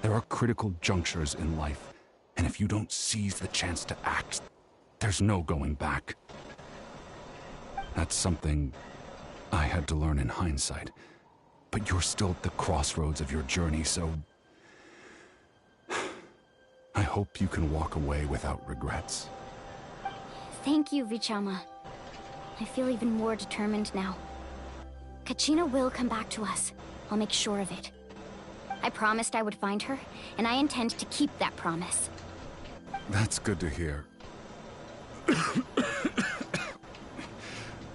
There are critical junctures in life, and if you don't seize the chance to act, there's no going back. That's something I had to learn in hindsight. But you're still at the crossroads of your journey, so... I hope you can walk away without regrets. Thank you, Vichama. I feel even more determined now. Kachina will come back to us. I'll make sure of it. I promised I would find her, and I intend to keep that promise. That's good to hear.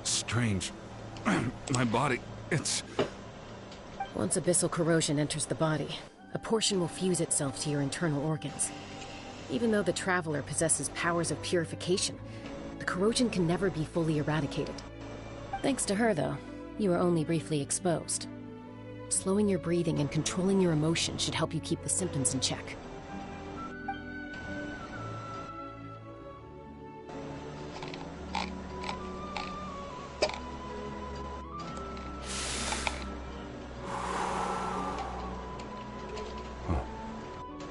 Strange. My body, it's... Once abyssal corrosion enters the body, a portion will fuse itself to your internal organs. Even though the Traveler possesses powers of purification, the corrosion can never be fully eradicated. Thanks to her, though, you are only briefly exposed. Slowing your breathing and controlling your emotions should help you keep the symptoms in check.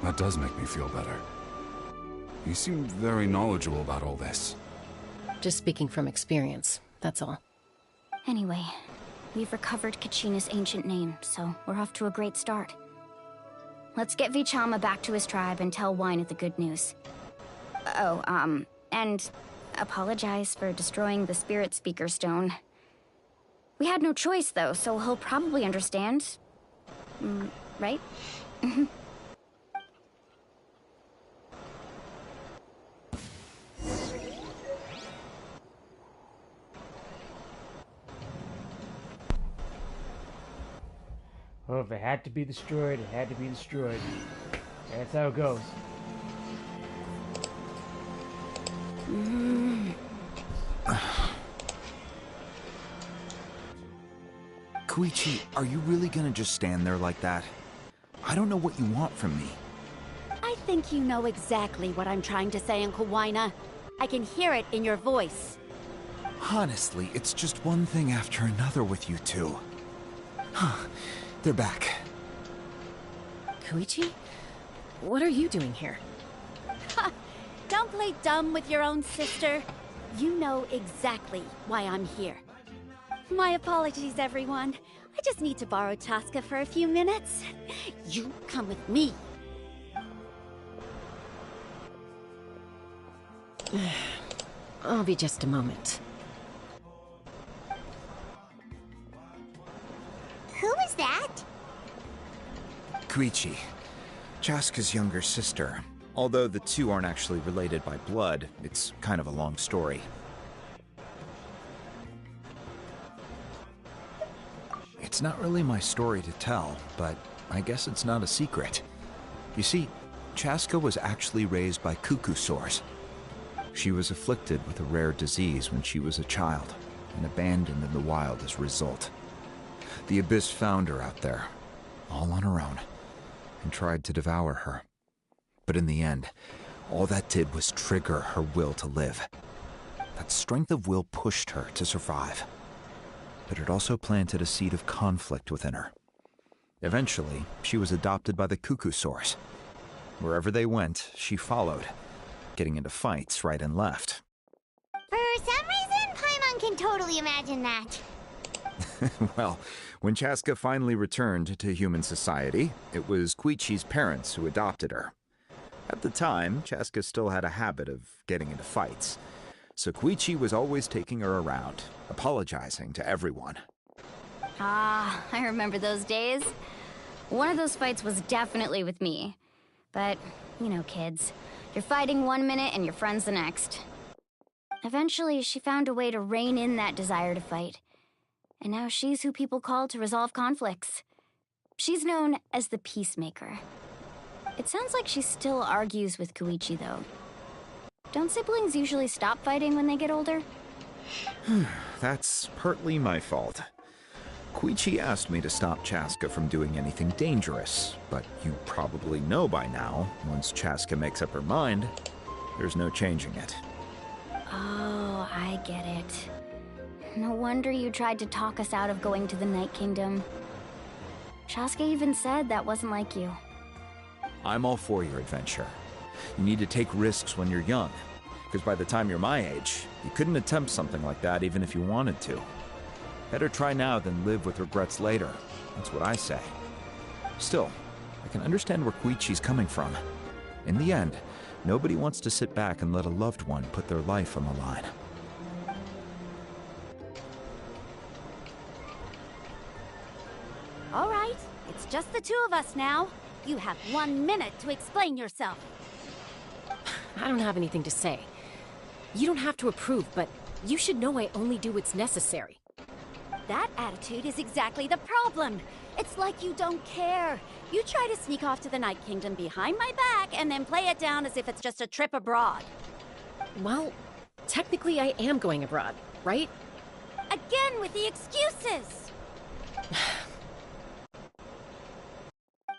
That does make me feel better. You seem very knowledgeable about all this. Just speaking from experience, that's all. Anyway, we've recovered Kachina's ancient name, so we're off to a great start. Let's get Vichama back to his tribe and tell Wyna the good news. Oh, and apologize for destroying the Spirit Speaker Stone. We had no choice, though, so he'll probably understand. Right? Well, if it had to be destroyed, it had to be destroyed. That's how it goes. Koichi, are you really gonna just stand there like that? I don't know what you want from me. I think you know exactly what I'm trying to say, Uncle Wina. I can hear it in your voice. Honestly, it's just one thing after another with you two. They're back. Koichi? What are you doing here? Ha! Don't play dumb with your own sister. You know exactly why I'm here. My apologies, everyone. I just need to borrow Chaska for a few minutes. You come with me. I'll be just a moment. Who is that? Koichi, Chaska's younger sister. Although the two aren't actually related by blood, it's kind of a long story. It's not really my story to tell, but I guess it's not a secret. You see, Chaska was actually raised by cuckoo sores. She was afflicted with a rare disease when she was a child, and abandoned in the wild as a result. The Abyss found her out there, all on her own, and tried to devour her. But in the end, all that did was trigger her will to live. That strength of will pushed her to survive. But it also planted a seed of conflict within her. Eventually, she was adopted by the cuckoo sores. Wherever they went, she followed, getting into fights right and left. For some reason, Paimon can totally imagine that. Well, when Chaska finally returned to human society, it was Koichi's parents who adopted her. At the time, Chaska still had a habit of getting into fights, so Koichi was always taking her around, apologizing to everyone. Ah, I remember those days. One of those fights was definitely with me. But, you know, kids. You're fighting one minute and your friend's the next. Eventually, she found a way to rein in that desire to fight. And now she's who people call to resolve conflicts. She's known as the Peacemaker. It sounds like she still argues with Koichi, though. Don't siblings usually stop fighting when they get older? That's partly my fault. Koichi asked me to stop Chaska from doing anything dangerous, but you probably know by now, once Chaska makes up her mind, there's no changing it. Oh, I get it. No wonder you tried to talk us out of going to the Night Kingdom. Chaska even said that wasn't like you. I'm all for your adventure. You need to take risks when you're young, because by the time you're my age, you couldn't attempt something like that even if you wanted to. Better try now than live with regrets later. That's what I say. Still, I can understand where Koichi's coming from. In the end, nobody wants to sit back and let a loved one put their life on the line. All right, it's just the two of us now. You have 1 minute to explain yourself. I don't have anything to say. You don't have to approve, but you should know I only do what's necessary. That attitude is exactly the problem. It's like you don't care. You try to sneak off to the Night Kingdom behind my back and then play it down as if it's just a trip abroad. Well, technically I am going abroad, right? Again with the excuses!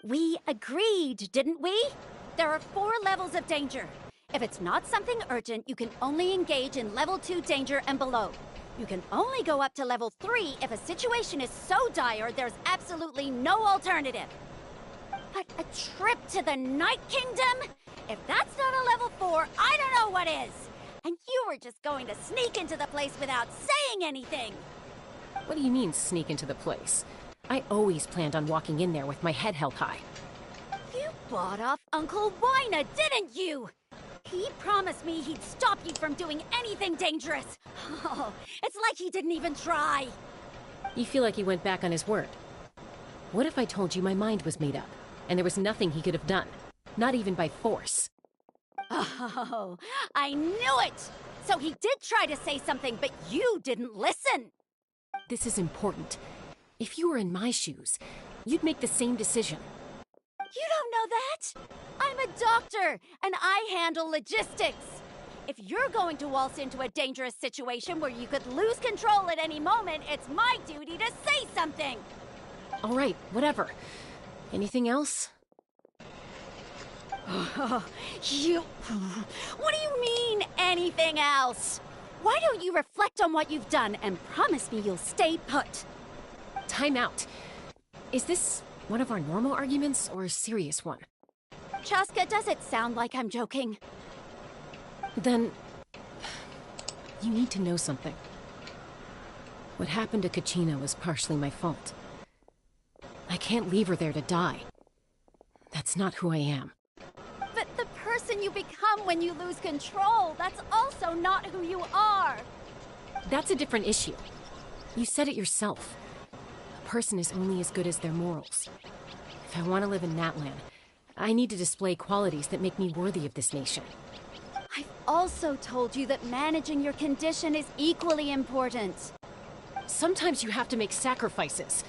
We agreed, didn't we? There are 4 levels of danger. If it's not something urgent, you can only engage in level 2 danger and below. You can only go up to level 3 if a situation is so dire there's absolutely no alternative. But a trip to the Night Kingdom? If that's not a level 4, I don't know what is. And you were just going to sneak into the place without saying anything. What do you mean, sneak into the place? I always planned on walking in there with my head held high. You bought off Uncle Wina, didn't you? He promised me he'd stop you from doing anything dangerous. Oh, it's like he didn't even try. You feel like he went back on his word. What if I told you my mind was made up, and there was nothing he could have done? Not even by force. Oh, I knew it! So he did try to say something, but you didn't listen! This is important. If you were in my shoes, you'd make the same decision. You don't know that? I'm a doctor, and I handle logistics. If you're going to waltz into a dangerous situation where you could lose control at any moment, it's my duty to say something! All right, whatever. Anything else? What do you mean, anything else? Why don't you reflect on what you've done and promise me you'll stay put? Time out. Is this one of our normal arguments or a serious one? Chaska, does it sound like I'm joking? Then you need to know something. What happened to Kachina was partially my fault. I can't leave her there to die. That's not who I am. But the person you become when you lose control, that's also not who you are! That's a different issue. You said it yourself. A person is only as good as their morals. If I want to live in Natlan, I need to display qualities that make me worthy of this nation. I've also told you that managing your condition is equally important. Sometimes you have to make sacrifices.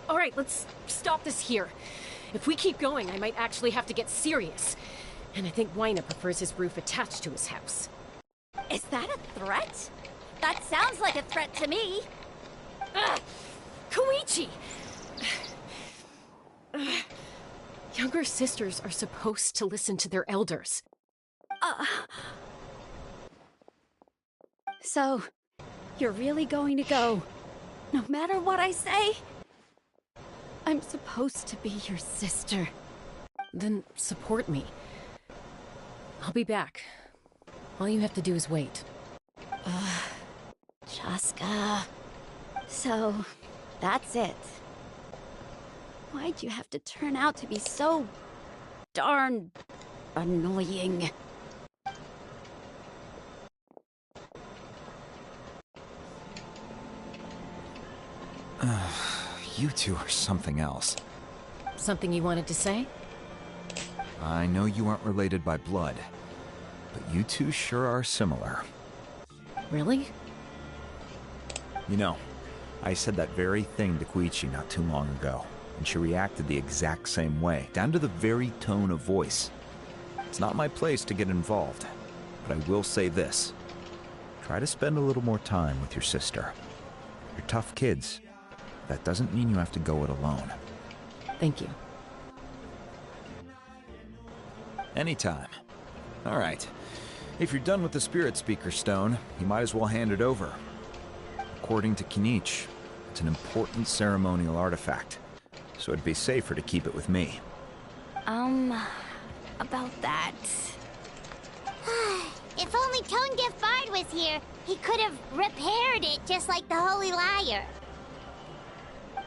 All right, let's stop this here. If we keep going, I might actually have to get serious. And I think Wyna prefers his roof attached to his house. Is that a threat? That sounds like a threat to me. Koichi! Younger sisters are supposed to listen to their elders. So, you're really going to go, no matter what I say? I'm supposed to be your sister. Then support me. I'll be back. All you have to do is wait. Chaska. So, that's it. Why'd you have to turn out to be so darn annoying? You two are something else. Something you wanted to say? I know you aren't related by blood, but you two sure are similar. Really? You know, I said that very thing to Koichi not too long ago, and she reacted the exact same way, down to the very tone of voice. It's not my place to get involved, but I will say this. Try to spend a little more time with your sister. You're tough kids. That doesn't mean you have to go it alone. Thank you. Anytime. All right. If you're done with the Spirit Speaker Stone, you might as well hand it over. According to Kinich, it's an important ceremonial artifact, so it'd be safer to keep it with me. About that... If only Tone-Deaf Bard was here, he could have repaired it just like the Holy Liar.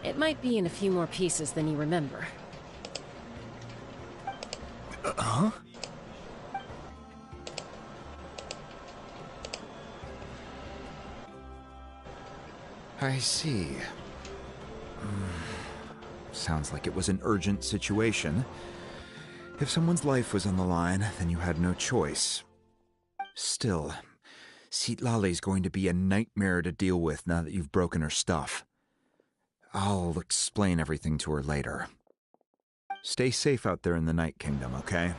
It might be in a few more pieces than you remember. Huh? I see. Sounds like it was an urgent situation. If someone's life was on the line, then you had no choice. Still, Citlali's going to be a nightmare to deal with now that you've broken her stuff. I'll explain everything to her later. Stay safe out there in the Night Kingdom, okay?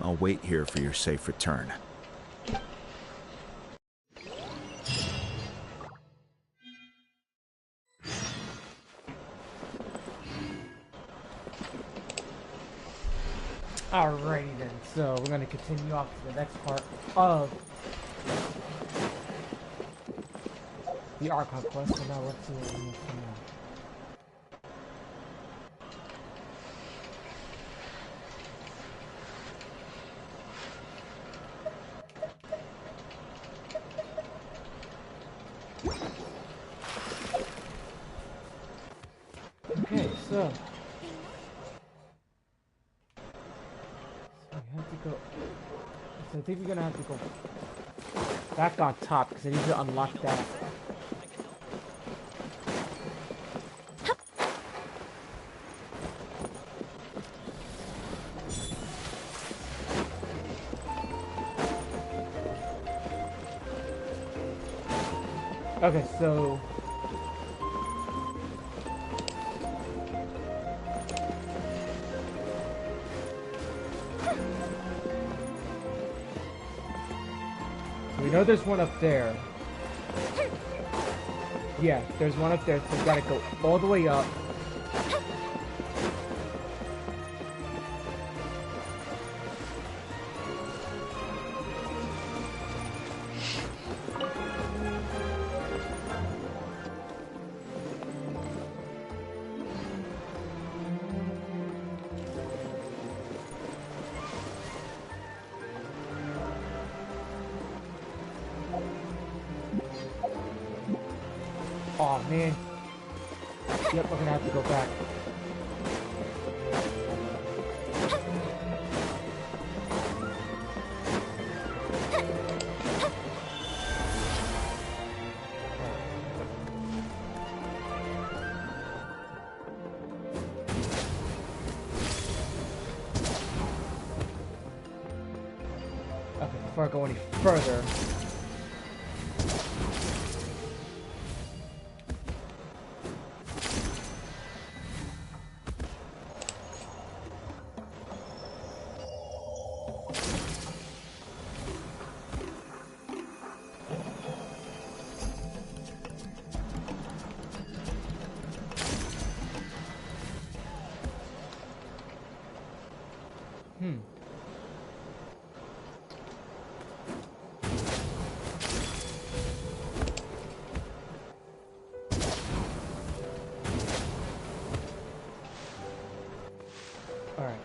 I'll wait here for your safe return. Alrighty then, so we're going to continue off to the next part of the Archon quest, so now let's see what we need to know. Okay, so we have to go think we're gonna have to go back on top because I need to unlock that. Okay, so we know there's one up there. Yeah, there's one up there, so we gotta go all the way up. Oh man. Yep, we're gonna have to go back. Okay, before I go any further. Alright.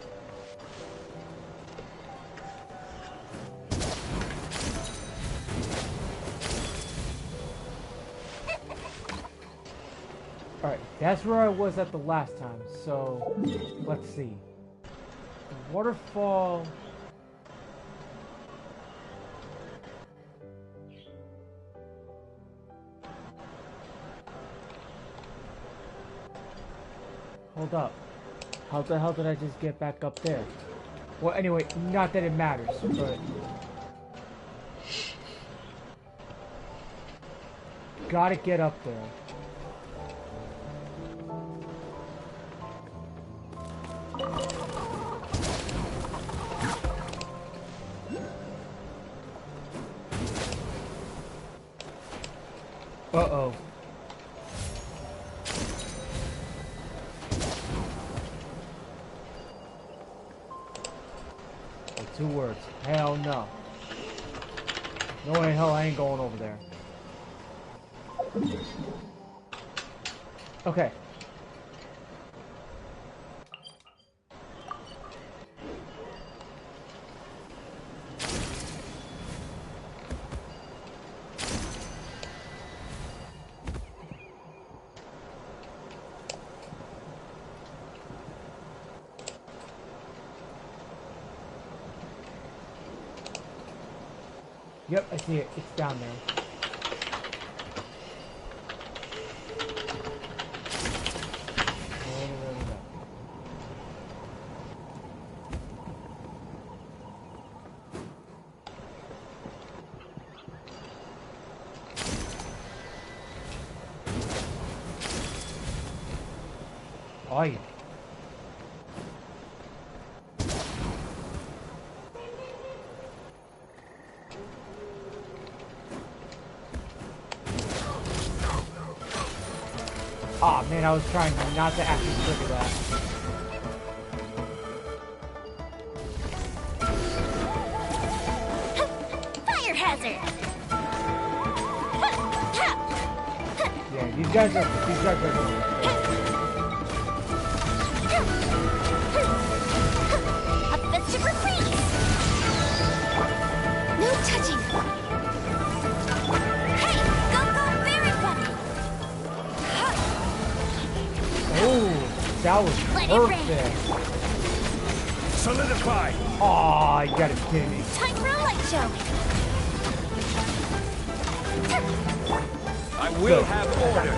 Alright, that's where I was at the last time, so let's see. The waterfall. Hold up. How the hell did I just get back up there? Well, anyway, not that it matters, but... Gotta get up there. Uh-oh. Two words. Hell no. No way in hell I ain't going over there. Okay. Yep, I see it. It's down there. Oh yeah. Aw, man, I was trying not to actually trigger that. Fire hazard! Yeah, these guys are A festive reprise! No touching! Hey, go, berry bunny! Oh, that was perfect. Solidify! Aw, you gotta be kidding me. Time for a light show. I will have order.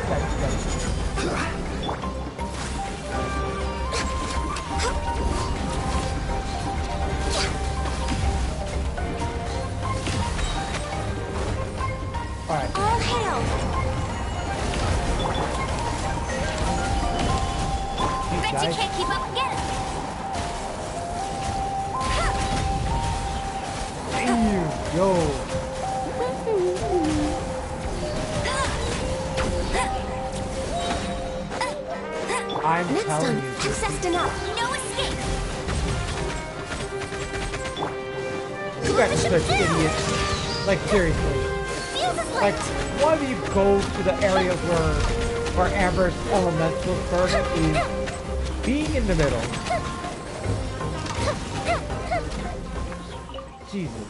Alright. All hail. Bet you can't keep up again. Yo. I'm Next telling time, you. accessed enough. No escape. You guys are such idiots. Like, seriously. Like, why do you go to the area where Amber's elemental turtle is being in the middle? Jesus.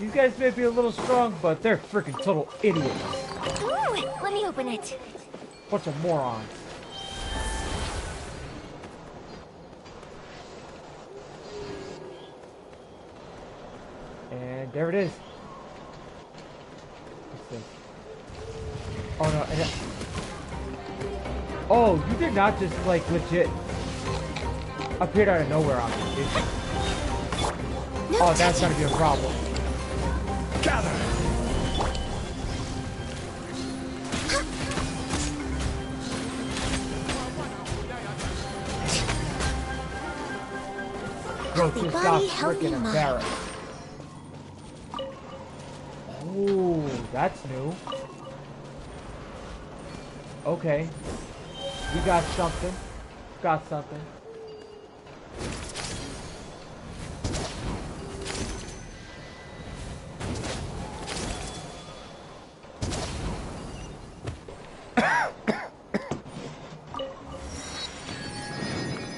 These guys may be a little strong, but they're freaking total idiots. Ooh, let me open it. Bunch of morons. And there it is. What's this? Oh no, oh, you did not just like legit appeared out of nowhere on me, did you? Oh, that's gonna be a problem. Gather! Bro, just got freaking embarrassed. Oh, that's new. Okay. We got something. Got something.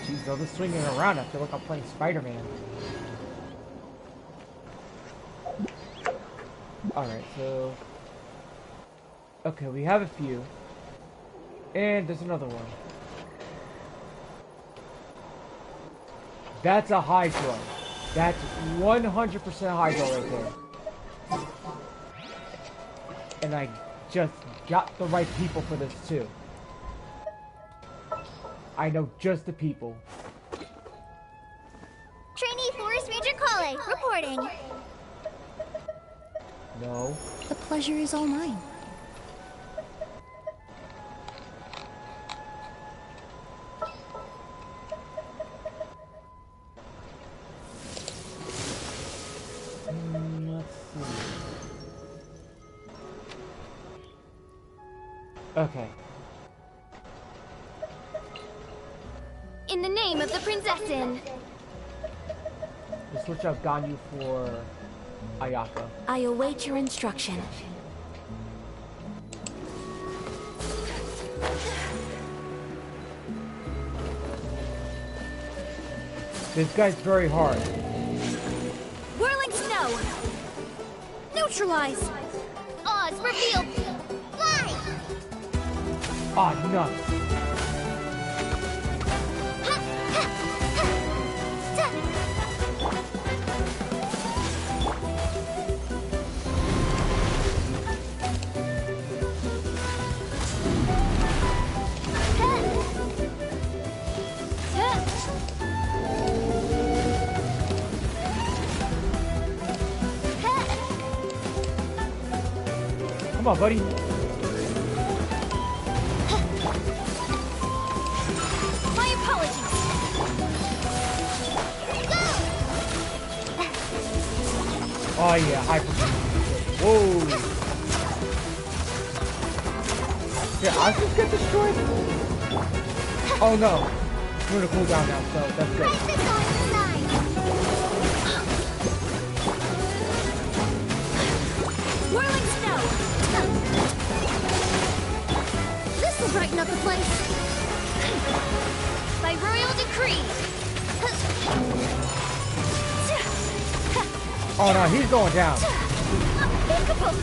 Jeez, all this swinging around, I feel like I'm playing Spider-Man. Alright, so... Okay, we have a few. And there's another one. That's a Hydro. That's 100% Hydro right there. And I just got the right people for this too. I know just the people. Trainee Forest Ranger Kale, reporting. No. The pleasure is all mine. Let's see. Okay. In the name of the Prinzessin. This which I've gotten you for Ayaka. I await your instruction. This guy's very hard. Whirling snow. Neutralize. Oz revealed. Fly! Ah, nuts. Come on, buddy. My apologies. Oh yeah, hyper. Whoa. Yeah, I just get destroyed. Oh no. We're gonna cool down now, so that's good. Whirling snow. This will brighten up the place. By royal decree. Oh no, he's going down. Unthinkable.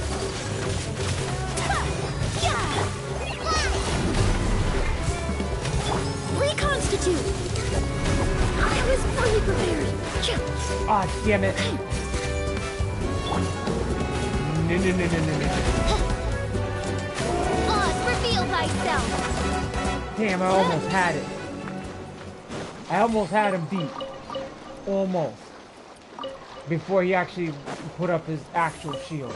Reconstitute. Ah, damn it. No. Oz, reveal thyself. Damn, I almost had it. I almost had him beat. Almost. Before he actually put up his actual shield.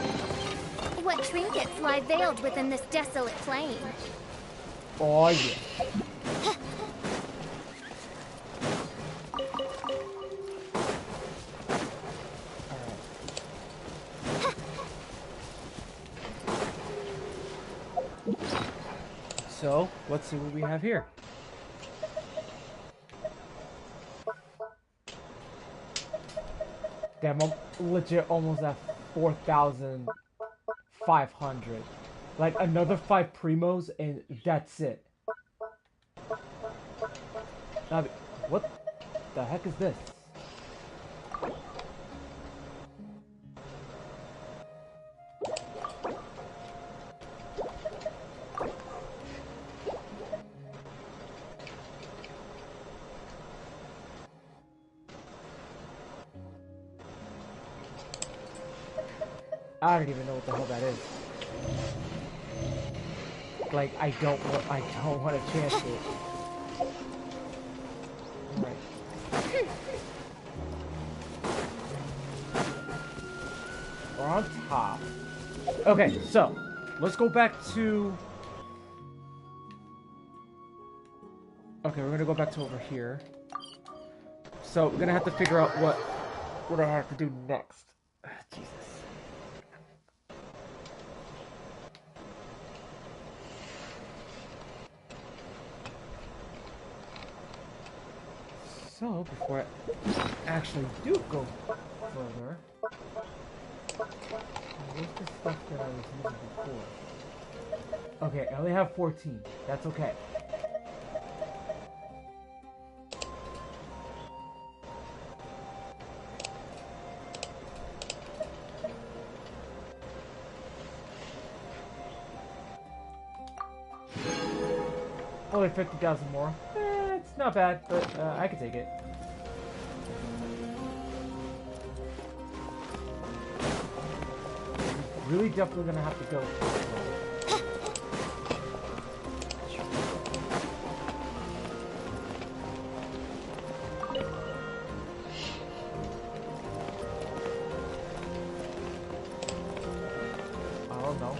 What trinkets lie veiled within this desolate plain? Oh yeah. So, let's see what we have here. Damn, I'm legit almost at 4,500. Like, another 5 primos, and that's it. Now, what the heck is this? I don't even know what the hell that is. Like, I don't want to chance it. Alright. We're on top. Okay, so let's go back to. Okay, we're gonna go back to over here. So we're gonna have to figure out what I have to do next. Jesus. So, before I actually do go further, where's the stuff that I was using before? Okay, I only have 14. That's okay. Only 50,000 more. It's not bad, but I can take it. Really definitely gonna have to go. I don't know.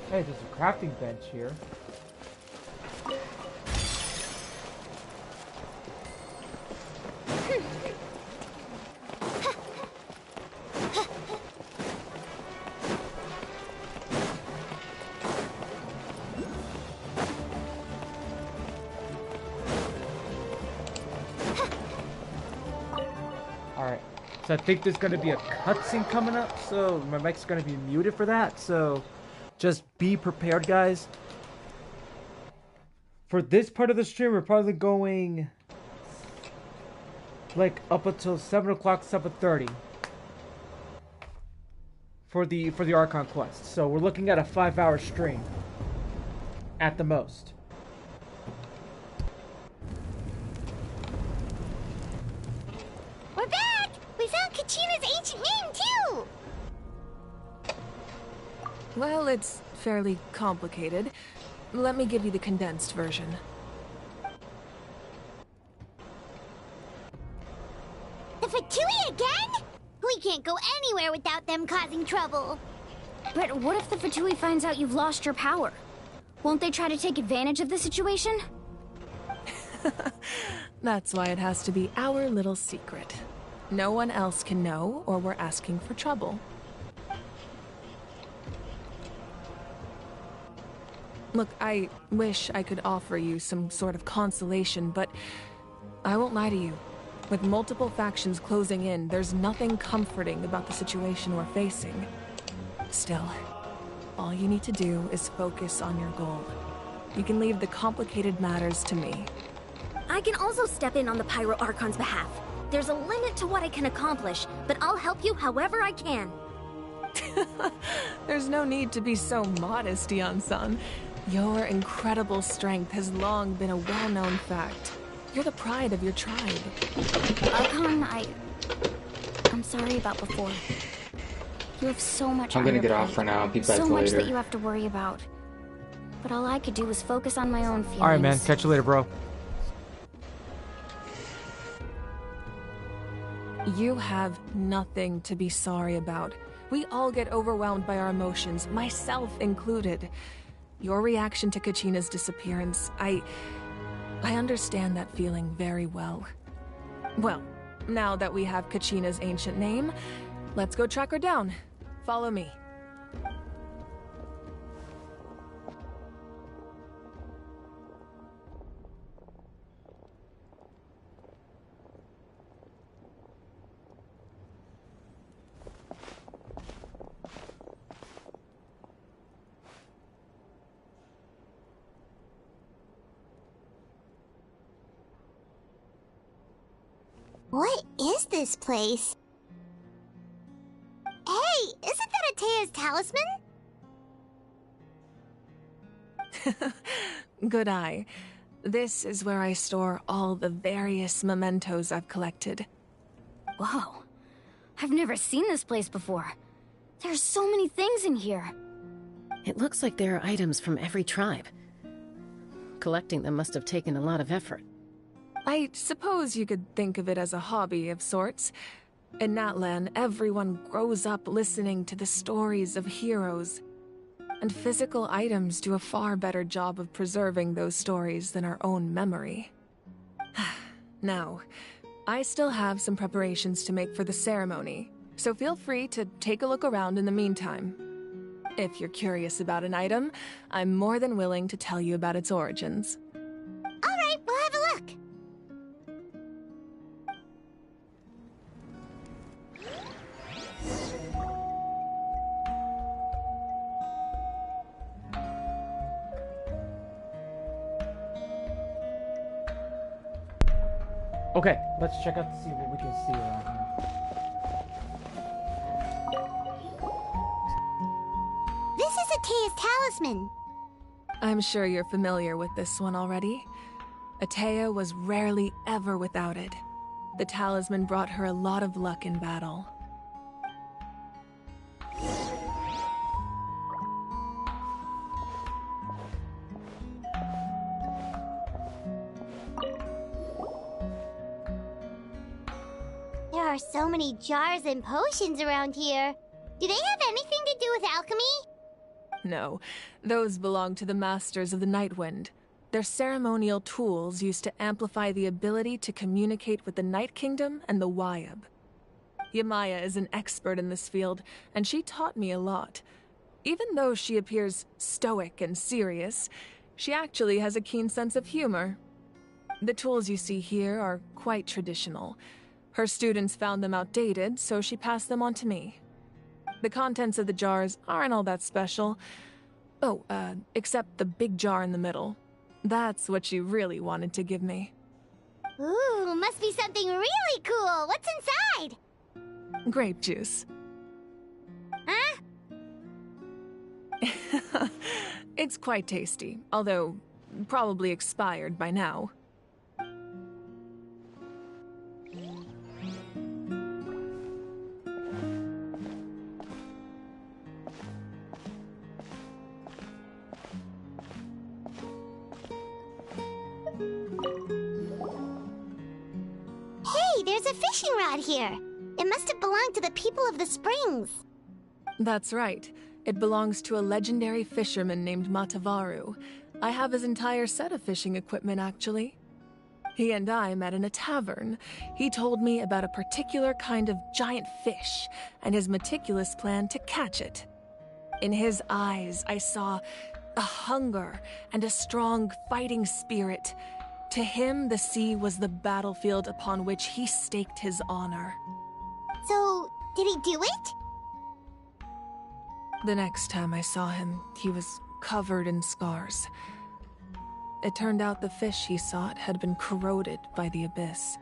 Hey, there's a crafting bench here. So I think there's going to be a cutscene coming up, so my mic's going to be muted for that, so just be prepared, guys. For this part of the stream, we're probably going like up until 7 o'clock, 7:30 for the Archon quest. So we're looking at a 5-hour stream at the most. We're back! We found Kachina's ancient name, too! Well, it's fairly complicated. Let me give you the condensed version. The Fatui again? We can't go anywhere without them causing trouble. But what if the Fatui finds out you've lost your power? Won't they try to take advantage of the situation? That's why it has to be our little secret. No one else can know, or we're asking for trouble. Look, I wish I could offer you some sort of consolation, but I won't lie to you. With multiple factions closing in, there's nothing comforting about the situation we're facing. Still, all you need to do is focus on your goal. You can leave the complicated matters to me. I can also step in on the Pyro Archon's behalf. There's a limit to what I can accomplish, but I'll help you however I can. There's no need to be so modest, Yan-san. Your incredible strength has long been a well-known fact. You're the pride of your tribe. Archon, I'm sorry about before. You have so much I'm on gonna your get plate. off for now. Be back So much later. that you have to worry about. But all I could do was focus on my own feelings. Alright, man. Catch you later, bro. You have nothing to be sorry about. We all get overwhelmed by our emotions, myself included. Your reaction to Kachina's disappearance, I understand that feeling very well. Well, now that we have Kachina's ancient name, let's go track her down. Follow me. What is this place? Hey, isn't that Atea's talisman? Good eye. This is where I store all the various mementos I've collected. Whoa. I've never seen this place before. There's so many things in here. It looks like there are items from every tribe. Collecting them must have taken a lot of effort. I suppose you could think of it as a hobby of sorts. In Natlan, everyone grows up listening to the stories of heroes. And physical items do a far better job of preserving those stories than our own memory. Now, I still have some preparations to make for the ceremony, so feel free to take a look around in the meantime. If you're curious about an item, I'm more than willing to tell you about its origins. Alright, we'll have a look. Okay, let's check out to see what we can see around here. This is Atea's talisman. I'm sure you're familiar with this one already. Atea was rarely ever without it. The talisman brought her a lot of luck in battle. There are so many jars and potions around here. Do they have anything to do with alchemy? No, those belong to the Masters of the Nightwind. They're ceremonial tools used to amplify the ability to communicate with the Night Kingdom and the Wyab. Yamaya is an expert in this field, and she taught me a lot. Even though she appears stoic and serious, she actually has a keen sense of humor. The tools you see here are quite traditional. Her students found them outdated, so she passed them on to me. The contents of the jars aren't all that special. Oh, except the big jar in the middle. That's what she really wanted to give me. Ooh, must be something really cool. What's inside? Grape juice. Huh? It's quite tasty, although probably expired by now. Hey, there's a fishing rod here. It must have belonged to the people of the springs. That's right. It belongs to a legendary fisherman named Matavaru. I have his entire set of fishing equipment, actually. He and I met in a tavern. He told me about a particular kind of giant fish and his meticulous plan to catch it. In his eyes, I saw a hunger and a strong fighting spirit. To him, the sea was the battlefield upon which he staked his honor. So, did he do it? The next time I saw him, he was covered in scars. It turned out the fish he sought had been corroded by the abyss.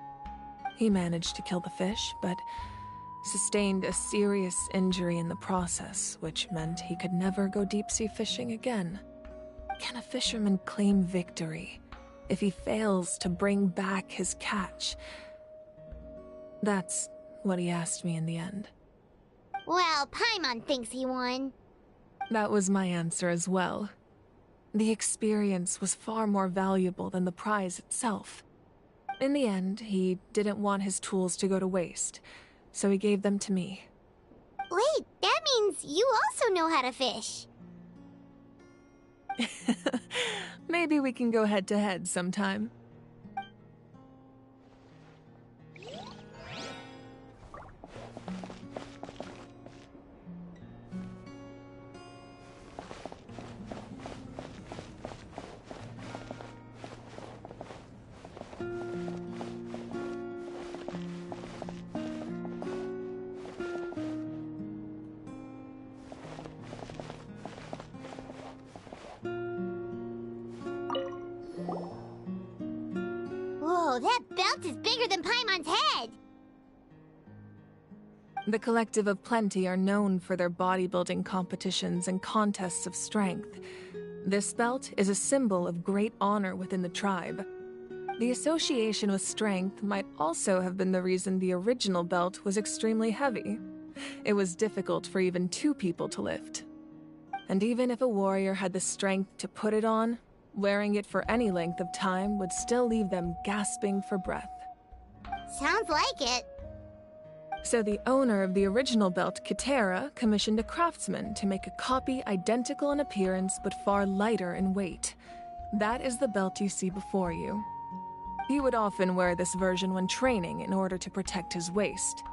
He managed to kill the fish, but sustained a serious injury in the process, which meant he could never go deep-sea fishing again. Can a fisherman claim victory if he fails to bring back his catch. That's what he asked me in the end. Well, Paimon thinks he won. That was my answer as well. The experience was far more valuable than the prize itself. In the end, he didn't want his tools to go to waste, so he gave them to me. Wait, that means you also know how to fish. Maybe we can go head-to-head sometime. Whoa, that belt is bigger than Paimon's head! The Collective of Plenty are known for their bodybuilding competitions and contests of strength. This belt is a symbol of great honor within the tribe. The association with strength might also have been the reason the original belt was extremely heavy. It was difficult for even 2 people to lift. And even if a warrior had the strength to put it on, wearing it for any length of time would still leave them gasping for breath. Sounds like it. So the owner of the original belt, Kitera, commissioned a craftsman to make a copy identical in appearance but far lighter in weight. That is the belt you see before you. He would often wear this version when training in order to protect his waist.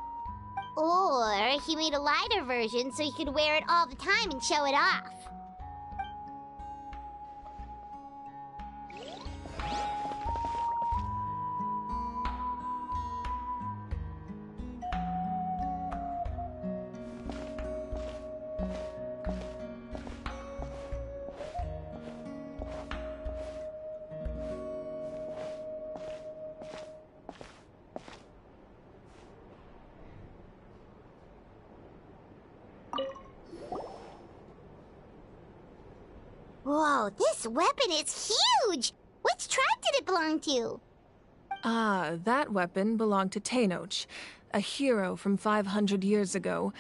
Or he made a lighter version so he could wear it all the time and show it off. Whoa, this weapon is huge! Which tribe did it belong to? Ah, that weapon belonged to Tenoch, a hero from 500 years ago.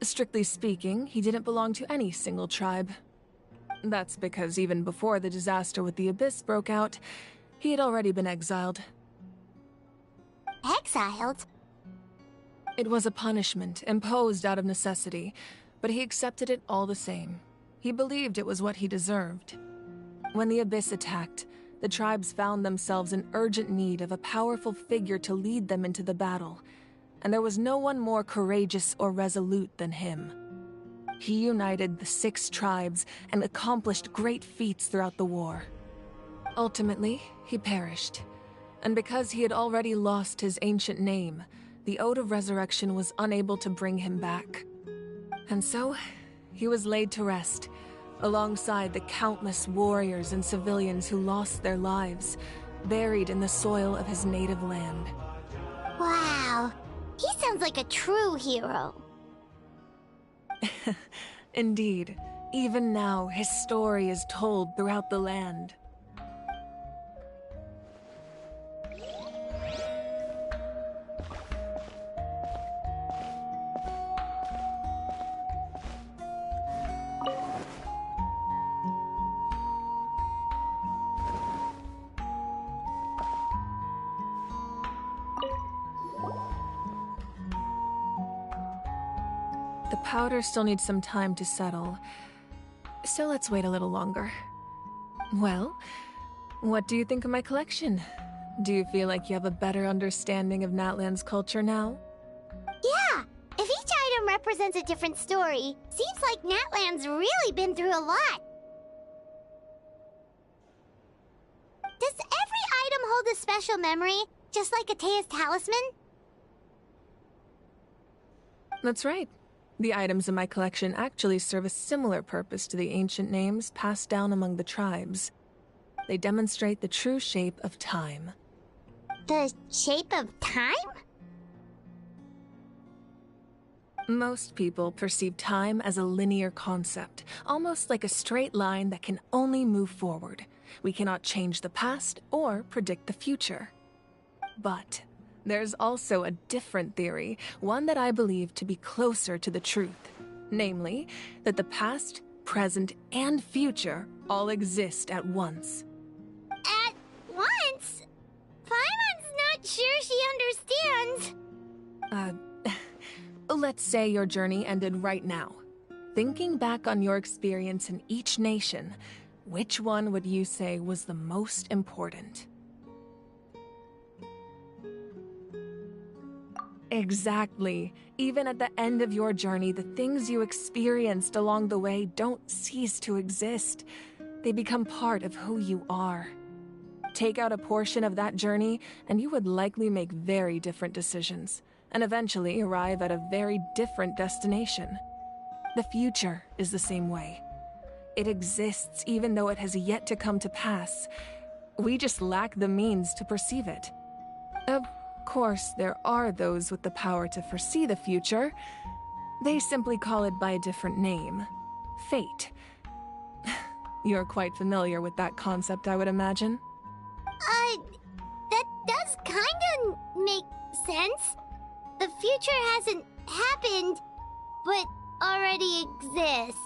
Strictly speaking, he didn't belong to any single tribe. That's because even before the disaster with the Abyss broke out, he had already been exiled. Exiled? It was a punishment imposed out of necessity, but he accepted it all the same. He believed it was what he deserved. When the Abyss attacked, the tribes found themselves in urgent need of a powerful figure to lead them into the battle, and there was no one more courageous or resolute than him. He united the 6 tribes and accomplished great feats throughout the war. Ultimately, he perished, and because he had already lost his ancient name, the Ode of Resurrection was unable to bring him back. And so, he was laid to rest, alongside the countless warriors and civilians who lost their lives, buried in the soil of his native land. Wow, he sounds like a true hero. Indeed, even now his story is told throughout the land. The powder still needs some time to settle, so let's wait a little longer. Well, what do you think of my collection? Do you feel like you have a better understanding of Natlan's culture now? Yeah, if each item represents a different story, seems like Natlan's really been through a lot. Does every item hold a special memory, just like Atea's talisman? That's right. The items in my collection actually serve a similar purpose to the ancient names passed down among the tribes. They demonstrate the true shape of time. The shape of time? Most people perceive time as a linear concept, almost like a straight line that can only move forward. We cannot change the past or predict the future. But there's also a different theory, one that I believe to be closer to the truth. Namely, that the past, present, and future all exist at once. At once? Paimon's not sure she understands. Let's say your journey ended right now. Thinking back on your experience in each nation, which one would you say was the most important? Exactly. Even at the end of your journey, the things you experienced along the way don't cease to exist. They become part of who you are. Take out a portion of that journey, and you would likely make very different decisions, and eventually arrive at a very different destination. The future is the same way. It exists even though it has yet to come to pass. We just lack the means to perceive it. Of course, there are those with the power to foresee the future. They simply call it by a different name. Fate. You're quite familiar with that concept, I would imagine. That does kinda make sense. The future hasn't happened, but already exists.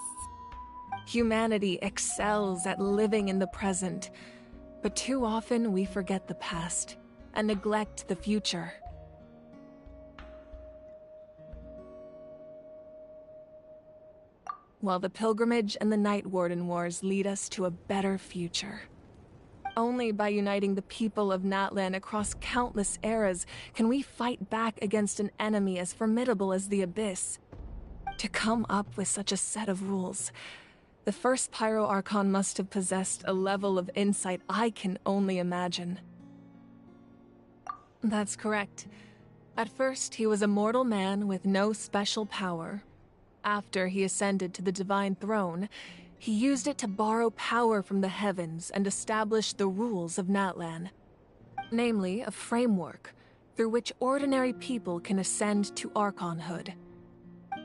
Humanity excels at living in the present, but too often we forget the past and neglect the future. While the Pilgrimage and the Night Warden Wars lead us to a better future. Only by uniting the people of Natlan across countless eras can we fight back against an enemy as formidable as the Abyss. To come up with such a set of rules, the first Pyro Archon must have possessed a level of insight I can only imagine. That's correct. At first, he was a mortal man with no special power. After he ascended to the Divine Throne, he used it to borrow power from the heavens and establish the rules of Natlan. Namely, a framework through which ordinary people can ascend to Archonhood.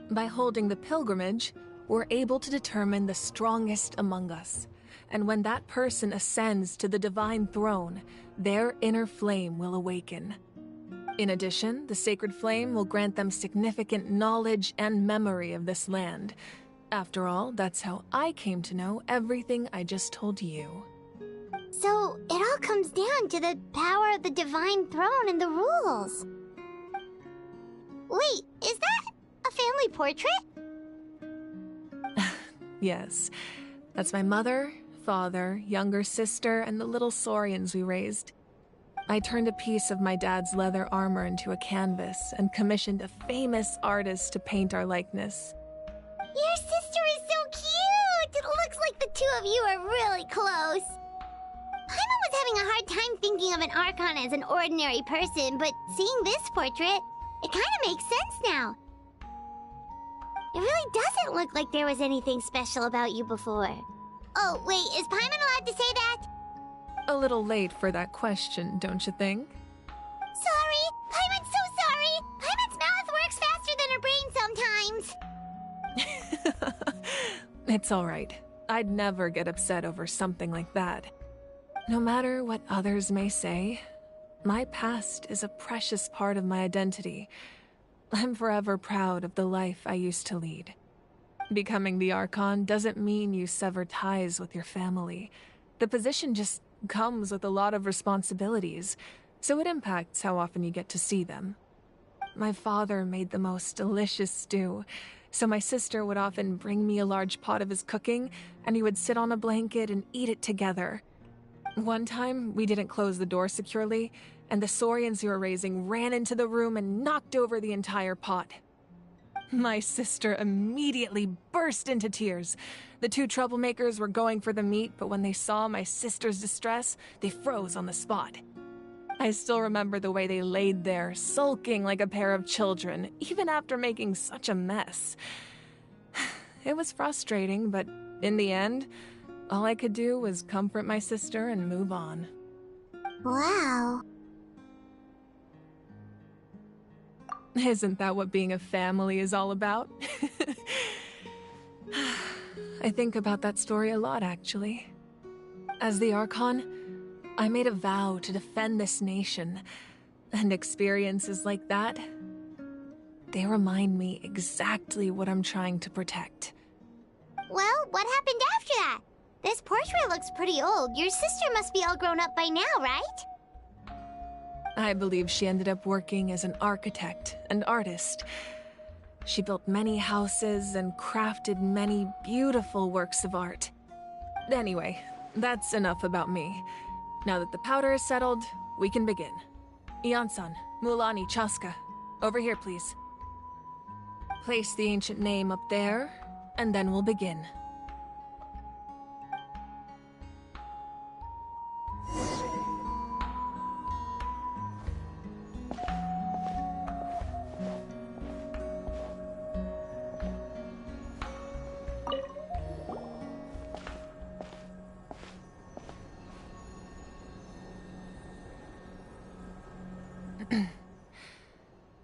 By holding the pilgrimage, we're able to determine the strongest among us. And when that person ascends to the Divine Throne, their inner flame will awaken. In addition, the sacred flame will grant them significant knowledge and memory of this land. After all, that's how I came to know everything I just told you. So, it all comes down to the power of the Divine Throne and the rules. Wait, is that a family portrait? Yes, that's my mother, father, younger sister, and the little saurians we raised. I turned a piece of my dad's leather armor into a canvas and commissioned a famous artist to paint our likeness. Your sister is so cute! It looks like the two of you are really close. Paimon was having a hard time thinking of an Archon as an ordinary person, but seeing this portrait, it kind of makes sense now. It really doesn't look like there was anything special about you before. Oh, wait, is Paimon allowed to say that? A little late for that question, don't you think? Sorry! Paimon's so sorry! Paimon's mouth works faster than her brain sometimes! It's alright. I'd never get upset over something like that. No matter what others may say, my past is a precious part of my identity. I'm forever proud of the life I used to lead. Becoming the Archon doesn't mean you sever ties with your family. The position just comes with a lot of responsibilities, so it impacts how often you get to see them. My father made the most delicious stew, so my sister would often bring me a large pot of his cooking, and we would sit on a blanket and eat it together. One time, we didn't close the door securely, and the saurians we were raising ran into the room and knocked over the entire pot. My sister immediately burst into tears. The two troublemakers were going for the meat, but when they saw my sister's distress, they froze on the spot. I still remember the way they laid there, sulking like a pair of children, even after making such a mess. It was frustrating, but in the end, all I could do was comfort my sister and move on. Wow. Isn't that what being a family is all about? I think about that story a lot, actually. As the Archon, I made a vow to defend this nation, and experiences like that, they remind me exactly what I'm trying to protect. Well, what happened after that? This portrait looks pretty old. Your sister must be all grown up by now, right? I believe she ended up working as an architect and artist. She built many houses and crafted many beautiful works of art. Anyway, that's enough about me. Now that the powder is settled, we can begin. Ian-san, Mulani, Chaska, over here, please. Place the ancient name up there, and then we'll begin.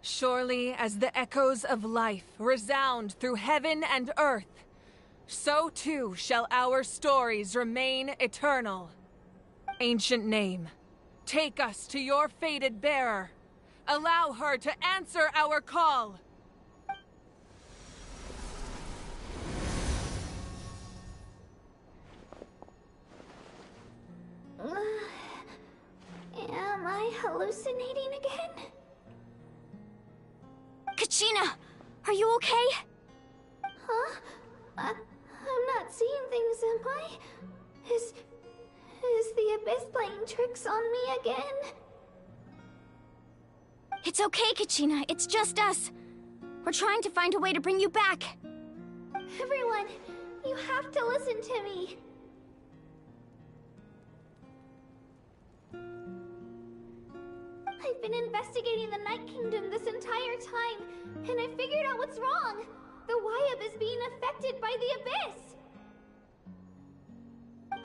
Surely as the echoes of life resound through heaven and earth, so too shall our stories remain eternal. Ancient name, take us to your fated bearer. Allow her to answer our call. Am I hallucinating again? Kachina, are you okay? Huh? I'm not seeing things, am I? Is the Abyss playing tricks on me again? It's okay, Kachina. It's just us. We're trying to find a way to bring you back. Everyone, you have to listen to me. I've been investigating the Night Kingdom this entire time, and I figured out what's wrong. The Wyab is being affected by the Abyss.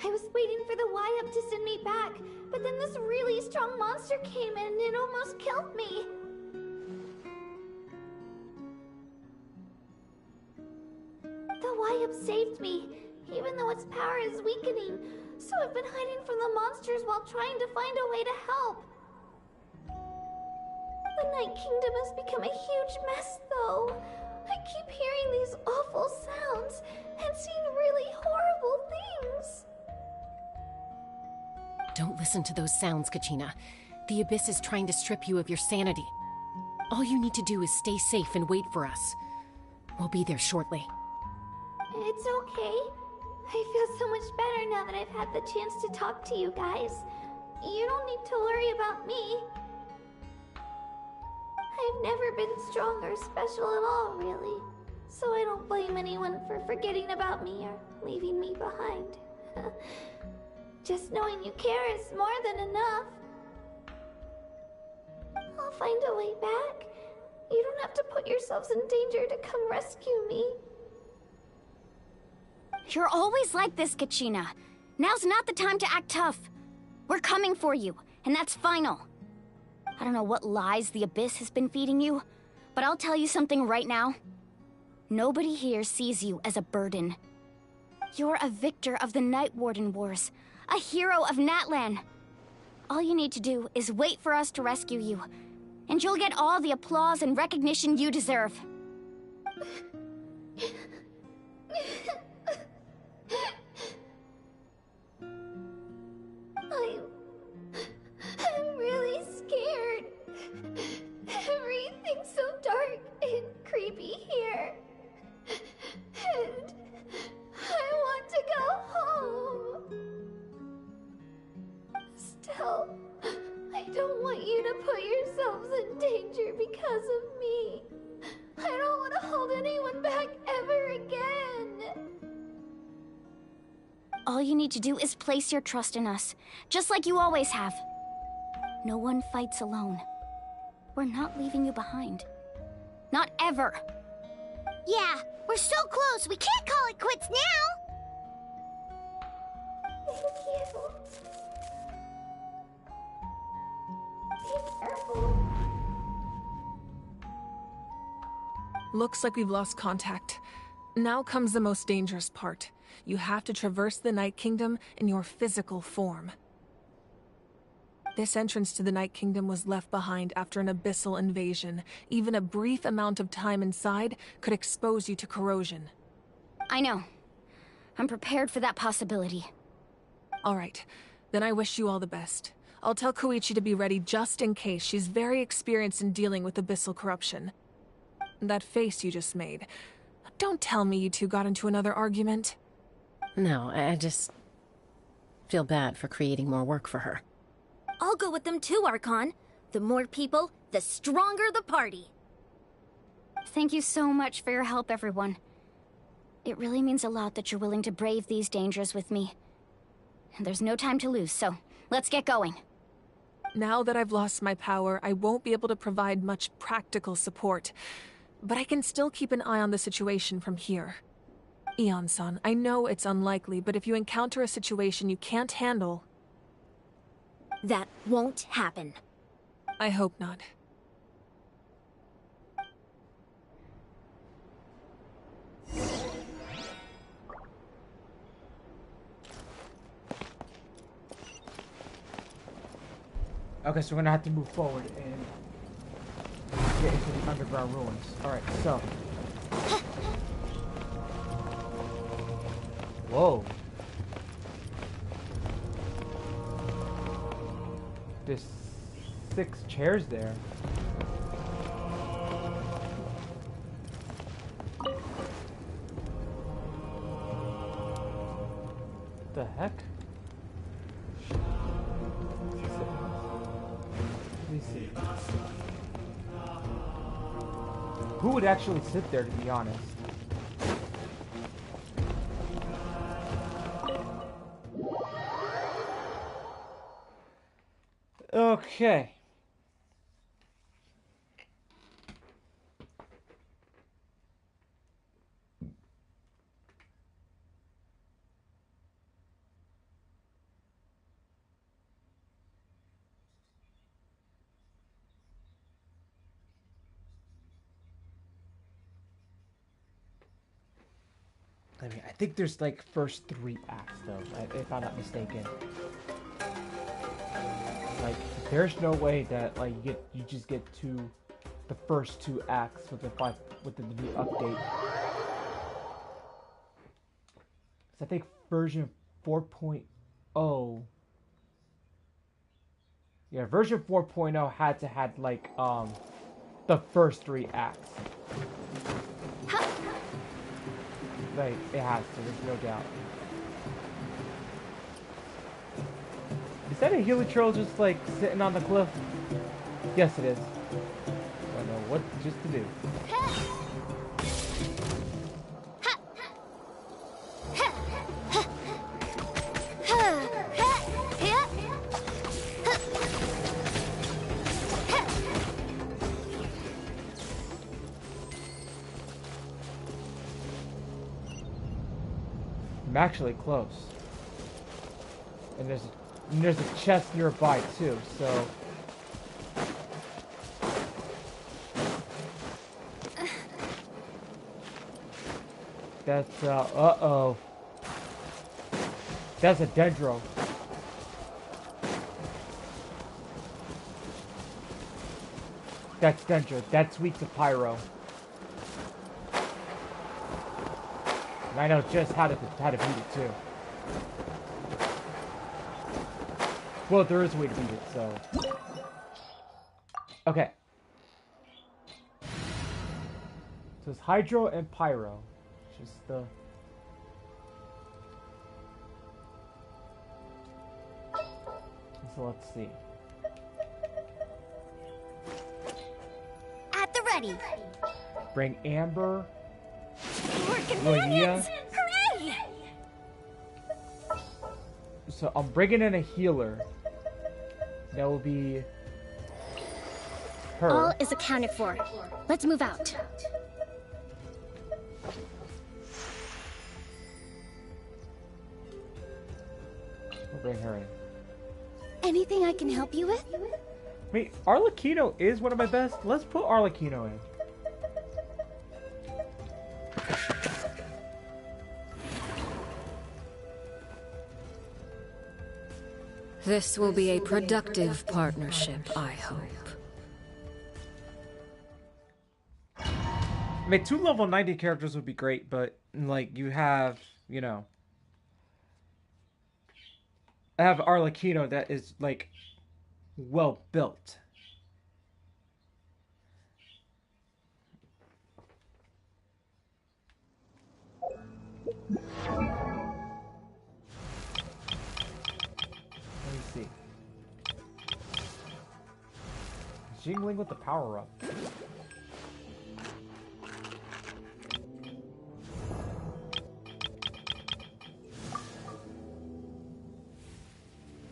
I was waiting for the Wyab to send me back, but then this really strong monster came in and it almost killed me. The Wyab saved me, even though its power is weakening, so I've been hiding from the monsters while trying to find a way to help. The Night Kingdom has become a huge mess, though. I keep hearing these awful sounds and seeing really horrible things. Don't listen to those sounds, Kachina. The Abyss is trying to strip you of your sanity. All you need to do is stay safe and wait for us. We'll be there shortly. It's okay. I feel so much better now that I've had the chance to talk to you guys. You don't need to worry about me. I've never been strong or special at all, really. So I don't blame anyone for forgetting about me or leaving me behind. Just knowing you care is more than enough. I'll find a way back. You don't have to put yourselves in danger to come rescue me. You're always like this, Kachina. Now's not the time to act tough. We're coming for you, and that's final. I don't know what lies the Abyss has been feeding you, but I'll tell you something right now. Nobody here sees you as a burden. You're a victor of the Night Warden Wars, a hero of Natlan. All you need to do is wait for us to rescue you, and you'll get all the applause and recognition you deserve. I'm really scared. Everything's so dark and creepy here. And I want to go home. Still, I don't want you to put yourselves in danger because of me. I don't want to hold anyone back ever again. All you need to do is place your trust in us, just like you always have. No one fights alone. We're not leaving you behind. Not ever. Yeah, we're so close. We can't call it quits now. Thank you. Be careful. Looks like we've lost contact. Now comes the most dangerous part. You have to traverse the Night Kingdom in your physical form. This entrance to the Night Kingdom was left behind after an abyssal invasion. Even a brief amount of time inside could expose you to corrosion. I know. I'm prepared for that possibility. All right. Then I wish you all the best. I'll tell Koichi to be ready just in case. She's very experienced in dealing with abyssal corruption. That face you just made. Don't tell me you two got into another argument. No, I just feel bad for creating more work for her. I'll go with them too, Archon. The more people, the stronger the party. Thank you so much for your help, everyone. It really means a lot that you're willing to brave these dangers with me. And there's no time to lose, so let's get going. Now that I've lost my power, I won't be able to provide much practical support. But I can still keep an eye on the situation from here. Eon-san, I know it's unlikely, but if you encounter a situation you can't handle... That won't happen. I hope not. Okay, so we're gonna have to move forward and get into the underground ruins. Alright, so. Whoa. There's 6 chairs there. The heck? Let me see. Who would actually sit there, to be honest? Okay. I mean, I think there's like first 3 acts though, if I'm not mistaken. Like, there's no way that like you just get to the first 2 acts with the new update. 'Cause I think version 4.0. Yeah, version 4.0 had to had like the first 3 acts. Like, it has to, there's no doubt. Is that a heliotrope just like sitting on the cliff? Yes, it is. I don't know what just to do. I'm actually close. And there's a chest nearby too, so that's uh-oh. That's a dendro. That's dendro. That's weak to pyro. And I know just how to beat it too. Well, there is a way to beat it, so. Okay. So it's Hydro and Pyro. Just the. So let's see. At the ready. Bring Amber. More companions! Hooray! So I'm bringing in a healer. That will be her. All is accounted for. Let's move out. We'll bring her in. Anything I can help you with? Wait, Arlecchino is one of my best. Let's put Arlecchino in. This will be a productive partnership, I hope. I mean, 2 level 90 characters would be great, but, like, you have, you know... I have Arlecchino that is, like, well built. Let me see. Jingling with the power up.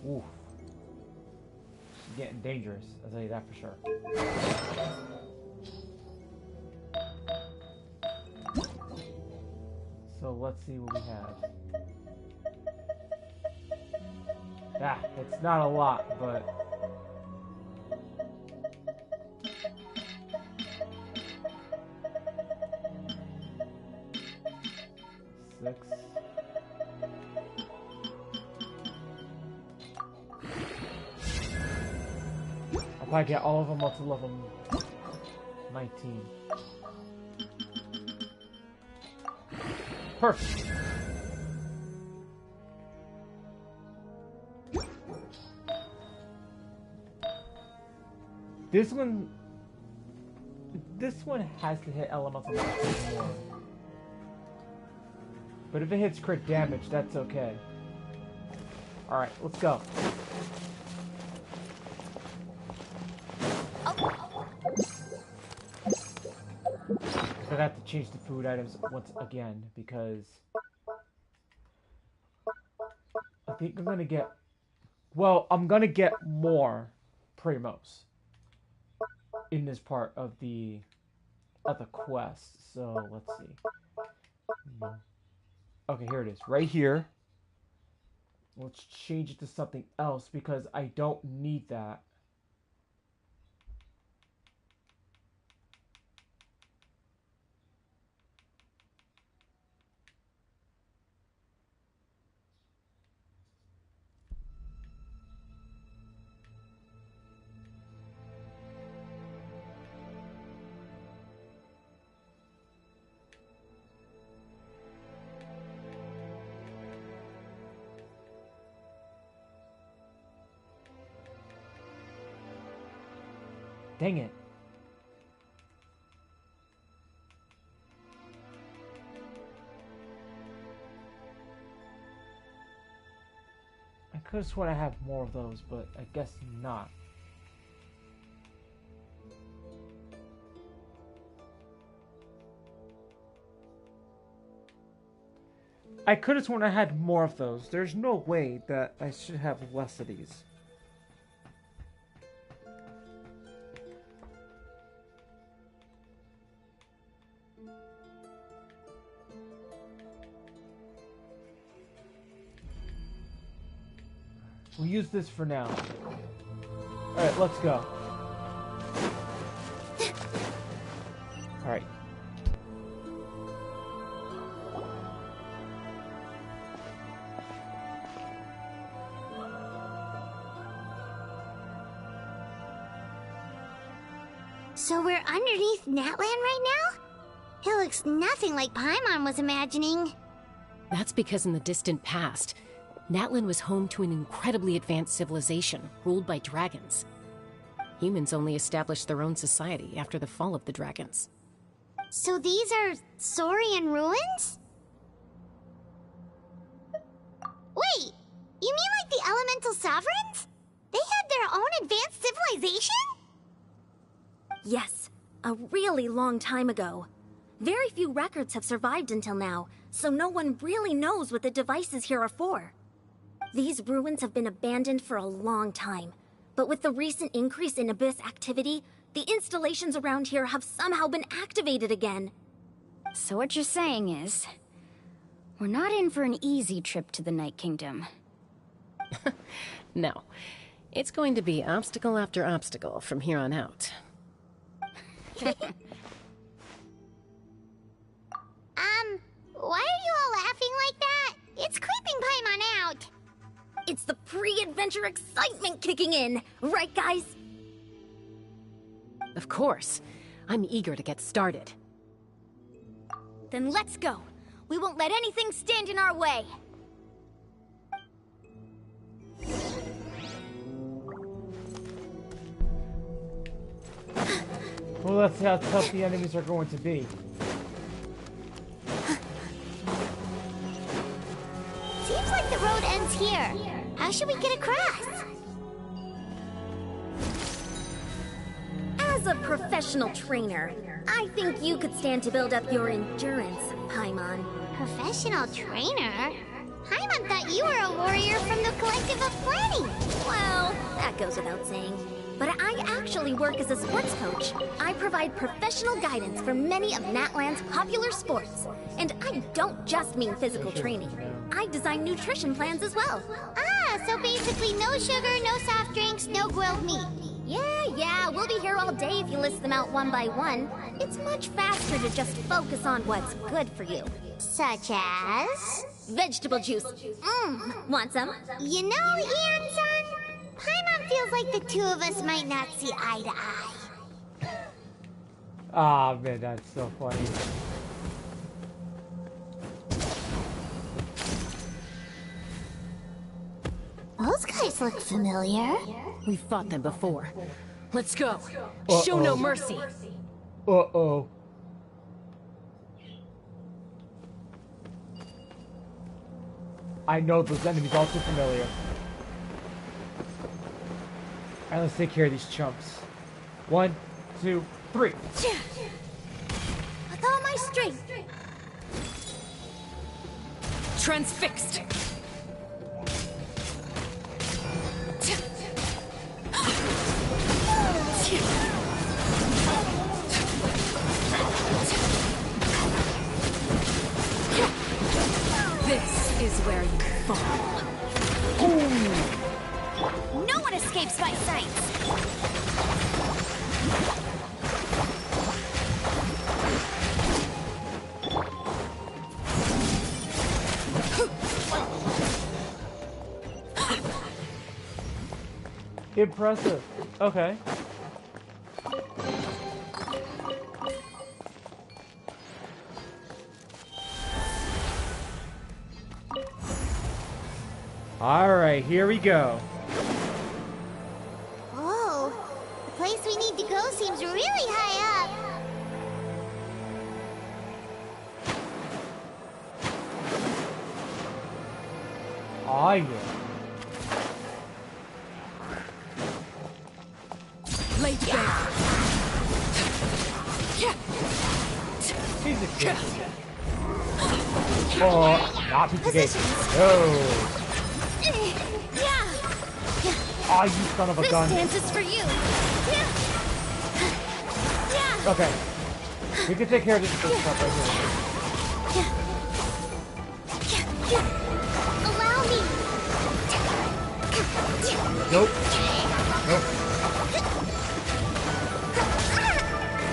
Ooh. She's getting dangerous, I'll tell you that for sure. So let's see what we have. Ah, it's not a lot, but... Six. I'll probably get all of them up to level 19. Perfect. This one has to hit elemental damage more. But if it hits crit damage, that's okay. Alright, let's go. I have to change the food items once again because I think I'm gonna get, well, I'm gonna get more primos in this part of the quest. So let's see. Okay, here it is, right here. Let's change it to something else because I don't need that. Dang it. I could have sworn I have more of those, but I guess not. I could have sworn I had more of those. There's no way that I should have less of these. We'll use this for now. Alright, let's go. Alright. So we're underneath Natlan right now? It looks nothing like Paimon was imagining. That's because in the distant past, Natlan was home to an incredibly advanced civilization ruled by dragons. Humans only established their own society after the fall of the dragons. So these are Saurian ruins? Wait, you mean like the elemental sovereigns? They had their own advanced civilization? Yes, a really long time ago. Very few records have survived until now, so no one really knows what the devices here are for. These ruins have been abandoned for a long time, but with the recent increase in Abyss activity, the installations around here have somehow been activated again. So what you're saying is, we're not in for an easy trip to the Night Kingdom. No. It's going to be obstacle after obstacle from here on out. Why are you all laughing like that? It's creeping Paimon out. It's the pre-adventure excitement kicking in, right guys? Of course. I'm eager to get started. Then let's go. We won't let anything stand in our way. Well, let's see how tough the enemies are going to be. Seems like the road ends here. How should we get across? As a professional trainer, I think you could stand to build up your endurance, Paimon. Professional trainer? Paimon thought you were a warrior from the collective of Freddy. Well, that goes without saying. But I actually work as a sports coach. I provide professional guidance for many of Natland's popular sports. And I don't just mean physical training. I design nutrition plans as well. Ah, so basically no sugar, no soft drinks, no grilled meat. Yeah, we'll be here all day if you list them out one by one. It's much faster to just focus on what's good for you. Such as? Vegetable juice. Want some? You know, Ian-san, Paimon feels like the two of us might not see eye to eye. Ah, man, that's so funny. Those guys look familiar. We've fought them before. Let's go. Uh-oh. Show no mercy. Uh-oh. I know those enemies all too familiar. Alright, let's take care of these chumps. 1, 2, 3. With all my strength. Transfixed. This is where you fall. No one escapes my sights. Impressive. Okay. Alright, here we go. Whoa, the place we need to go seems really high up. Oh yeah. Laid bare. He's a kid. Oh, not Pizzagate. No. Oh, you son of a gun. This dance is for you. Okay. We can take care of this stuff right here. Allow me. Nope. Nope.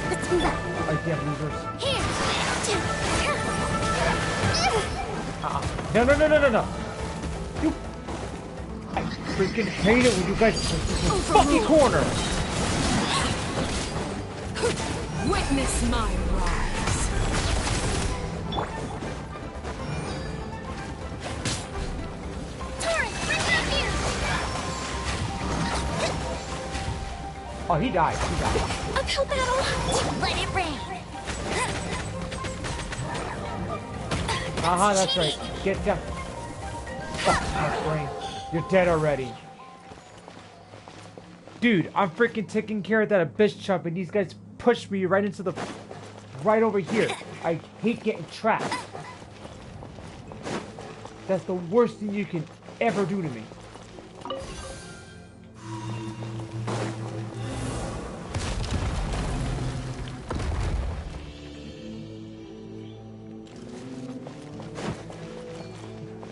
Let's move up. I can't losers. Here. No. You. I freaking hate it when you guys are in this fucking corner. Witness my rise. Torrent, bring it up here. Oh, he died. Uphill battle. Let it rain. That's right. Get down. Fuck my brain. You're dead already. Dude, I'm freaking taking care of that abyss chump and these guys pushed me right into the... right over here. I hate getting trapped. That's the worst thing you can ever do to me.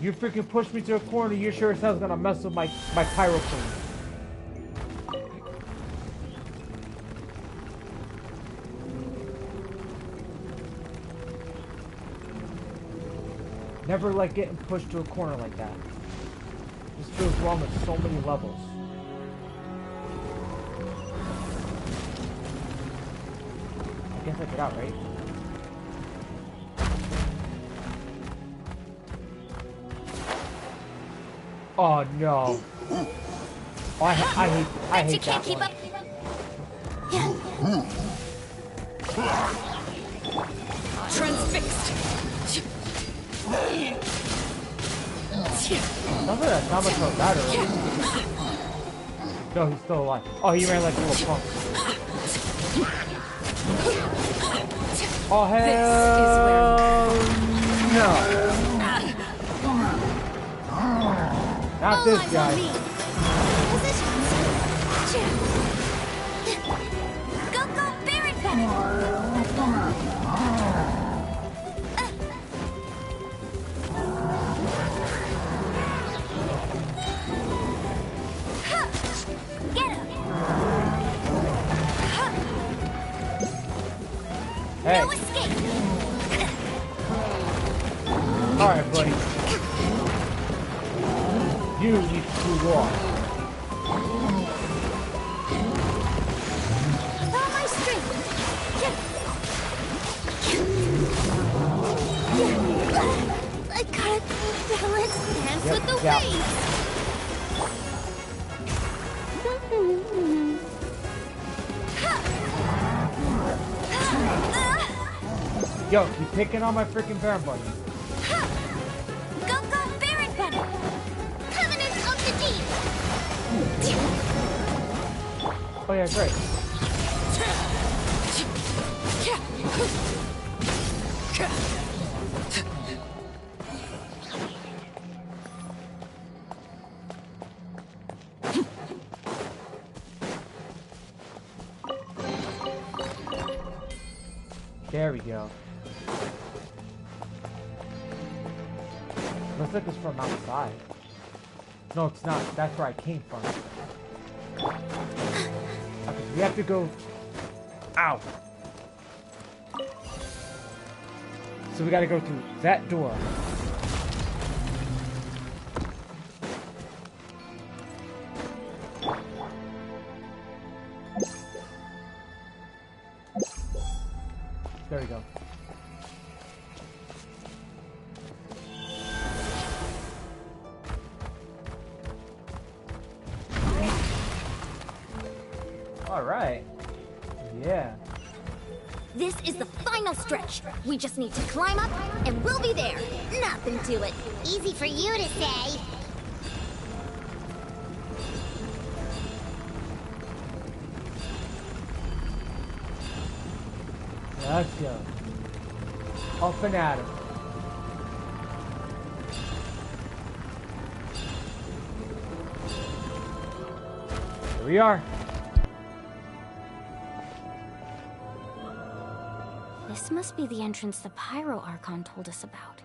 You freaking pushed me to a corner, you're sure as hell's gonna mess with my pyro queen. Never like getting pushed to a corner like that. This feels wrong at so many levels. I guess I get out, right? Oh no. Oh, I hate that one. Transfixed. Sounds like that Namato died already. No, he's still alive. Oh, he ran like a little punk. Oh, hell no. Not this guy. Go, Baron Bennett! Hey. No escape! Alright, buddy. You need to move on. Follow my strength! I gotta balance dance with the waves! Yo, keep picking on my freaking Baron Bunny. Go, Baron Bennett! Covenant of the Deep! Oh yeah, great. There we go. Looks like it's from outside. No, it's not. That's where I came from. Okay, we have to go... Ow! So we gotta go through that door. There we go. All right. Yeah. This is the final stretch. We just need to climb up, and we'll be there. Nothing to it. Easy for you to say. Let's go. Up and at him. Here we are. This must be the entrance the Pyro Archon told us about.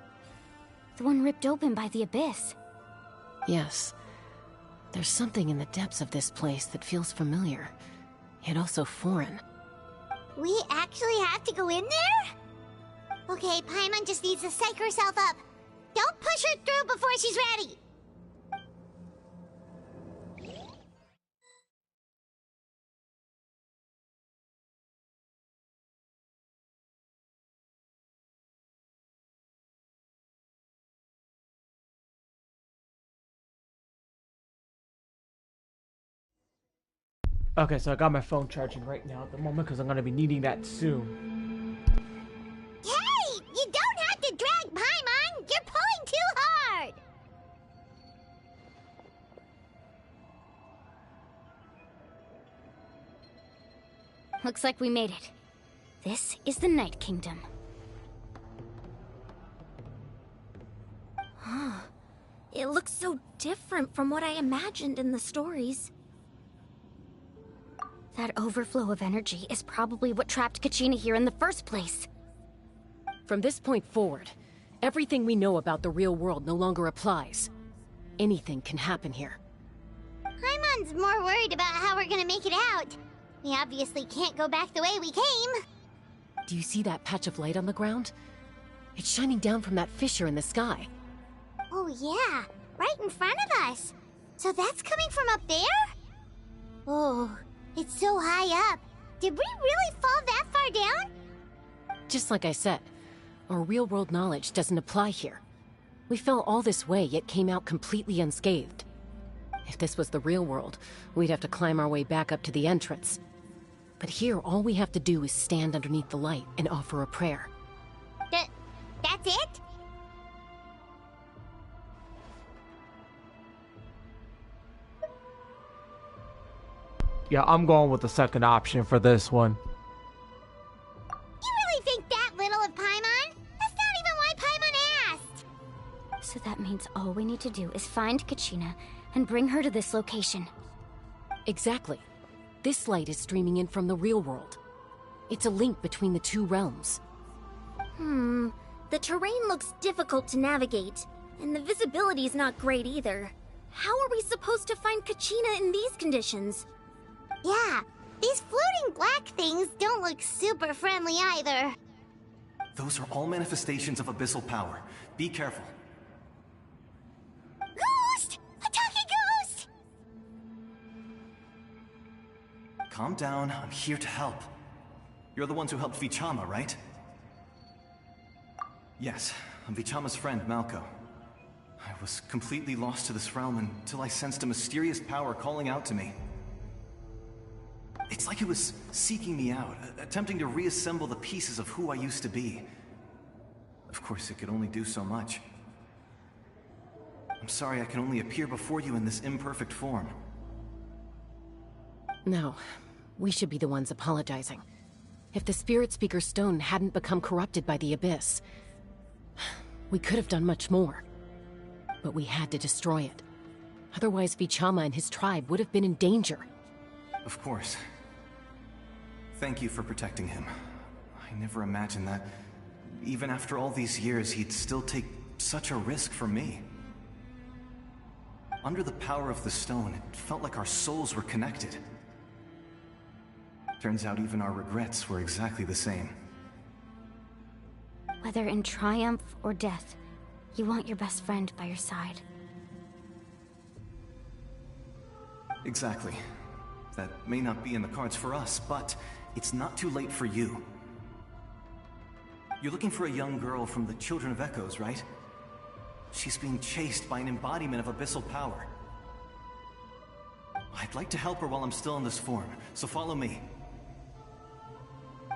The one ripped open by the Abyss. Yes. There's something in the depths of this place that feels familiar, yet also foreign. We actually have to go in there? Okay, Paimon just needs to psych herself up. Don't push her through before she's ready. Okay, so I got my phone charging right now at the moment because I'm going to be needing that soon. Hey! You don't have to drag Paimon! You're pulling too hard! Looks like we made it. This is the Night Kingdom. Huh. It looks so different from what I imagined in the stories. That overflow of energy is probably what trapped Kachina here in the first place. From this point forward, everything we know about the real world no longer applies. Anything can happen here. Paimon's more worried about how we're gonna make it out. We obviously can't go back the way we came. Do you see that patch of light on the ground? It's shining down from that fissure in the sky. Oh yeah, right in front of us. So that's coming from up there? Oh, it's so high up. Did we really fall that far down? Just like I said, our real-world knowledge doesn't apply here. We fell all this way, yet came out completely unscathed. If this was the real world, we'd have to climb our way back up to the entrance. But here, all we have to do is stand underneath the light and offer a prayer. That's it? Yeah, I'm going with the second option for this one. You really think that little of Paimon? That's not even why Paimon asked! So that means all we need to do is find Kachina and bring her to this location. Exactly. This light is streaming in from the real world. It's a link between the two realms. The terrain looks difficult to navigate, and the visibility's not great either. How are we supposed to find Kachina in these conditions? Yeah, these floating black things don't look super friendly either. Those are all manifestations of abyssal power. Be careful. Ghost! A talking ghost! Calm down, I'm here to help. You're the ones who helped Vichama, right? Yes, I'm Vichama's friend, Malko. I was completely lost to this realm until I sensed a mysterious power calling out to me. It's like it was seeking me out, attempting to reassemble the pieces of who I used to be. Of course, it could only do so much. I'm sorry I can only appear before you in this imperfect form. No, we should be the ones apologizing. If the Spirit Speaker Stone hadn't become corrupted by the Abyss, we could have done much more. But we had to destroy it. Otherwise, Vichama and his tribe would have been in danger. Of course. Thank you for protecting him. I never imagined that, even after all these years, he'd still take such a risk for me. Under the power of the stone, it felt like our souls were connected. Turns out even our regrets were exactly the same. Whether in triumph or death, you want your best friend by your side. Exactly. That may not be in the cards for us, but it's not too late for you. You're looking for a young girl from the Children of Echoes, right? She's being chased by an embodiment of abyssal power. I'd like to help her while I'm still in this form, so follow me.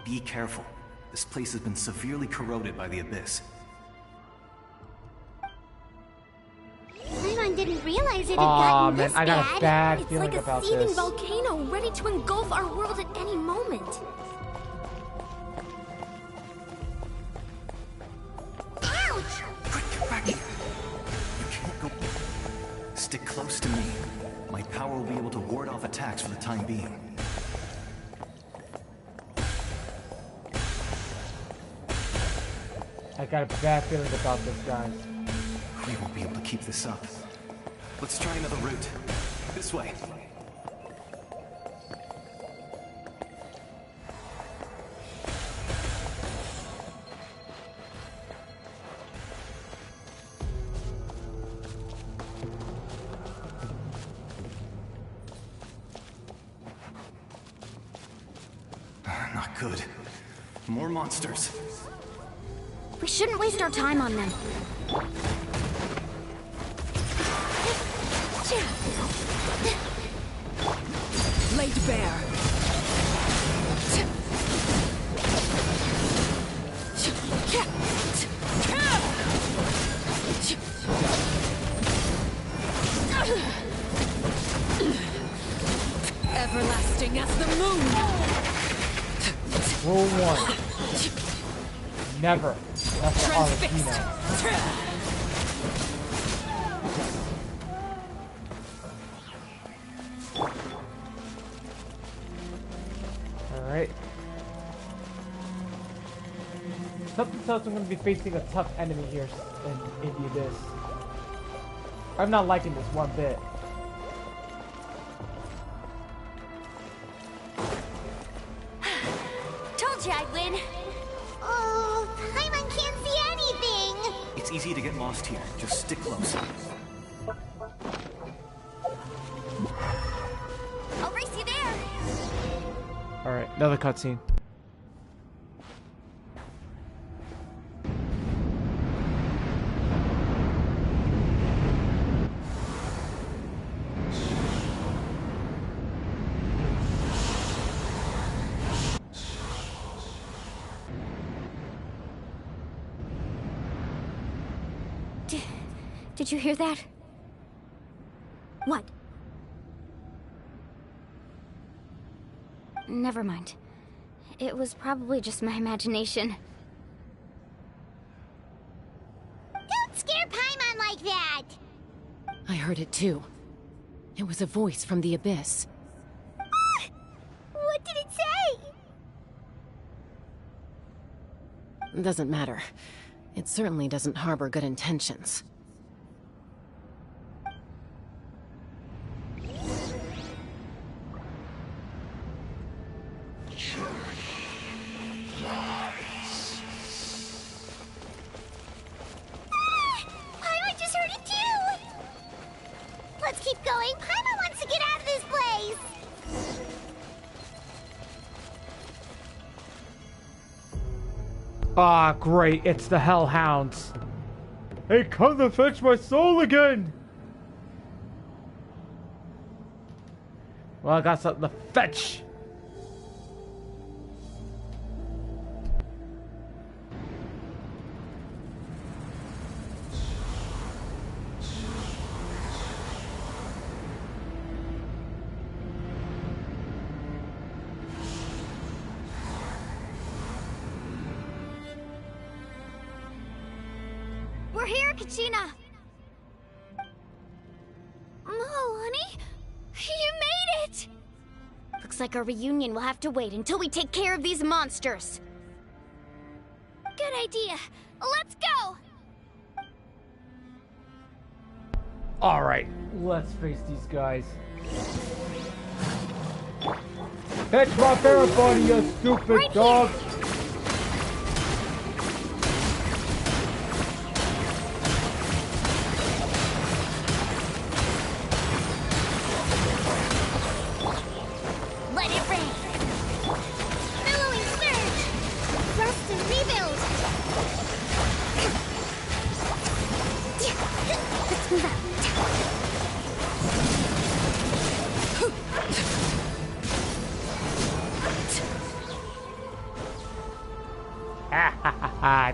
Be careful. This place has been severely corroded by the Abyss. Paimon didn't realize it had gotten this I got a bad It's feeling like about a seething this. volcano ready to engulf our world at any moment. Ouch! Quick, get back here. You can't go... Stick close to me. My power will be able to ward off attacks for the time being. I got a bad feeling about this, guys. We won't be able to keep this up. Let's try another route. This way. Not good. More monsters. We shouldn't waste our time on them. Laid bare. Everlasting as the moon. Rule 1. Never. That's the Archon. Alright. Something tells I'm going to be facing a tough enemy here in the Abyss. I'm not liking this one bit. Told you I'd win. Oh, Paimon can't see anything. It's easy to get lost here. Just stick close. I'll race you there. Alright, another cutscene. Did you hear that? What? Never mind. It was probably just my imagination. Don't scare Paimon like that! I heard it too. It was a voice from the abyss. What did it say? Doesn't matter. It certainly doesn't harbor good intentions. Paimon just heard it too! Let's keep going. Paimon wants to get out of this place! Ah, great. It's the Hellhounds. Hey, come to fetch my soul again! Well, I got something to fetch. We're here, Kachina. Oh, honey, you made it! Looks like our reunion will have to wait until we take care of these monsters. Good idea. Let's go. Alright, let's face these guys. Fetch my Baraboni, you stupid dog! Let it rain! Billowing surge! Rust and rebuild! Let's move out.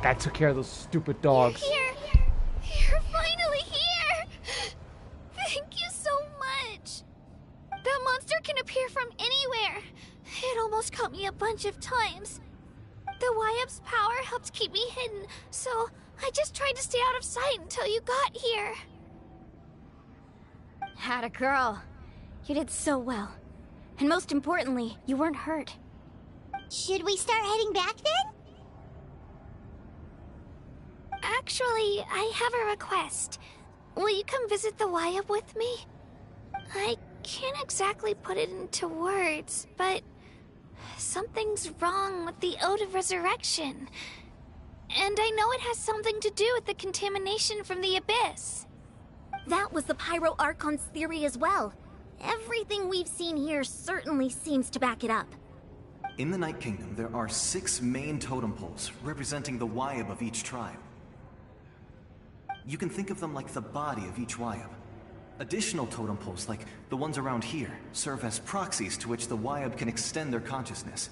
That took care of those stupid dogs. You're finally here. Thank you so much. That monster can appear from anywhere. It almost caught me a bunch of times. The Wyab's power helped keep me hidden, so I just tried to stay out of sight until you got here. Atta girl. You did so well. And most importantly, you weren't hurt. Should we start heading back then? Actually, I have a request. Will you come visit the Wyab with me? I can't exactly put it into words, but something's wrong with the Ode of Resurrection. And I know it has something to do with the contamination from the Abyss. That was the Pyro Archon's theory as well. Everything we've seen here certainly seems to back it up. In the Night Kingdom, there are 6 main totem poles representing the Wyab of each tribe. You can think of them like the body of each Wyab. Additional totem poles, like the ones around here, serve as proxies to which the Wyab can extend their consciousness.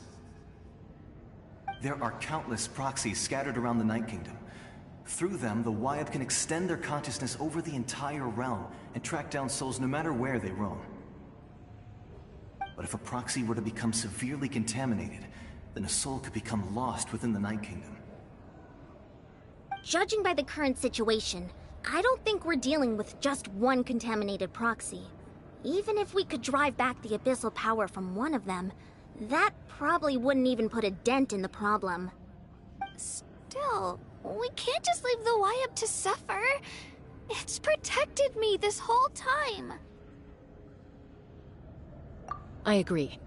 There are countless proxies scattered around the Night Kingdom. Through them, the Wyab can extend their consciousness over the entire realm and track down souls no matter where they roam. But if a proxy were to become severely contaminated, then a soul could become lost within the Night Kingdom. Judging by the current situation, I don't think we're dealing with just one contaminated proxy. Even if we could drive back the abyssal power from one of them, that probably wouldn't even put a dent in the problem. Still, we can't just leave the Wyab to suffer. It's protected me this whole time. I agree.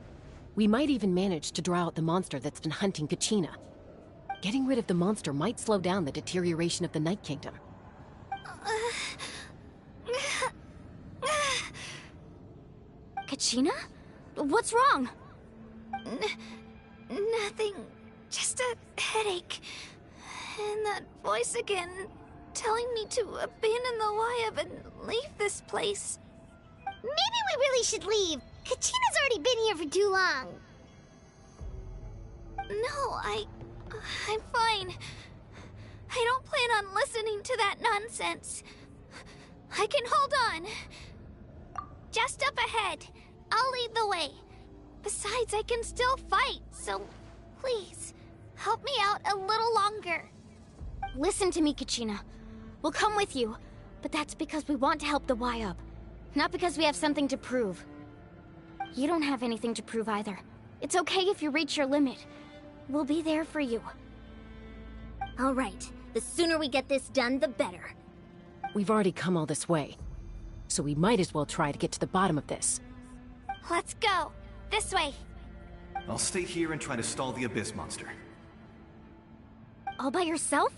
We might even manage to draw out the monster that's been hunting Kachina. Getting rid of the monster might slow down the deterioration of the Night Kingdom. Kachina? What's wrong? Nothing. Just a headache. And that voice again, telling me to abandon the Wayab and leave this place. Maybe we really should leave. Kachina's already been here for too long. No, I'm fine. I don't plan on listening to that nonsense. I can hold on. Just up ahead. I'll lead the way. Besides, I can still fight, so please, help me out a little longer. Listen to me, Kachina. We'll come with you, but that's because we want to help the Wayab, not because we have something to prove. You don't have anything to prove either. It's okay if you reach your limit. We'll be there for you. All right. The sooner we get this done, the better. We've already come all this way, so we might as well try to get to the bottom of this. Let's go. This way. I'll stay here and try to stall the Abyss monster. All by yourself?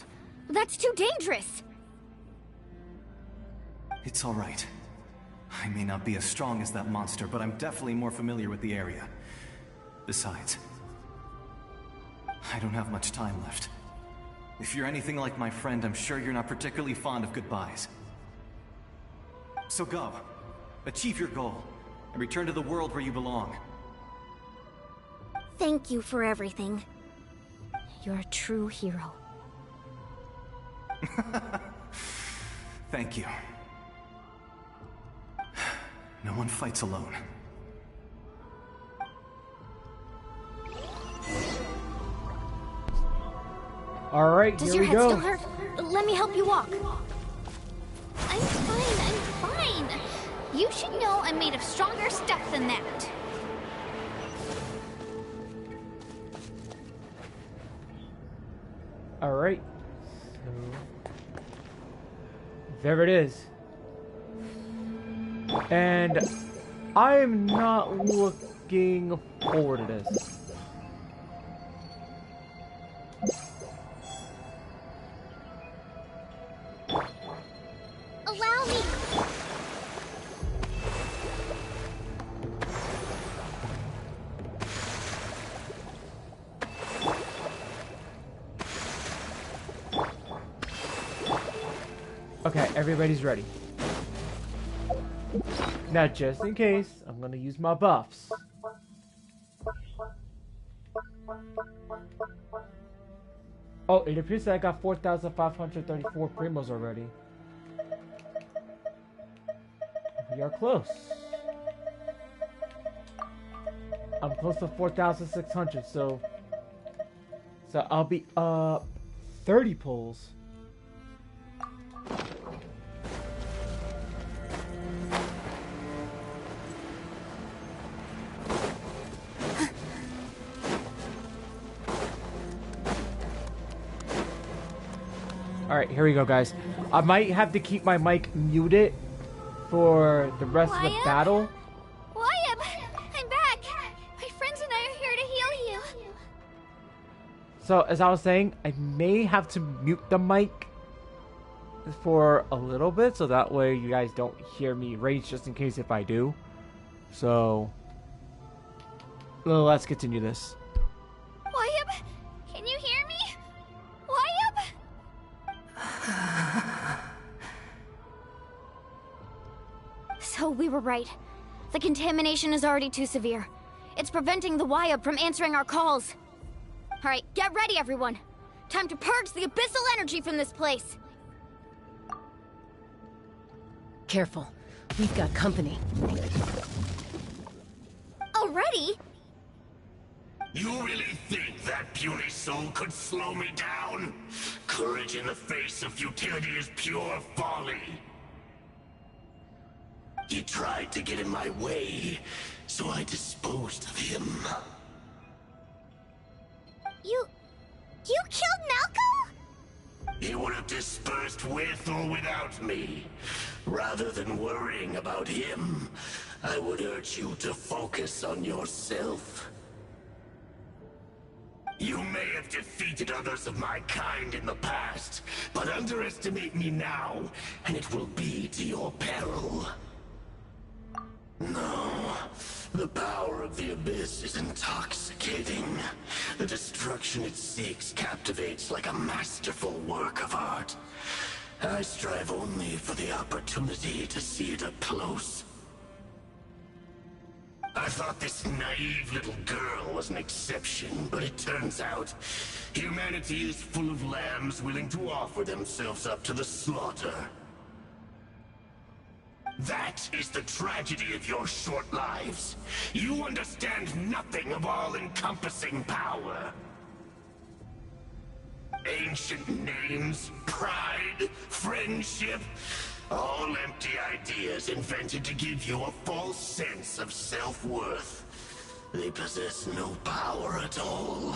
That's too dangerous. It's all right. I may not be as strong as that monster, but I'm definitely more familiar with the area. Besides, I don't have much time left. If you're anything like my friend, I'm sure you're not particularly fond of goodbyes. So go. Achieve your goal, and return to the world where you belong. Thank you for everything. You're a true hero. Thank you. No one fights alone. All right, Does here your we head go. still hurt? Let me help you walk. I'm fine. You should know I'm made of stronger stuff than that. All right. So, there it is. And I'm not looking forward to this. Allow me. Okay, everybody's ready. Now, just in case, I'm gonna use my buffs. Oh, it appears that I got 4,534 primos already. We are close. I'm close to 4,600, so I'll be up 30 pulls. Alright, here we go, guys. I might have to keep my mic muted for the rest of the battle. Wayab, I'm back. My friends and I are here to heal you. So, as I was saying, I may have to mute the mic for a little bit, so that way you guys don't hear me rage, just in case if I do. So, let's continue this. Wayab, can you hear me? Wayab? So we were right. The contamination is already too severe. It's preventing the Wayab from answering our calls. Alright, get ready, everyone. Time to purge the abyssal energy from this place. Careful. We've got company. Already? You really think that puny soul could slow me down? Courage in the face of futility is pure folly. He tried to get in my way, so I disposed of him. You killed Malco? He would have dispersed with or without me. Rather than worrying about him, I would urge you to focus on yourself. You may have defeated others of my kind in the past, but underestimate me now, and it will be to your peril. No, The power of the Abyss is intoxicating. The destruction it seeks captivates like a masterful work of art. I strive only for the opportunity to see it up close. I thought this naive little girl was an exception, but it turns out humanity is full of lambs willing to offer themselves up to the slaughter. That is the tragedy of your short lives. You understand nothing of all-encompassing power. Ancient names, pride, friendship, all empty ideas invented to give you a false sense of self-worth. They possess no power at all.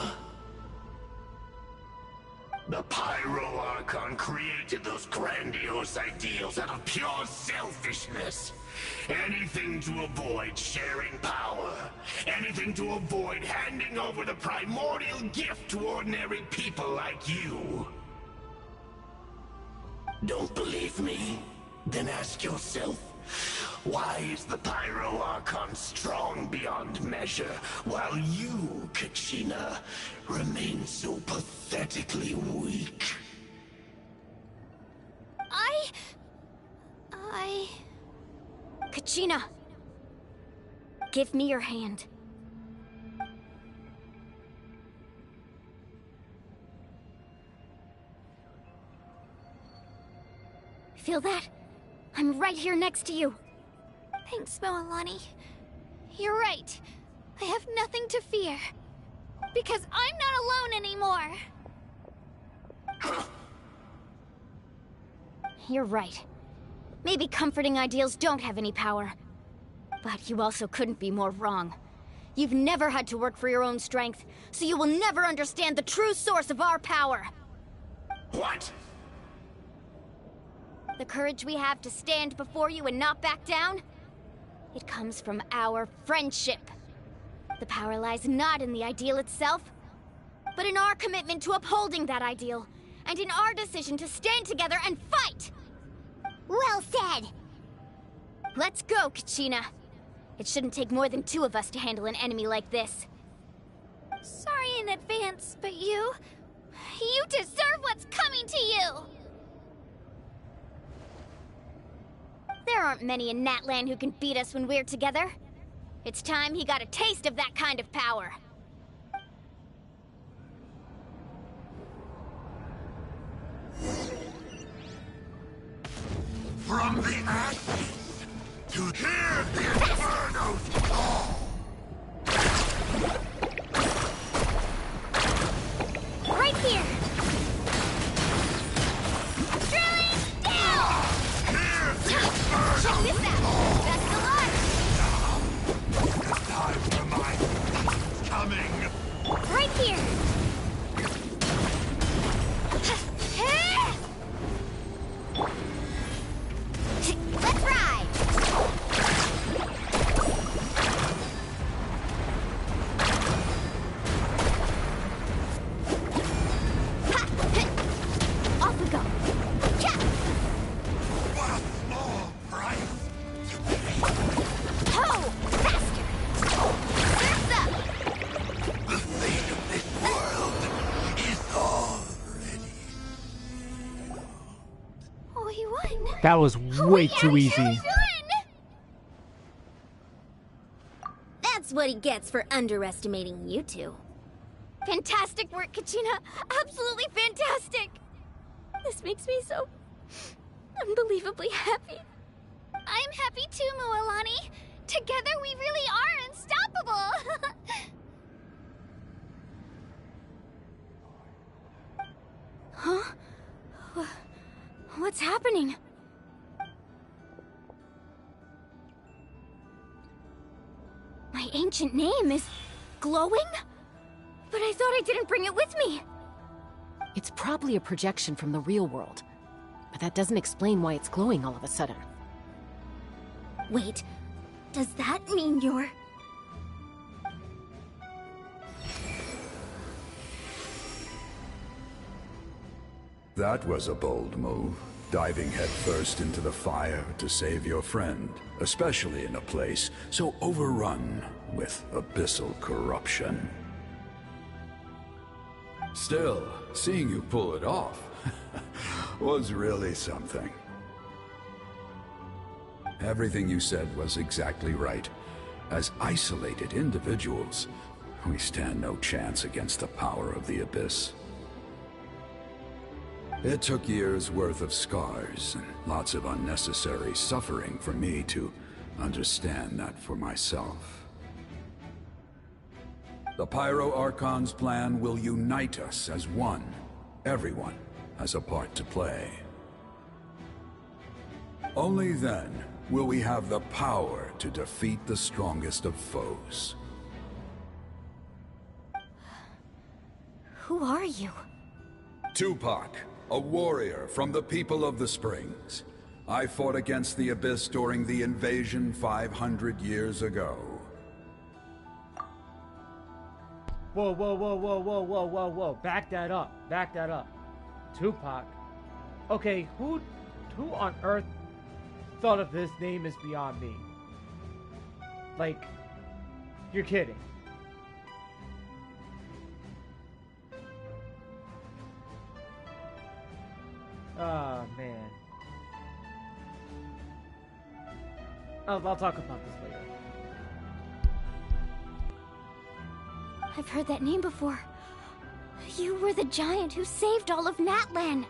The Pyro Archon created those grandiose ideals out of pure selfishness. Anything to avoid sharing power. Anything to avoid handing over the primordial gift to ordinary people like you. Don't believe me? Then ask yourself, why is the Pyro Archon strong beyond measure, while you, Kachina, remain so pathetically weak? Kachina! Give me your hand. Feel that? I'm right here next to you. Thanks, Moalani. You're right. I have nothing to fear. Because I'm not alone anymore. You're right. Maybe comforting ideals don't have any power. But you also couldn't be more wrong. You've never had to work for your own strength, so you will never understand the true source of our power. What? The courage we have to stand before you and not back down? It comes from our friendship. The power lies not in the ideal itself, but in our commitment to upholding that ideal, and in our decision to stand together and fight! Well said! Let's go, Kachina. It shouldn't take more than 2 of us to handle an enemy like this. Sorry in advance, but you deserve what's coming to you! There aren't many in Natlan who can beat us when we're together. It's time he got a taste of that kind of power. From the ashes to hear the inferno's call! Right here! Drilling down! Hear the inferno's Check this out! That's the launch! The time for my coming! Right here! Let's ride! Off we go! What a small price to pay! Ho! Faster! Surf's up! The fate of this world is already... Oh, he won! That was way too easy. That's what he gets for underestimating you two. Fantastic work, Kachina! Absolutely fantastic! This makes me so unbelievably happy. I'm happy too, Moalani. Together we really are unstoppable. Huh? What's happening? My ancient name is glowing? But I thought I didn't bring it with me. It's probably a projection from the real world. But that doesn't explain why it's glowing all of a sudden. Wait, does that mean you're... That was a bold move. diving headfirst into the fire to save your friend, especially in a place so overrun with abyssal corruption. Still, seeing you pull it off was really something. Everything you said was exactly right. As isolated individuals, we stand no chance against the power of the Abyss. It took years' worth of scars and lots of unnecessary suffering for me to understand that for myself. The Pyro Archon's plan will unite us as one. Everyone has a part to play. Only then will we have the power to defeat the strongest of foes. Who are you? Tupac, a warrior from the people of the Springs. I fought against the Abyss during the invasion 500 years ago. Whoa, whoa, whoa, whoa, whoa, whoa, whoa, whoa. Back that up. Back that up. Tupac. Okay, who on earth thought of this name is beyond me? Like, you're kidding. Oh, man. I'll talk about this later. I've heard that name before. You were the giant who saved all of Natlan.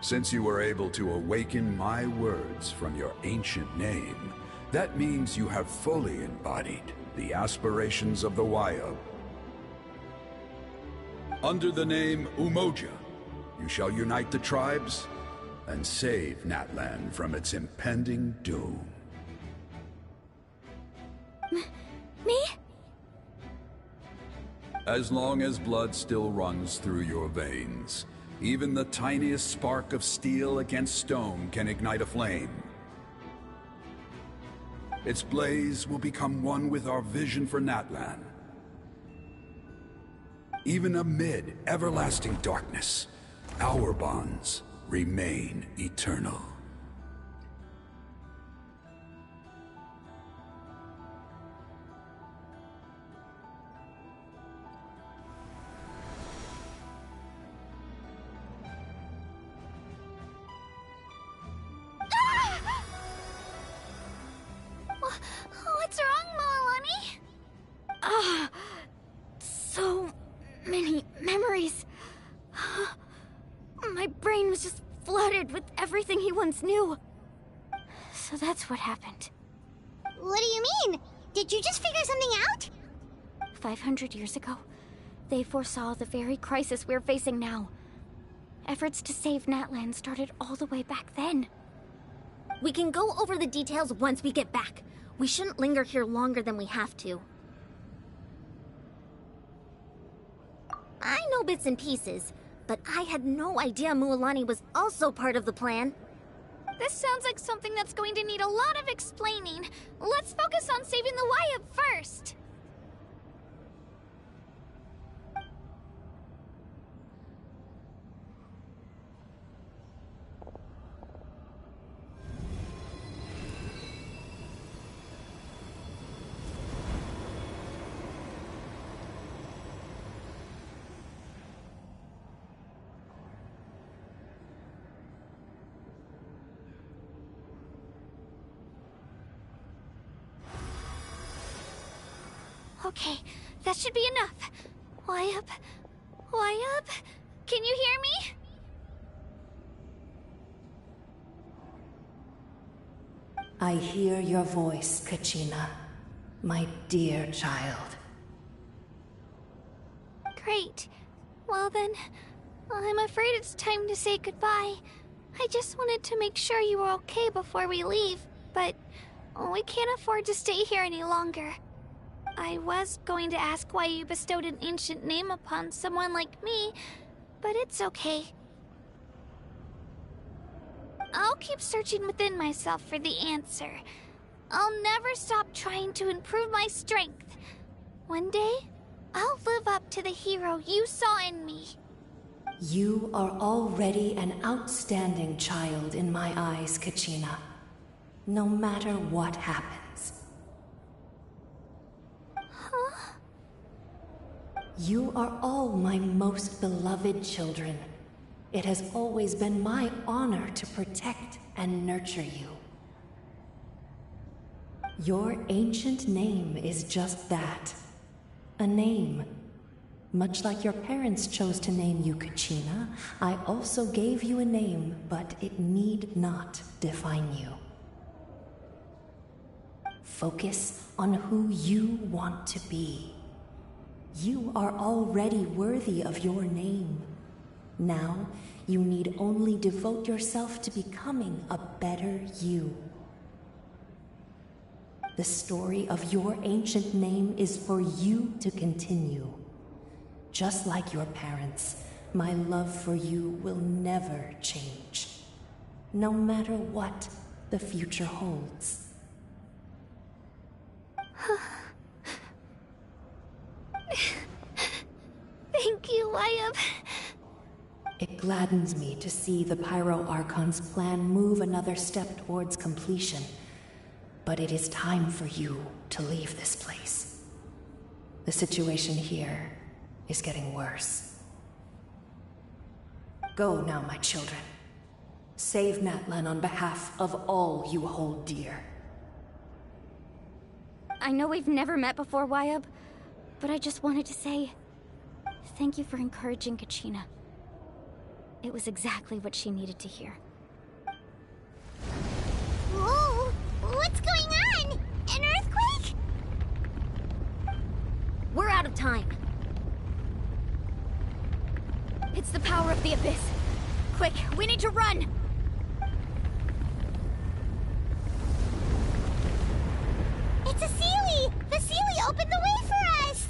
Since you were able to awaken my words from your ancient name, that means you have fully embodied the aspirations of the Wayab. Under the name Umoja, you shall unite the tribes and save Natlan from its impending doom. Me? As long as blood still runs through your veins, even the tiniest spark of steel against stone can ignite a flame. Its blaze will become one with our vision for Natlan. Even amid everlasting darkness, our bonds remain eternal. What's wrong, Moalani? So many memories. My brain was just flooded with everything he once knew. So that's what happened. What do you mean? Did you just figure something out? 500 years ago, they foresaw the very crisis we're facing now. Efforts to save Natlan started all the way back then. We can go over the details once we get back. We shouldn't linger here longer than we have to. I know bits and pieces, but I had no idea Mualani was also part of the plan. This sounds like something that's going to need a lot of explaining. Let's focus on saving the Wayab first. Okay, that should be enough. Wayab? Wayab? Can you hear me? I hear your voice, Kachina, my dear child. Great. Well then, I'm afraid it's time to say goodbye. I just wanted to make sure you were okay before we leave, but we can't afford to stay here any longer. I was going to ask why you bestowed an ancient name upon someone like me, but it's okay. I'll keep searching within myself for the answer. I'll never stop trying to improve my strength. One day, I'll live up to the hero you saw in me. You are already an outstanding child in my eyes, Kachina. No matter what happens. Huh? You are all my most beloved children. It has always been my honor to protect and nurture you. Your ancient name is just that. A name. Much like your parents chose to name you Kachina, I also gave you a name, but it need not define you. Focus on who you want to be. You are already worthy of your name. Now, you need only devote yourself to becoming a better you. The story of your ancient name is for you to continue. Just like your parents, my love for you will never change. No matter what the future holds. Thank you, Wyatt. It gladdens me to see the Pyro Archon's plan move another step towards completion. But it is time for you to leave this place. The situation here is getting worse. Go now, my children. Save Natlan on behalf of all you hold dear. I know we've never met before, Wyatt, but I just wanted to say thank you for encouraging Kachina. It was exactly what she needed to hear. Whoa! What's going on? An earthquake? We're out of time. It's the power of the Abyss. Quick, we need to run! It's a Seelie! The Seelie opened the way for us!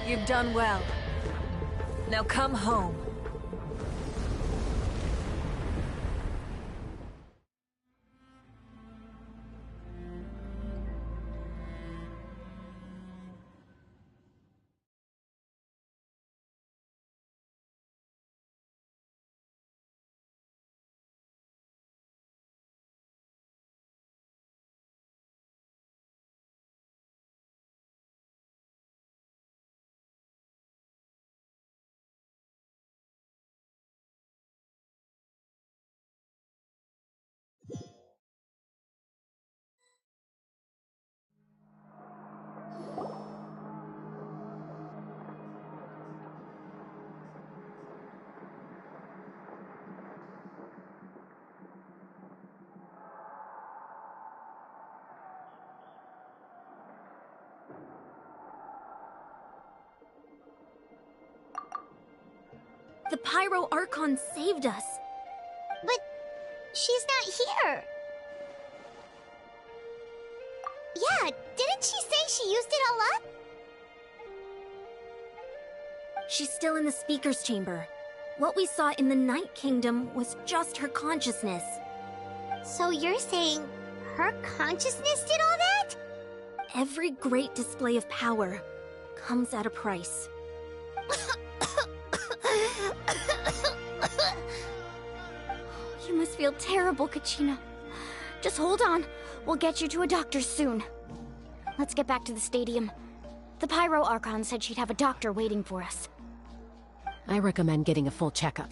You've done well. Now come home. The Pyro Archon saved us. But she's not here. Yeah, didn't she say she used it all up? She's still in the speaker's chamber. What we saw in the Night Kingdom was just her consciousness. So you're saying her consciousness did all that? Every great display of power comes at a price. You must feel terrible, Kachina. Just hold on. We'll get you to a doctor soon. Let's get back to the stadium. The Pyro Archon said she'd have a doctor waiting for us. I recommend getting a full checkup,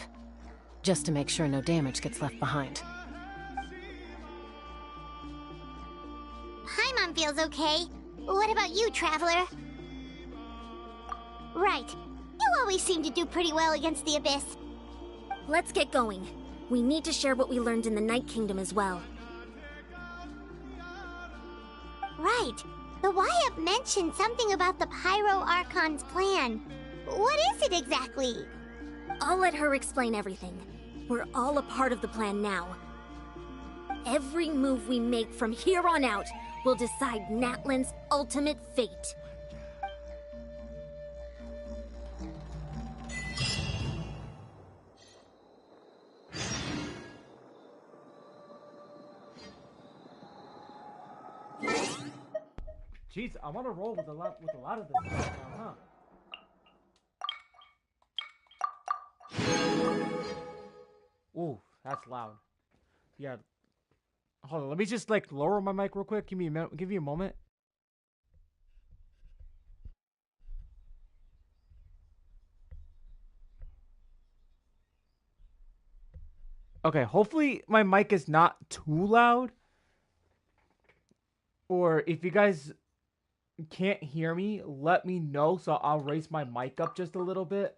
just to make sure no damage gets left behind. Paimon feels okay. What about you, Traveler? Right. You always seem to do pretty well against the Abyss. Let's get going. We need to share what we learned in the Night Kingdom as well. Right. The Wyatt mentioned something about the Pyro Archon's plan. What is it exactly? I'll let her explain everything. We're all a part of the plan now. Every move we make from here on out will decide Natlan's ultimate fate. Jeez, I want to roll with a lot of this stuff now, huh? Ooh, that's loud. Yeah. Hold on, let me just like lower my mic real quick. Give me a moment. Okay, hopefully my mic is not too loud. Or if you guys can't hear me, let me know so I'll raise my mic up just a little bit.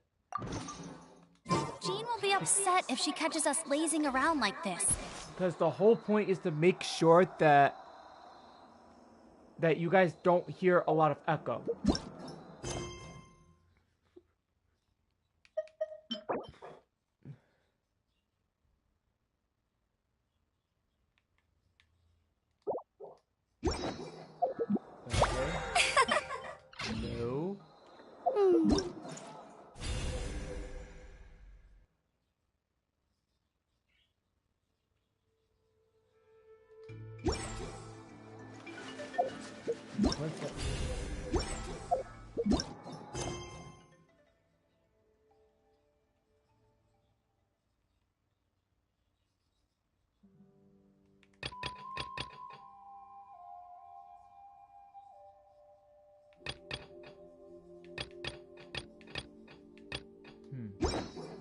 Jean will be upset if she catches us lazing around like this. Because the whole point is to make sure that you guys don't hear a lot of echo. No.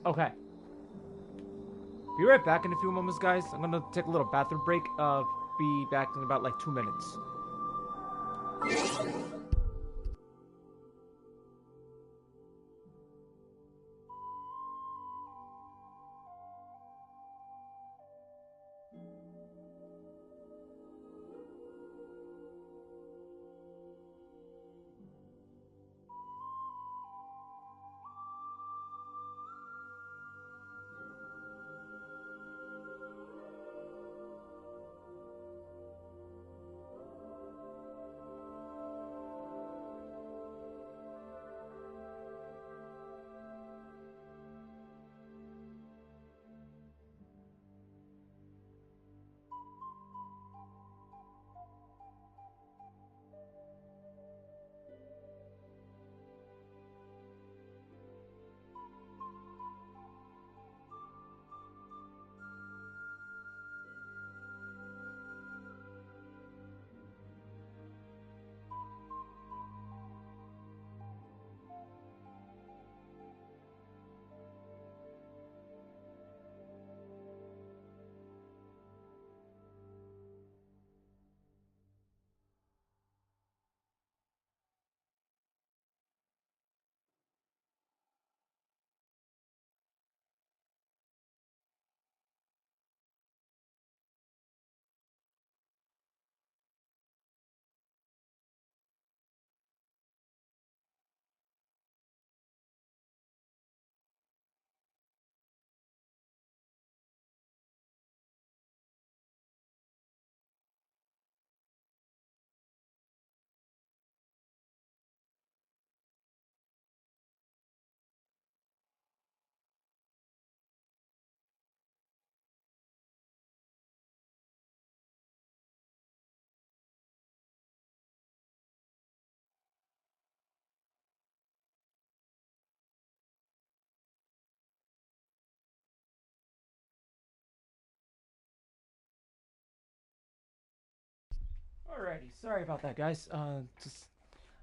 Okay. Be right back in a few moments, guys. I'm gonna take a little bathroom break. Be back in about like 2 minutes. Alrighty, sorry about that, guys. Just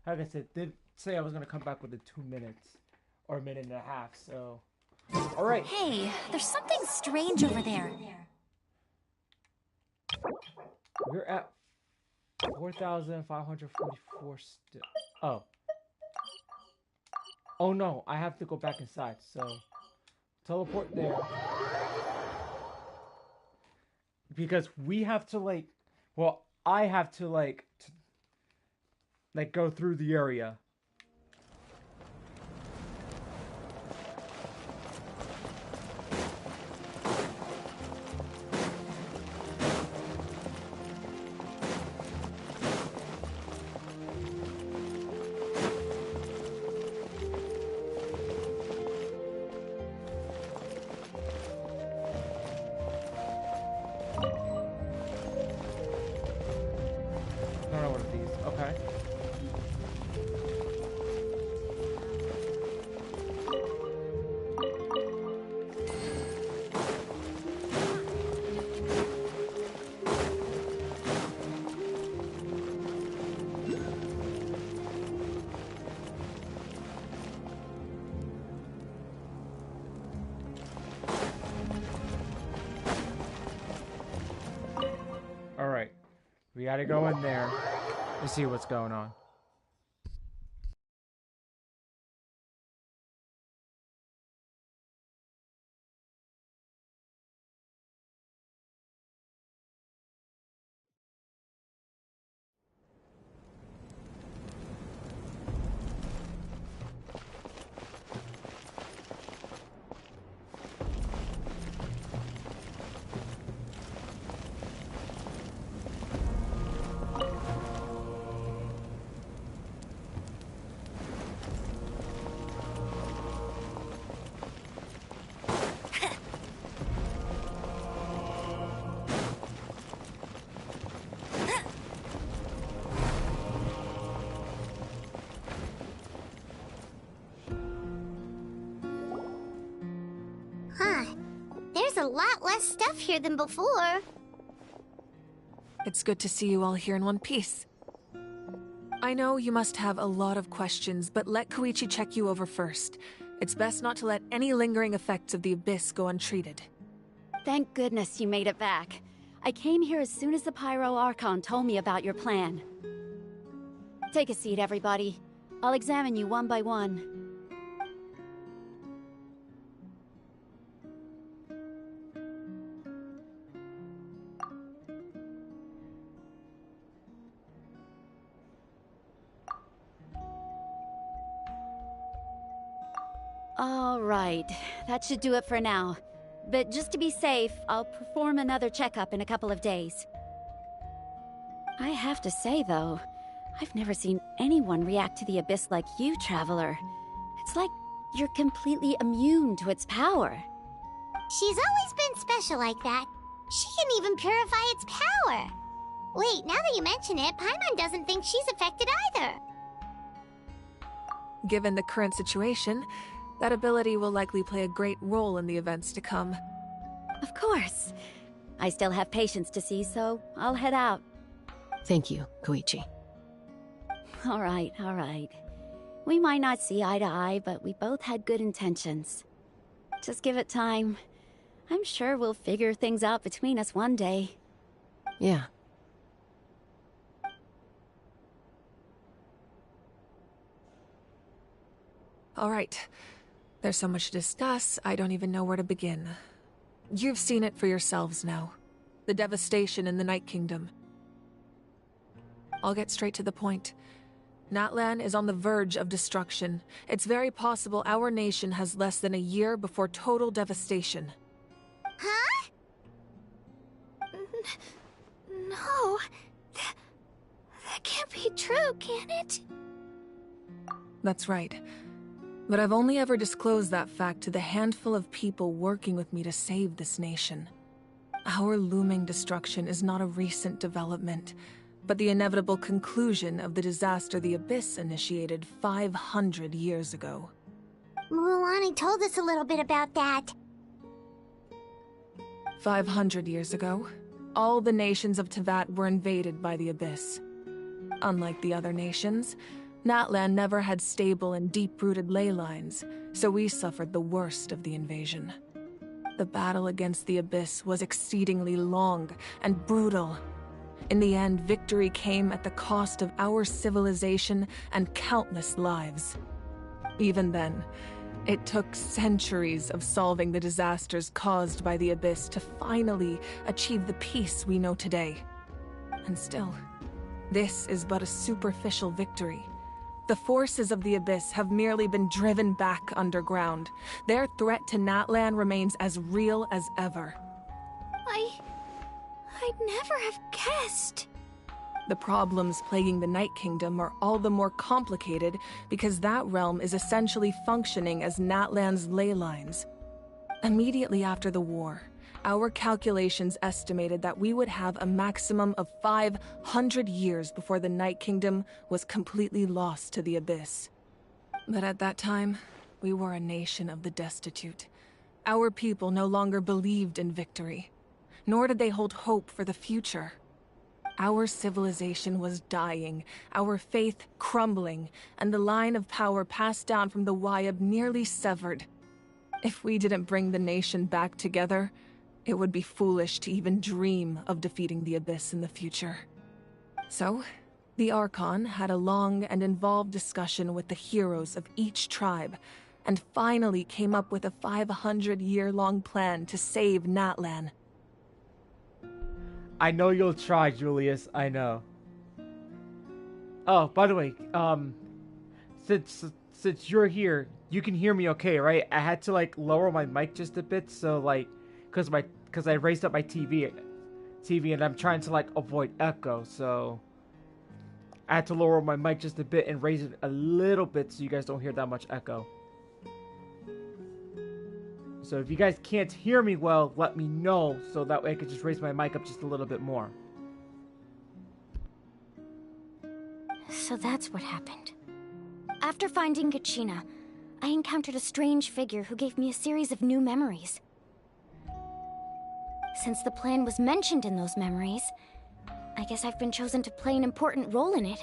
like I said, did say I was gonna come back with the 2 minutes or a minute and a half. So, all right. Hey, there's something strange over there. We're at 4,544 still. Oh. Oh no, I have to go back inside. So, teleport there. Because we have to like, well, I have to like go through the area. We gotta go in there to see what's going on. There's a lot less stuff here than before. It's good to see you all here in one piece. I know you must have a lot of questions, but let Koichi check you over first. It's best not to let any lingering effects of the Abyss go untreated. Thank goodness you made it back. I came here as soon as the Pyro Archon told me about your plan. Take a seat, everybody. I'll examine you one by one. All right, that should do it for now. But just to be safe, I'll perform another checkup in a couple of days. I have to say, though, I've never seen anyone react to the Abyss like you, Traveler. It's like you're completely immune to its power. She's always been special like that. She can even purify its power. Wait, now that you mention it, Paimon doesn't think she's affected either. Given the current situation, that ability will likely play a great role in the events to come. Of course. I still have patients to see, so I'll head out. Thank you, Koichi. All right, all right. We might not see eye to eye, but we both had good intentions. Just give it time. I'm sure we'll figure things out between us one day. Yeah. All right. There's so much to discuss, I don't even know where to begin. You've seen it for yourselves now. The devastation in the Night Kingdom. I'll get straight to the point. Natlan is on the verge of destruction. It's very possible our nation has less than a year before total devastation. Huh? No. That can't be true, can it? That's right. But I've only ever disclosed that fact to the handful of people working with me to save this nation. Our looming destruction is not a recent development, but the inevitable conclusion of the disaster the Abyss initiated 500 years ago. Mualani told us a little bit about that. 500 years ago, all the nations of Teyvat were invaded by the Abyss. Unlike the other nations, Natlan never had stable and deep-rooted ley lines, so we suffered the worst of the invasion. The battle against the Abyss was exceedingly long and brutal. In the end, victory came at the cost of our civilization and countless lives. Even then, it took centuries of solving the disasters caused by the Abyss to finally achieve the peace we know today. And still, this is but a superficial victory. The forces of the Abyss have merely been driven back underground. Their threat to Natlan remains as real as ever. I'd never have guessed. The problems plaguing the Night Kingdom are all the more complicated because that realm is essentially functioning as Natlan's ley lines. Immediately after the war, our calculations estimated that we would have a maximum of 500 years before the Night Kingdom was completely lost to the Abyss. But at that time, we were a nation of the destitute. Our people no longer believed in victory, nor did they hold hope for the future. Our civilization was dying, our faith crumbling, and the line of power passed down from the Wayab nearly severed. If we didn't bring the nation back together, it would be foolish to even dream of defeating the Abyss in the future. So, the Archon had a long and involved discussion with the heroes of each tribe, and finally came up with a 500-year-long plan to save Natlan. I know you'll try, Julius. I know. Oh, by the way, since you're here, you can hear me okay, right? I had to like lower my mic just a bit, so like, cause I raised up my TV, and I'm trying to like avoid echo, so I had to lower my mic just a bit and raise it a little bit so you guys don't hear that much echo. So if you guys can't hear me well, let me know so that way I could just raise my mic up just a little bit more. So that's what happened. After finding Kachina, I encountered a strange figure who gave me a series of new memories. Since the plan was mentioned in those memories, I guess I've been chosen to play an important role in it.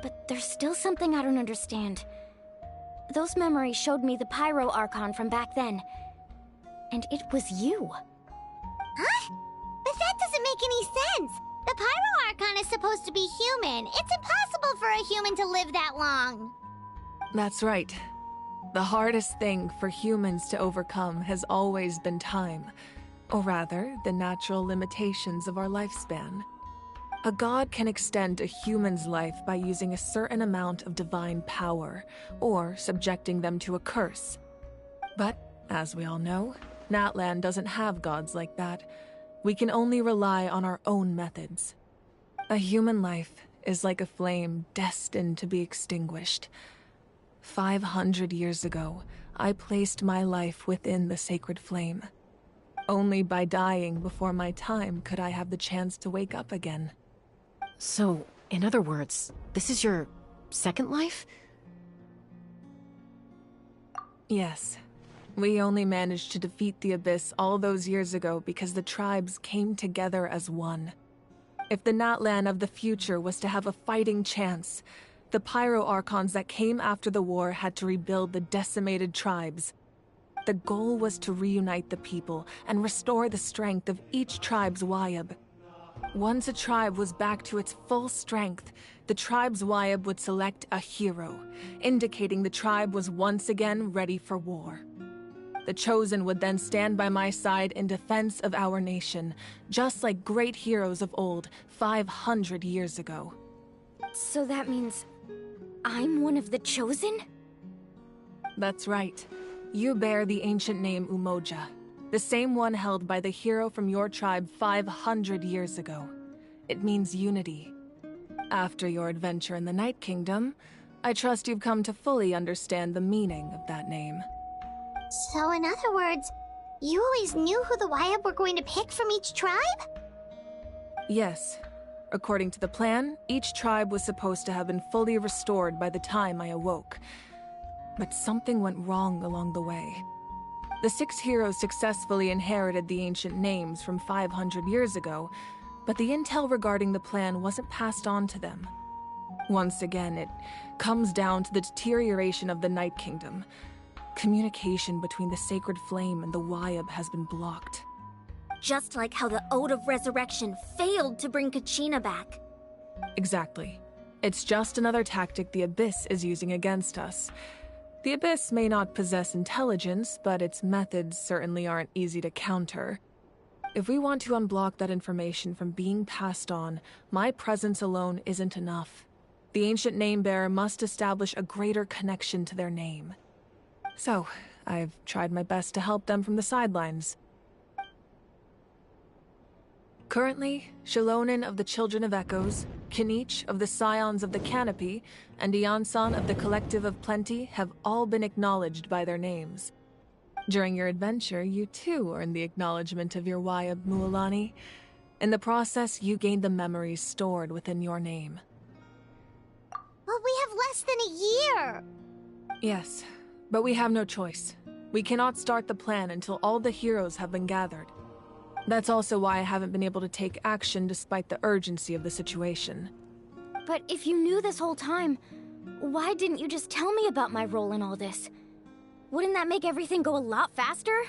But there's still something I don't understand. Those memories showed me the Pyro Archon from back then. And it was you. Huh? But that doesn't make any sense. The Pyro Archon is supposed to be human. It's impossible for a human to live that long. That's right. The hardest thing for humans to overcome has always been time. Or rather, the natural limitations of our lifespan. A god can extend a human's life by using a certain amount of divine power, or subjecting them to a curse. But, as we all know, Natlan doesn't have gods like that. We can only rely on our own methods. A human life is like a flame destined to be extinguished. 500 years ago, I placed my life within the sacred flame. Only by dying before my time could I have the chance to wake up again. So, in other words, this is your second life? Yes. We only managed to defeat the Abyss all those years ago because the tribes came together as one. If the Natlan of the future was to have a fighting chance, the Pyro Archons that came after the war had to rebuild the decimated tribes. The goal was to reunite the people and restore the strength of each tribe's Wayab. Once a tribe was back to its full strength, the tribe's Wayab would select a hero, indicating the tribe was once again ready for war. The Chosen would then stand by my side in defense of our nation, just like great heroes of old 500 years ago. So that means I'm one of the Chosen? That's right. You bear the ancient name Umoja, the same one held by the hero from your tribe 500 years ago. It means unity. After your adventure in the Night Kingdom, I trust you've come to fully understand the meaning of that name. So in other words, you always knew who the Wayab were going to pick from each tribe? Yes. According to the plan, each tribe was supposed to have been fully restored by the time I awoke. But something went wrong along the way. The 6 heroes successfully inherited the ancient names from 500 years ago, but the intel regarding the plan wasn't passed on to them. Once again, it comes down to the deterioration of the Night Kingdom. Communication between the Sacred Flame and the Wyab has been blocked. Just like how the Ode of Resurrection failed to bring Kachina back. Exactly. It's just another tactic the Abyss is using against us. The Abyss may not possess intelligence, but its methods certainly aren't easy to counter. If we want to unblock that information from being passed on, my presence alone isn't enough. The ancient name-bearer must establish a greater connection to their name. So, I've tried my best to help them from the sidelines. Currently, Shilonen of the Children of Echoes, Kinich of the Scions of the Canopy, and Iansan of the Collective of Plenty have all been acknowledged by their names. During your adventure, you too earned the acknowledgement of your Wyab, Mualani. In the process, you gained the memories stored within your name. But we have less than a year! Yes, but we have no choice. We cannot start the plan until all the heroes have been gathered. That's also why I haven't been able to take action despite the urgency of the situation. But if you knew this whole time, why didn't you just tell me about my role in all this? Wouldn't that make everything go a lot faster?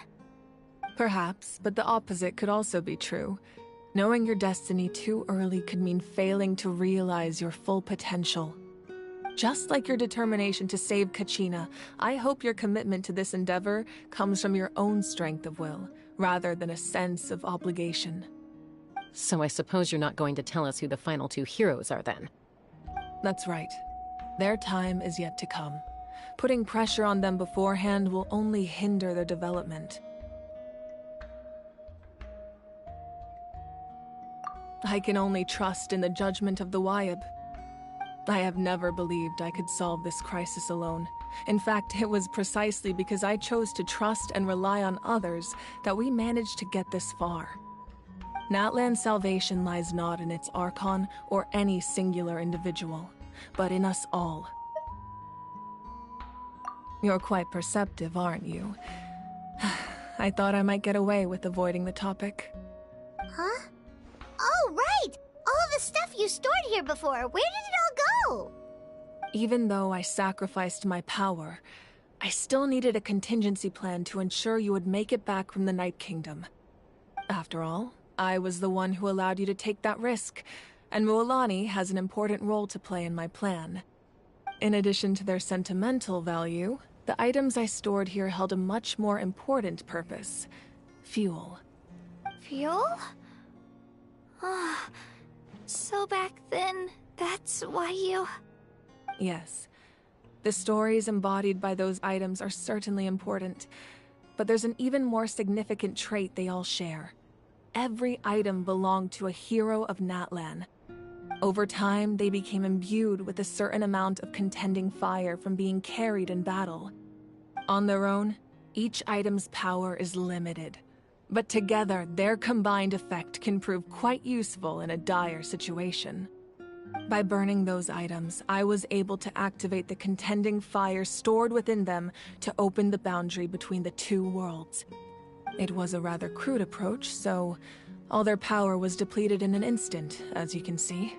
Perhaps, but the opposite could also be true. Knowing your destiny too early could mean failing to realize your full potential. Just like your determination to save Kachina, I hope your commitment to this endeavor comes from your own strength of will, rather than a sense of obligation. So I suppose you're not going to tell us who the final 2 heroes are then? That's right. Their time is yet to come. Putting pressure on them beforehand will only hinder their development. I can only trust in the judgment of the Wyab. I have never believed I could solve this crisis alone. In fact, it was precisely because I chose to trust and rely on others that we managed to get this far. Natlan's salvation lies not in its Archon or any singular individual, but in us all. You're quite perceptive, aren't you? I thought I might get away with avoiding the topic. Huh? Oh, right! All the stuff you stored here before, where did it all go? Even though I sacrificed my power, I still needed a contingency plan to ensure you would make it back from the Night Kingdom. After all, I was the one who allowed you to take that risk, and Mualani has an important role to play in my plan. In addition to their sentimental value, the items I stored here held a much more important purpose: fuel. Fuel? Ah, so back then, that's why you... Yes. The stories embodied by those items are certainly important, but there's an even more significant trait they all share. Every item belonged to a hero of Natlan. Over time, they became imbued with a certain amount of contending fire from being carried in battle. On their own, each item's power is limited, but together, their combined effect can prove quite useful in a dire situation. By burning those items, I was able to activate the contending fire stored within them to open the boundary between the 2 worlds. It was a rather crude approach, so all their power was depleted in an instant, as you can see.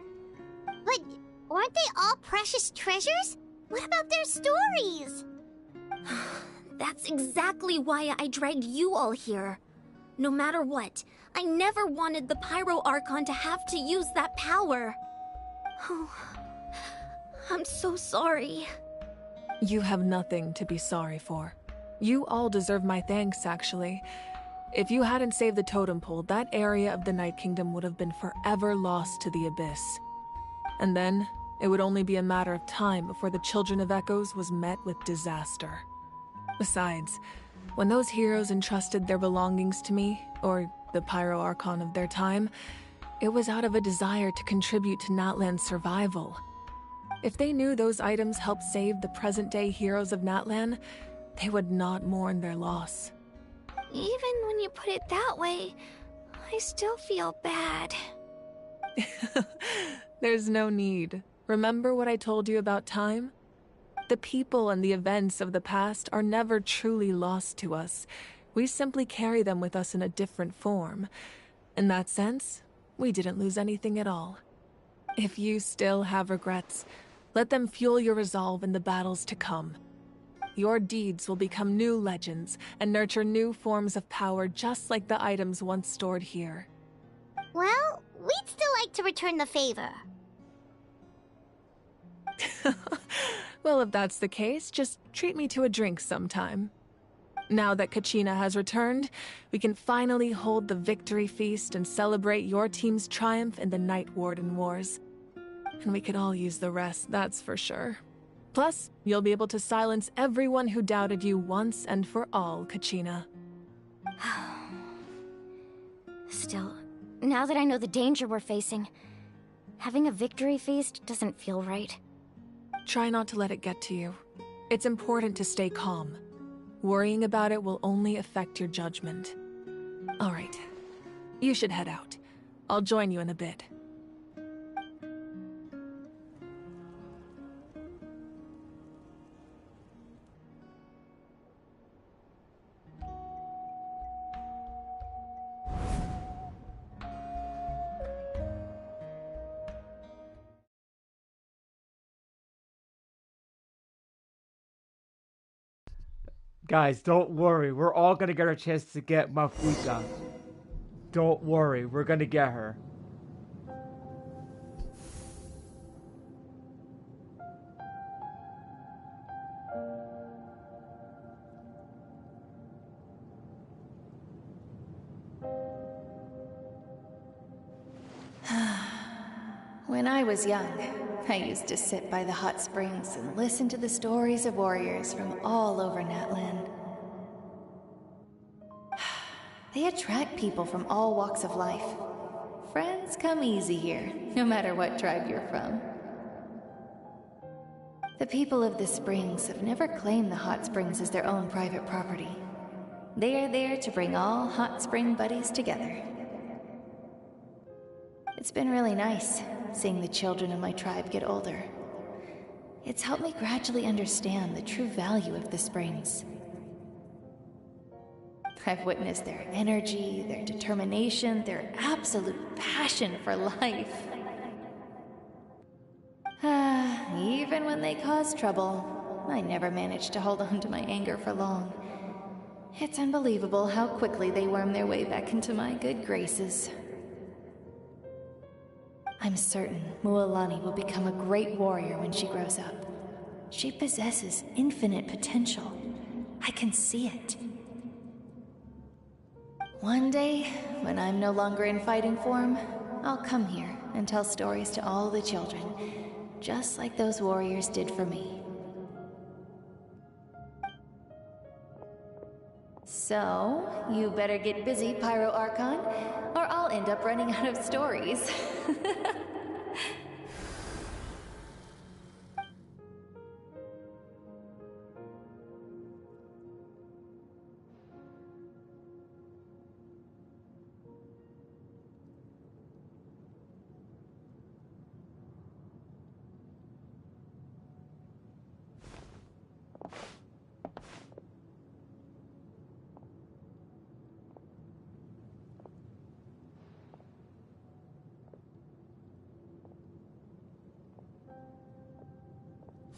But weren't they all precious treasures? What about their stories? That's exactly why I dragged you all here. No matter what, I never wanted the Pyro Archon to have to use that power. Oh, I'm so sorry. You have nothing to be sorry for. You all deserve my thanks, actually. If you hadn't saved the totem pole, that area of the Night Kingdom would have been forever lost to the Abyss. And then, it would only be a matter of time before the Children of Echoes was met with disaster. Besides, when those heroes entrusted their belongings to me, or the Pyro Archon of their time, it was out of a desire to contribute to Natlan's survival. If they knew those items helped save the present-day heroes of Natlan, they would not mourn their loss. Even when you put it that way, I still feel bad. There's no need. Remember what I told you about time? The people and the events of the past are never truly lost to us. We simply carry them with us in a different form. In that sense, we didn't lose anything at all. If you still have regrets, let them fuel your resolve in the battles to come. Your deeds will become new legends and nurture new forms of power just like the items once stored here. Well, we'd still like to return the favor. Well, if that's the case, just treat me to a drink sometime. Now that Kachina has returned, we can finally hold the victory feast and celebrate your team's triumph in the Night Warden Wars. And we could all use the rest, that's for sure. Plus, you'll be able to silence everyone who doubted you once and for all, Kachina. Still, now that I know the danger we're facing, having a victory feast doesn't feel right. Try not to let it get to you. It's important to stay calm. Worrying about it will only affect your judgment. All right. You should head out. I'll join you in a bit. Guys, don't worry. We're all gonna get our chance to get Mafuta. Don't worry. We're gonna get her. When I was young, I used to sit by the hot springs and listen to the stories of warriors from all over Natlan. They attract people from all walks of life. Friends come easy here, no matter what tribe you're from. The people of the springs have never claimed the hot springs as their own private property. They are there to bring all hot spring buddies together. It's been really nice, seeing the children of my tribe get older. It's helped me gradually understand the true value of the springs. I've witnessed their energy, their determination, their absolute passion for life. Even when they cause trouble, I never managed to hold on to my anger for long. It's unbelievable how quickly they worm their way back into my good graces. I'm certain Mualani will become a great warrior when she grows up. She possesses infinite potential. I can see it. One day, when I'm no longer in fighting form, I'll come here and tell stories to all the children, just like those warriors did for me. So, you better get busy, Pyro Archon, or I'll end up running out of stories.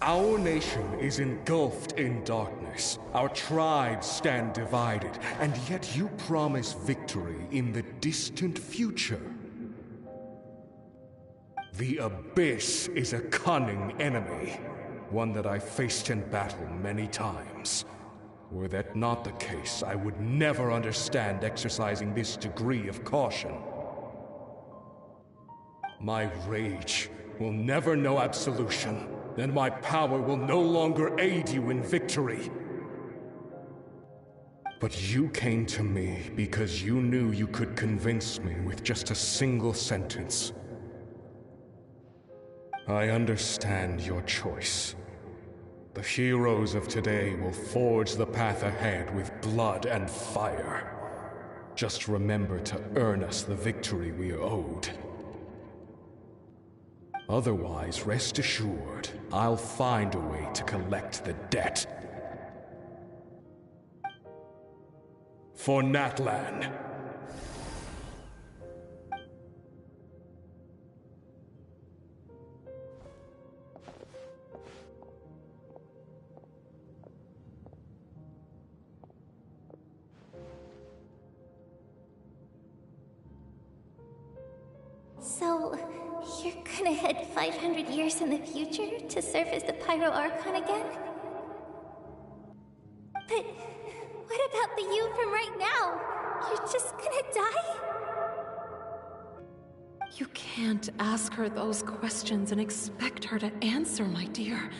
Our nation is engulfed in darkness. Our tribes stand divided, and yet you promise victory in the distant future. The Abyss is a cunning enemy, one that I faced in battle many times. Were that not the case, I would never understand exercising this degree of caution. My rage will never know absolution. Then my power will no longer aid you in victory. But you came to me because you knew you could convince me with just a single sentence. I understand your choice. The heroes of today will forge the path ahead with blood and fire. Just remember to earn us the victory we are owed. Otherwise, rest assured, I'll find a way to collect the debt. for Natlan. So, you're gonna head 500 years in the future to serve as the Pyro Archon again? But what about the you from right now? You're just gonna die? You can't ask her those questions and expect her to answer, my dear.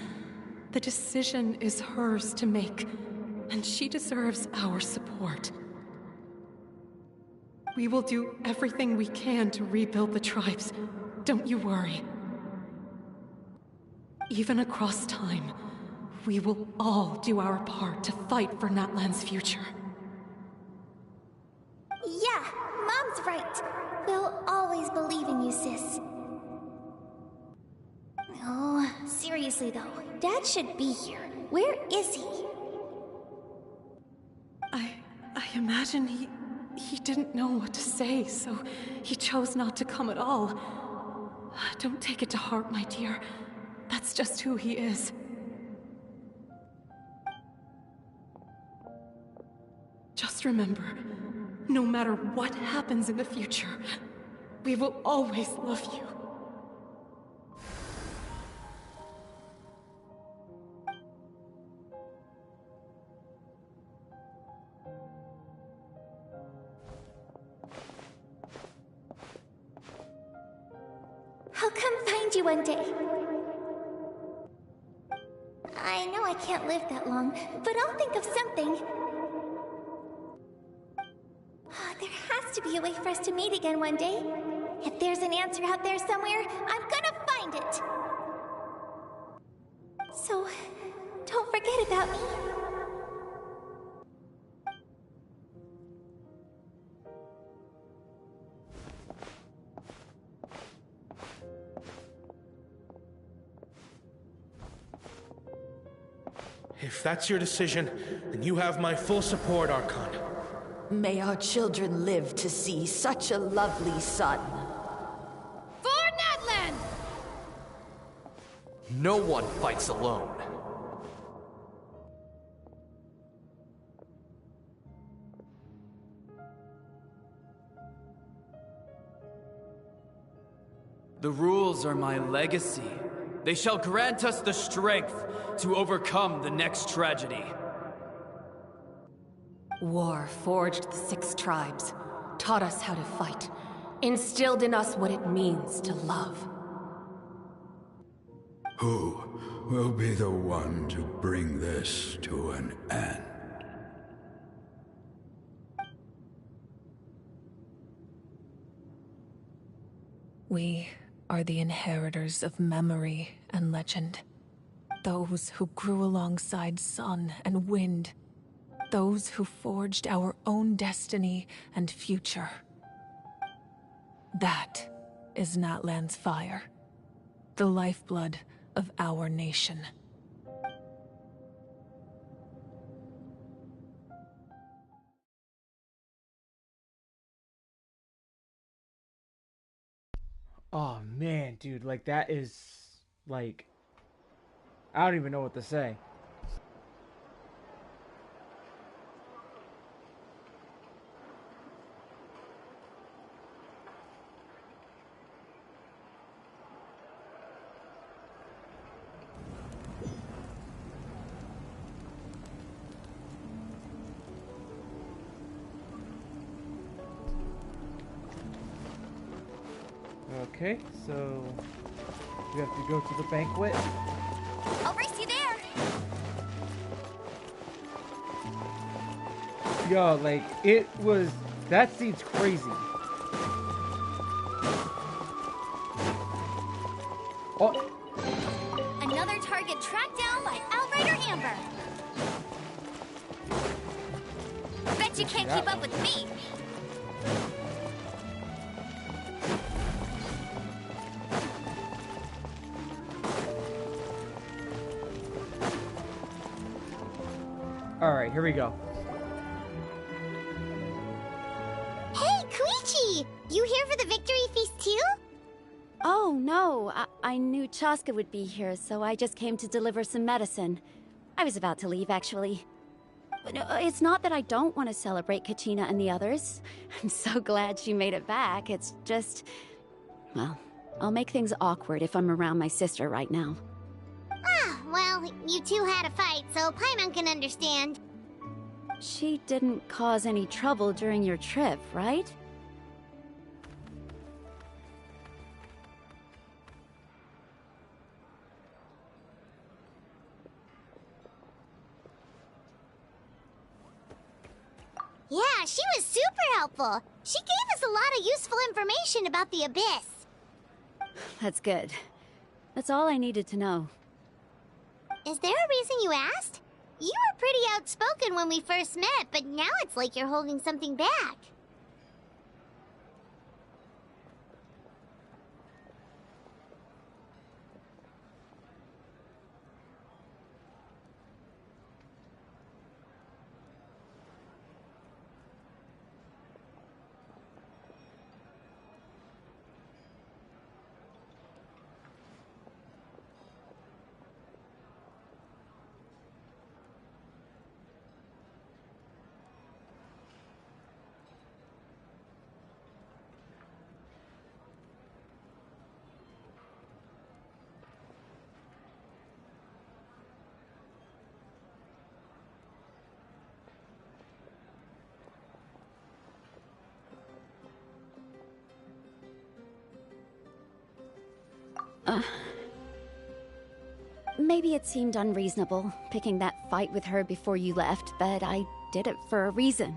The decision is hers to make, and she deserves our support. We will do everything we can to rebuild the tribes. Don't you worry. Even across time, we will all do our part to fight for Natlan's future. Yeah, Mom's right. We'll always believe in you, sis. Oh, seriously though, Dad should be here. Where is he? I imagine he didn't know what to say, so he chose not to come at all. Don't take it to heart, my dear. That's just who he is. Just remember, no matter what happens in the future, we will always love you. I'll come find you one day. I know I can't live that long, but I'll think of something. There has to be a way for us to meet again one day. If there's an answer out there somewhere, I'm gonna find it. So, don't forget about me. If that's your decision, then you have my full support, Archon. May our children live to see such a lovely son. For Natlan! No one fights alone. The rules are my legacy. They shall grant us the strength to overcome the next tragedy. War forged the 6 tribes, taught us how to fight, instilled in us what it means to love. Who will be the one to bring this to an end? We are the inheritors of memory and legend. Those who grew alongside sun and wind. Those who forged our own destiny and future. That is Natlan's fire. The lifeblood of our nation. Oh man, dude, like that is like I don't even know what to say. Okay, so we have to go to the banquet. I'll race you there! Yo, like, it was... That scene's crazy. Oh! Another target tracked down by Outrider Amber. Bet you can't keep up with me! Alright, here we go. Oh, no. I knew Chaska would be here, so I just came to deliver some medicine. I was about to leave, actually. But it's not that I don't want to celebrate Kachina and the others. I'm so glad she made it back. It's just... well, I'll make things awkward if I'm around my sister right now. Ah, well, you two had a fight, so Paimon can understand. She didn't cause any trouble during your trip, right? Yeah, she was super helpful. She gave us a lot of useful information about the Abyss. That's good. That's all I needed to know. Is there a reason you asked? You were pretty outspoken when we first met, but now it's like you're holding something back. Maybe it seemed unreasonable, picking that fight with her before you left, but I did it for a reason.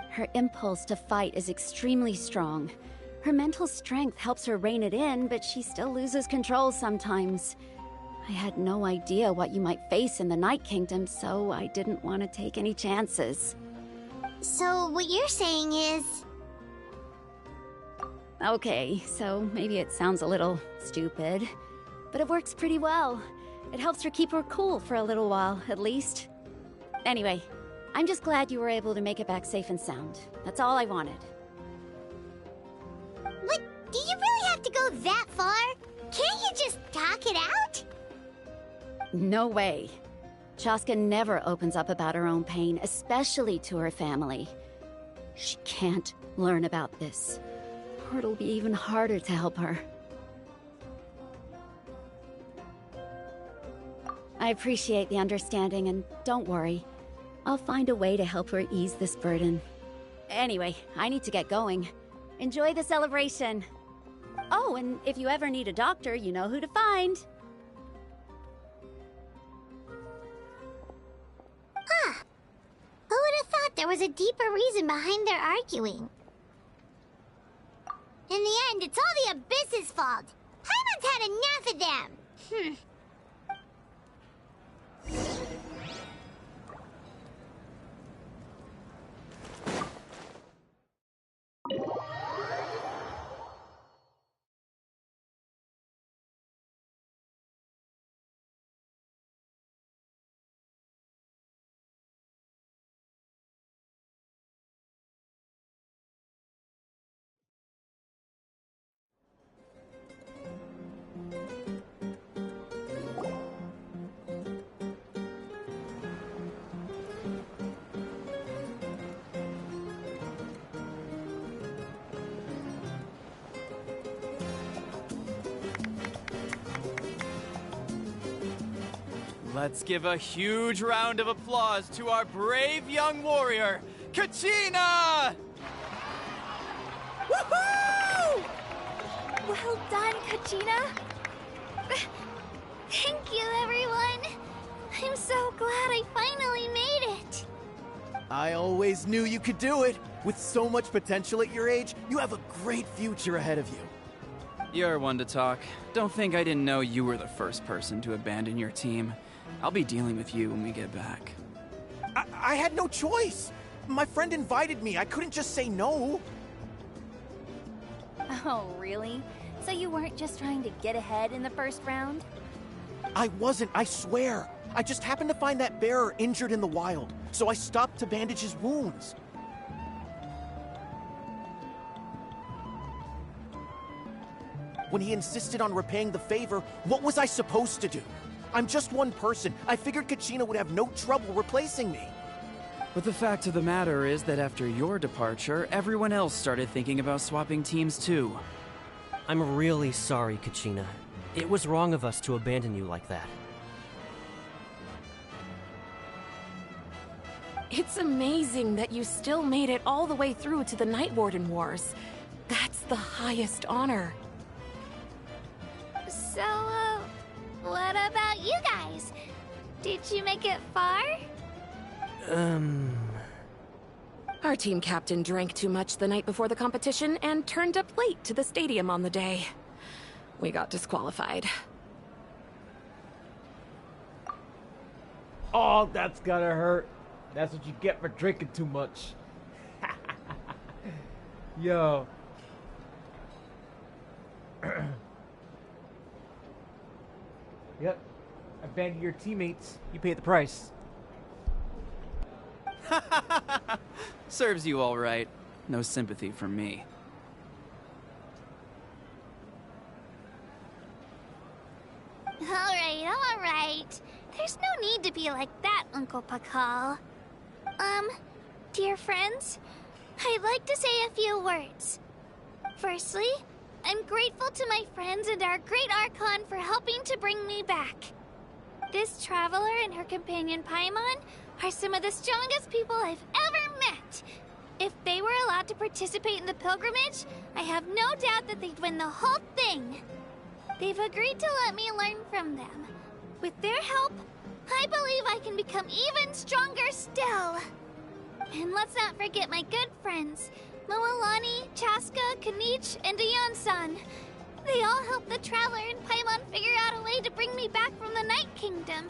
Her impulse to fight is extremely strong. Her mental strength helps her rein it in, but she still loses control sometimes. I had no idea what you might face in the Night Kingdom, so I didn't want to take any chances. So what you're saying is... Okay, so maybe it sounds a little stupid, but it works pretty well. It helps her keep her cool for a little while, at least. Anyway, I'm just glad you were able to make it back safe and sound. That's all I wanted. But do you really have to go that far? Can't you just talk it out? No way. Chaska never opens up about her own pain, especially to her family. She can't learn about this, or it'll be even harder to help her. I appreciate the understanding, and don't worry. I'll find a way to help her ease this burden. Anyway, I need to get going. Enjoy the celebration. Oh, and if you ever need a doctor, you know who to find. Huh. Who would have thought there was a deeper reason behind their arguing? In the end, it's all the Abyss's fault. Paimon's had enough of them. Let's give a huge round of applause to our brave young warrior, Kachina! Woohoo! Well done, Kachina. Thank you, everyone. I'm so glad I finally made it. I always knew you could do it. With so much potential at your age, you have a great future ahead of you. You're one to talk. Don't think I didn't know you were the first person to abandon your team. I'll be dealing with you when we get back. I had no choice. My friend invited me. I couldn't just say no. Oh, really? So you weren't just trying to get ahead in the first round? I wasn't, I swear. I just happened to find that bearer injured in the wild, so I stopped to bandage his wounds. When he insisted on repaying the favor, what was I supposed to do? I'm just one person. I figured Kachina would have no trouble replacing me. But the fact of the matter is that after your departure, everyone else started thinking about swapping teams too. I'm really sorry, Kachina. It was wrong of us to abandon you like that. It's amazing that you still made it all the way through to the Night Warden Wars. That's the highest honor. So, what about you guys? Did you make it far? Our team captain drank too much the night before the competition and turned up late to the stadium on the day. We got disqualified. Oh, that's gotta hurt. That's what you get for drinking too much. Yo. Yep. Abandon your teammates. You pay the price. Serves you all right. No sympathy from me. All right. There's no need to be like that, Uncle Pakal. Dear friends, I'd like to say a few words. Firstly, I'm grateful to my friends and our great Archon for helping to bring me back. This traveler and her companion Paimon are some of the strongest people I've ever met. If they were allowed to participate in the pilgrimage, I have no doubt that they'd win the whole thing. They've agreed to let me learn from them. With their help, I believe I can become even stronger still. And let's not forget my good friends, Moalani, Chaska, Kanich, and Ayan-san. They all helped the Traveler and Paimon figure out a way to bring me back from the Night Kingdom.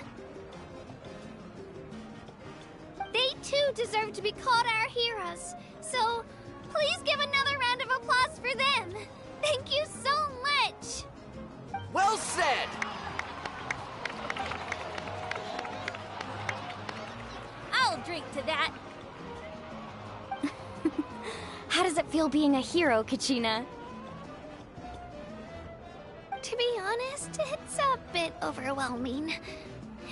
They too deserve to be called our heroes, so please give another round of applause for them. Thank you so much. Well said! I'll drink to that. How does it feel being a hero, Kachina? To be honest, it's a bit overwhelming.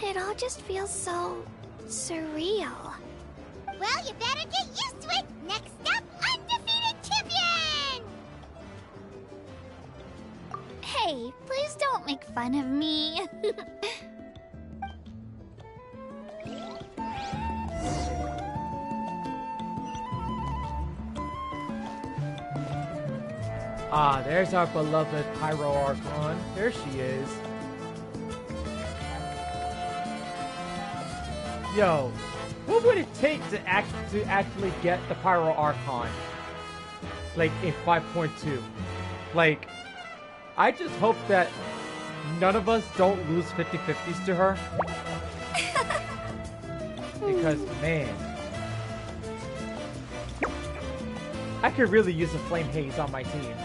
It all just feels so surreal. Well, you better get used to it. Next up, undefeated champion! Hey, please don't make fun of me. Ah, there's our beloved Pyro Archon. There she is. Yo, what would it take to actually get the Pyro Archon? Like in 5.2. Like, I just hope that none of us don't lose 50-50s to her. Because, man, I could really use a Flame Haze on my team.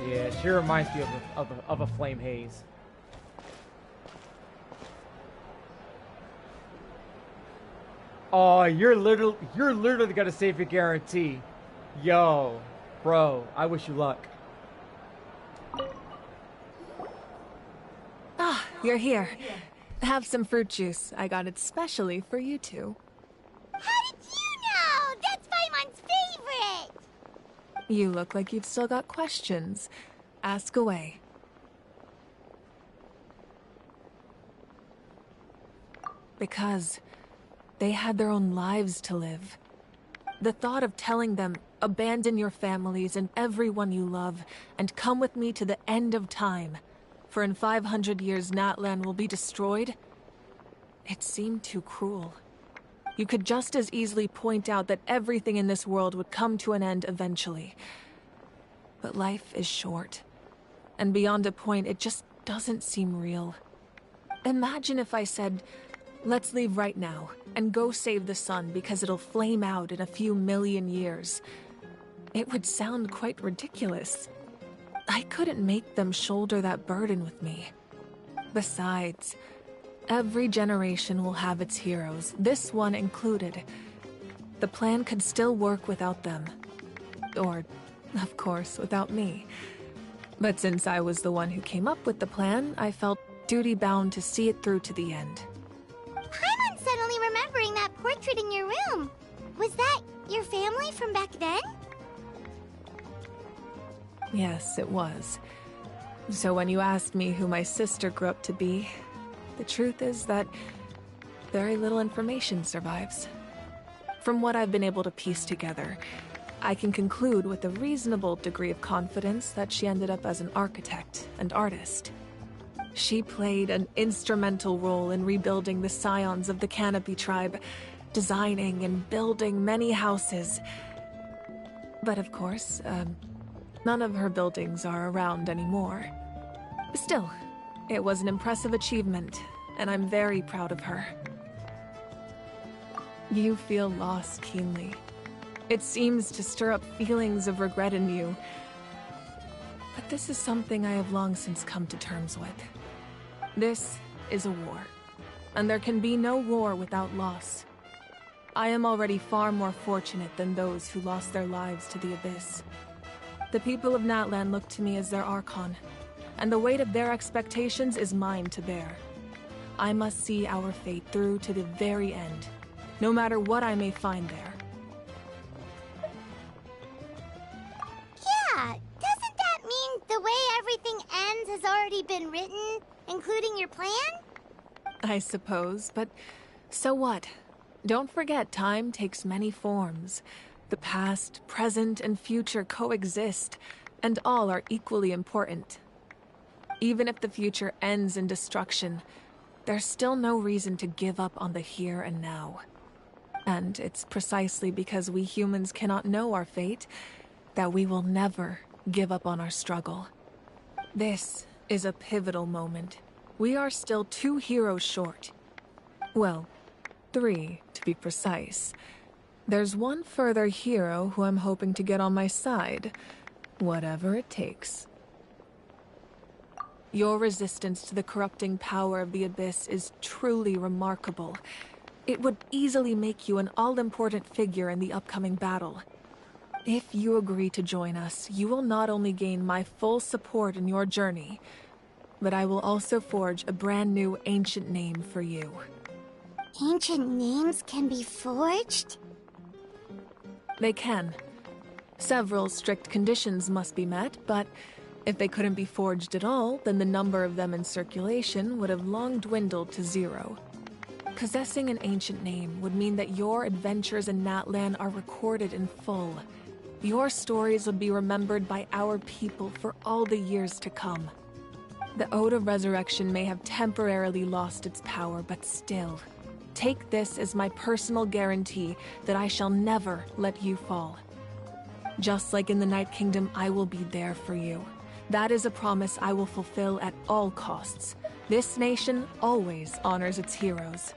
Yeah, she reminds me of a Flame Haze. Oh, you're literally gonna save your guarantee. Yo, bro, I wish you luck. Ah, you're here. Have some fruit juice. I got it specially for you two. How did you know? That's Paimon's favorite! You look like you've still got questions. Ask away. Because they had their own lives to live. The thought of telling them, abandon your families and everyone you love, and come with me to the end of time, for in 500 years Natlan will be destroyed, it seemed too cruel. You could just as easily point out that everything in this world would come to an end eventually. But life is short, and beyond a point, it just doesn't seem real. Imagine if I said, let's leave right now, and go save the sun because it'll flame out in a few million years. It would sound quite ridiculous. I couldn't make them shoulder that burden with me. Besides, every generation will have its heroes, this one included. The plan could still work without them. Or, of course, without me. But since I was the one who came up with the plan, I felt duty-bound to see it through to the end. I'm suddenly remembering that portrait in your room. Was that your family from back then? Yes, it was. So when you asked me who my sister grew up to be, the truth is that very little information survives. From what I've been able to piece together, I can conclude with a reasonable degree of confidence that she ended up as an architect and artist. She played an instrumental role in rebuilding the scions of the Canopy tribe, designing and building many houses. But of course, none of her buildings are around anymore. Still, it was an impressive achievement, and I'm very proud of her. You feel loss keenly. It seems to stir up feelings of regret in you. But this is something I have long since come to terms with. This is a war, and there can be no war without loss. I am already far more fortunate than those who lost their lives to the Abyss. The people of Natlan look to me as their Archon, and the weight of their expectations is mine to bear. I must see our fate through to the very end, no matter what I may find there. Yeah, doesn't that mean the way everything ends has already been written, including your plan? I suppose, but so what? Don't forget, time takes many forms. The past, present, and future coexist, and all are equally important. Even if the future ends in destruction, there's still no reason to give up on the here and now. And it's precisely because we humans cannot know our fate that we will never give up on our struggle. This is a pivotal moment. We are still 2 heroes short. Well, 3, to be precise. There's one further hero who I'm hoping to get on my side, whatever it takes. Your resistance to the corrupting power of the Abyss is truly remarkable. It would easily make you an all-important figure in the upcoming battle. If you agree to join us, you will not only gain my full support in your journey, but I will also forge a brand new ancient name for you. Ancient names can be forged? They can. Several strict conditions must be met, but if they couldn't be forged at all, then the number of them in circulation would have long dwindled to 0. Possessing an ancient name would mean that your adventures in Natlan are recorded in full. Your stories would be remembered by our people for all the years to come. The Ode of Resurrection may have temporarily lost its power, but still, take this as my personal guarantee that I shall never let you fall. Just like in the Night Kingdom, I will be there for you. That is a promise I will fulfill at all costs. This nation always honors its heroes.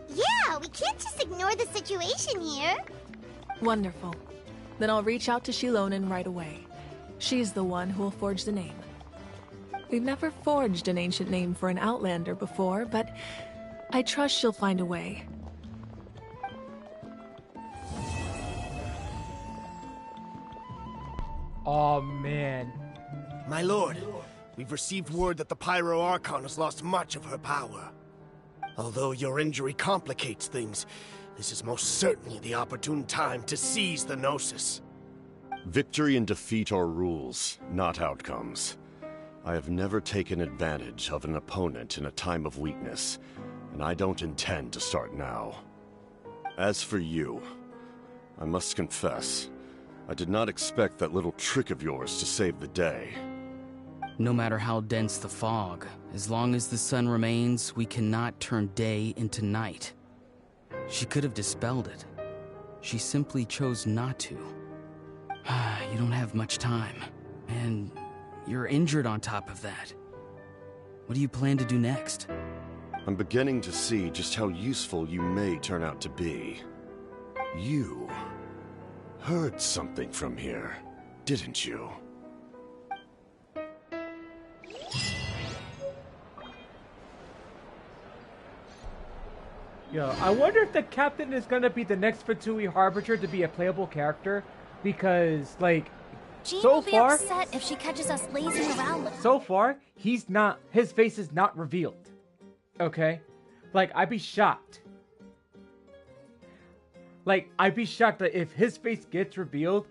Yeah, we can't just ignore the situation here. Wonderful. Then I'll reach out to Shilonen right away. She's the one who will forge the name. We've never forged an ancient name for an Outlander before, but I trust she'll find a way. Oh man. My lord, we've received word that the Pyro Archon has lost much of her power. Although your injury complicates things, this is most certainly the opportune time to seize the Gnosis. Victory and defeat are rules, not outcomes. I have never taken advantage of an opponent in a time of weakness, and I don't intend to start now. As for you, I must confess, I did not expect that little trick of yours to save the day. No matter how dense the fog, as long as the sun remains, we cannot turn day into night. She could have dispelled it. She simply chose not to. You don't have much time, and you're injured on top of that. What do you plan to do next? I'm beginning to see just how useful you may turn out to be. You heard something from here, didn't you? Yo, I wonder if the captain is gonna be the next Fatui Harbinger to be a playable character, because like Jean so will be far, upset if she catches us lazing around. so far his face is not revealed. Okay, like I'd be shocked. Like I'd be shocked that if his face gets revealed,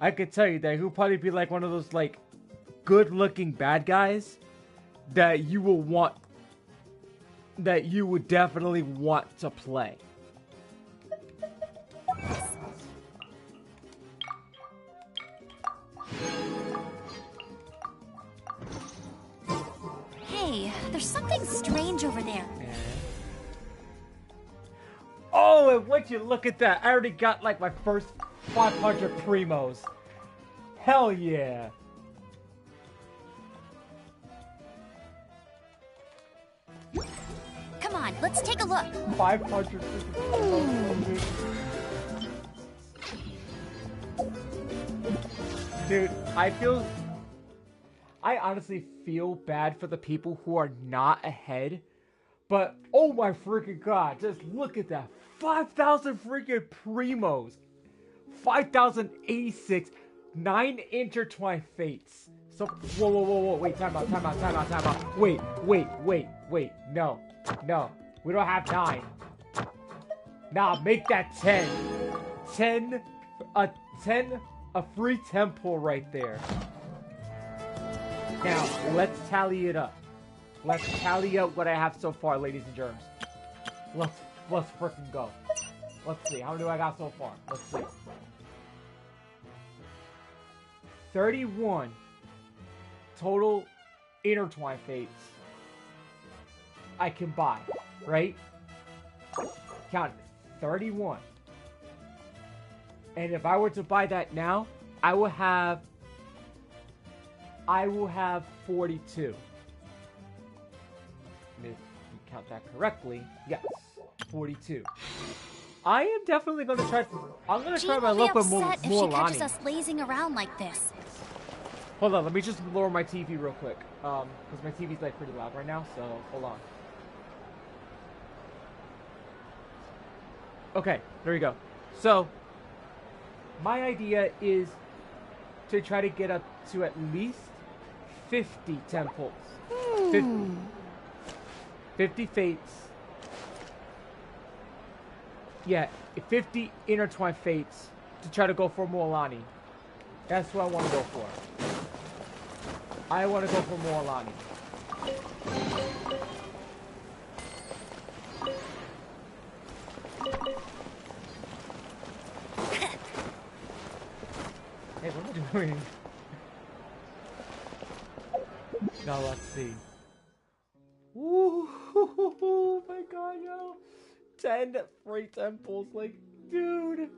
I could tell you that he'll probably be like one of those like good-looking bad guys that you will want. That you would definitely want to play. Hey, there's something strange over there. Oh, and would you look at that? I already got like my first 500 primos. Hell yeah. Come on, let's take a look. 500. Dude, I honestly feel bad for the people who are not ahead. But, oh my freaking god, just look at that. 5,000 freaking primos. 5,086. 9 intertwined fates. So, whoa, wait, time out. Wait, no, we don't have 9. Nah, make that 10. 10, a free temple right there. Now, let's tally it up. Let's tally up what I have so far, ladies and germs. Let's frickin' go. Let's see, how many do I got so far? Let's see. 31 total intertwined fates I can buy, right? Count it, 31. And if I were to buy that now, I will have 42. If you count that correctly, yes, 42. I am definitely going to try. I'm going to try my luck with upset if she catches Mualani. us lazing around like this. Hold on, let me just lower my TV real quick, because my TV's like pretty loud right now. So hold on. Okay, there we go. So my idea is to try to get up to at least 50 temples. 50 fates. Yeah, 50 intertwined fates to try to go for Mualani. That's what I want to go for. I want to go for Mualani. Hey, what am I doing? Now let's see. Ooh, oh my god, yo. 10 free temples, like, dude.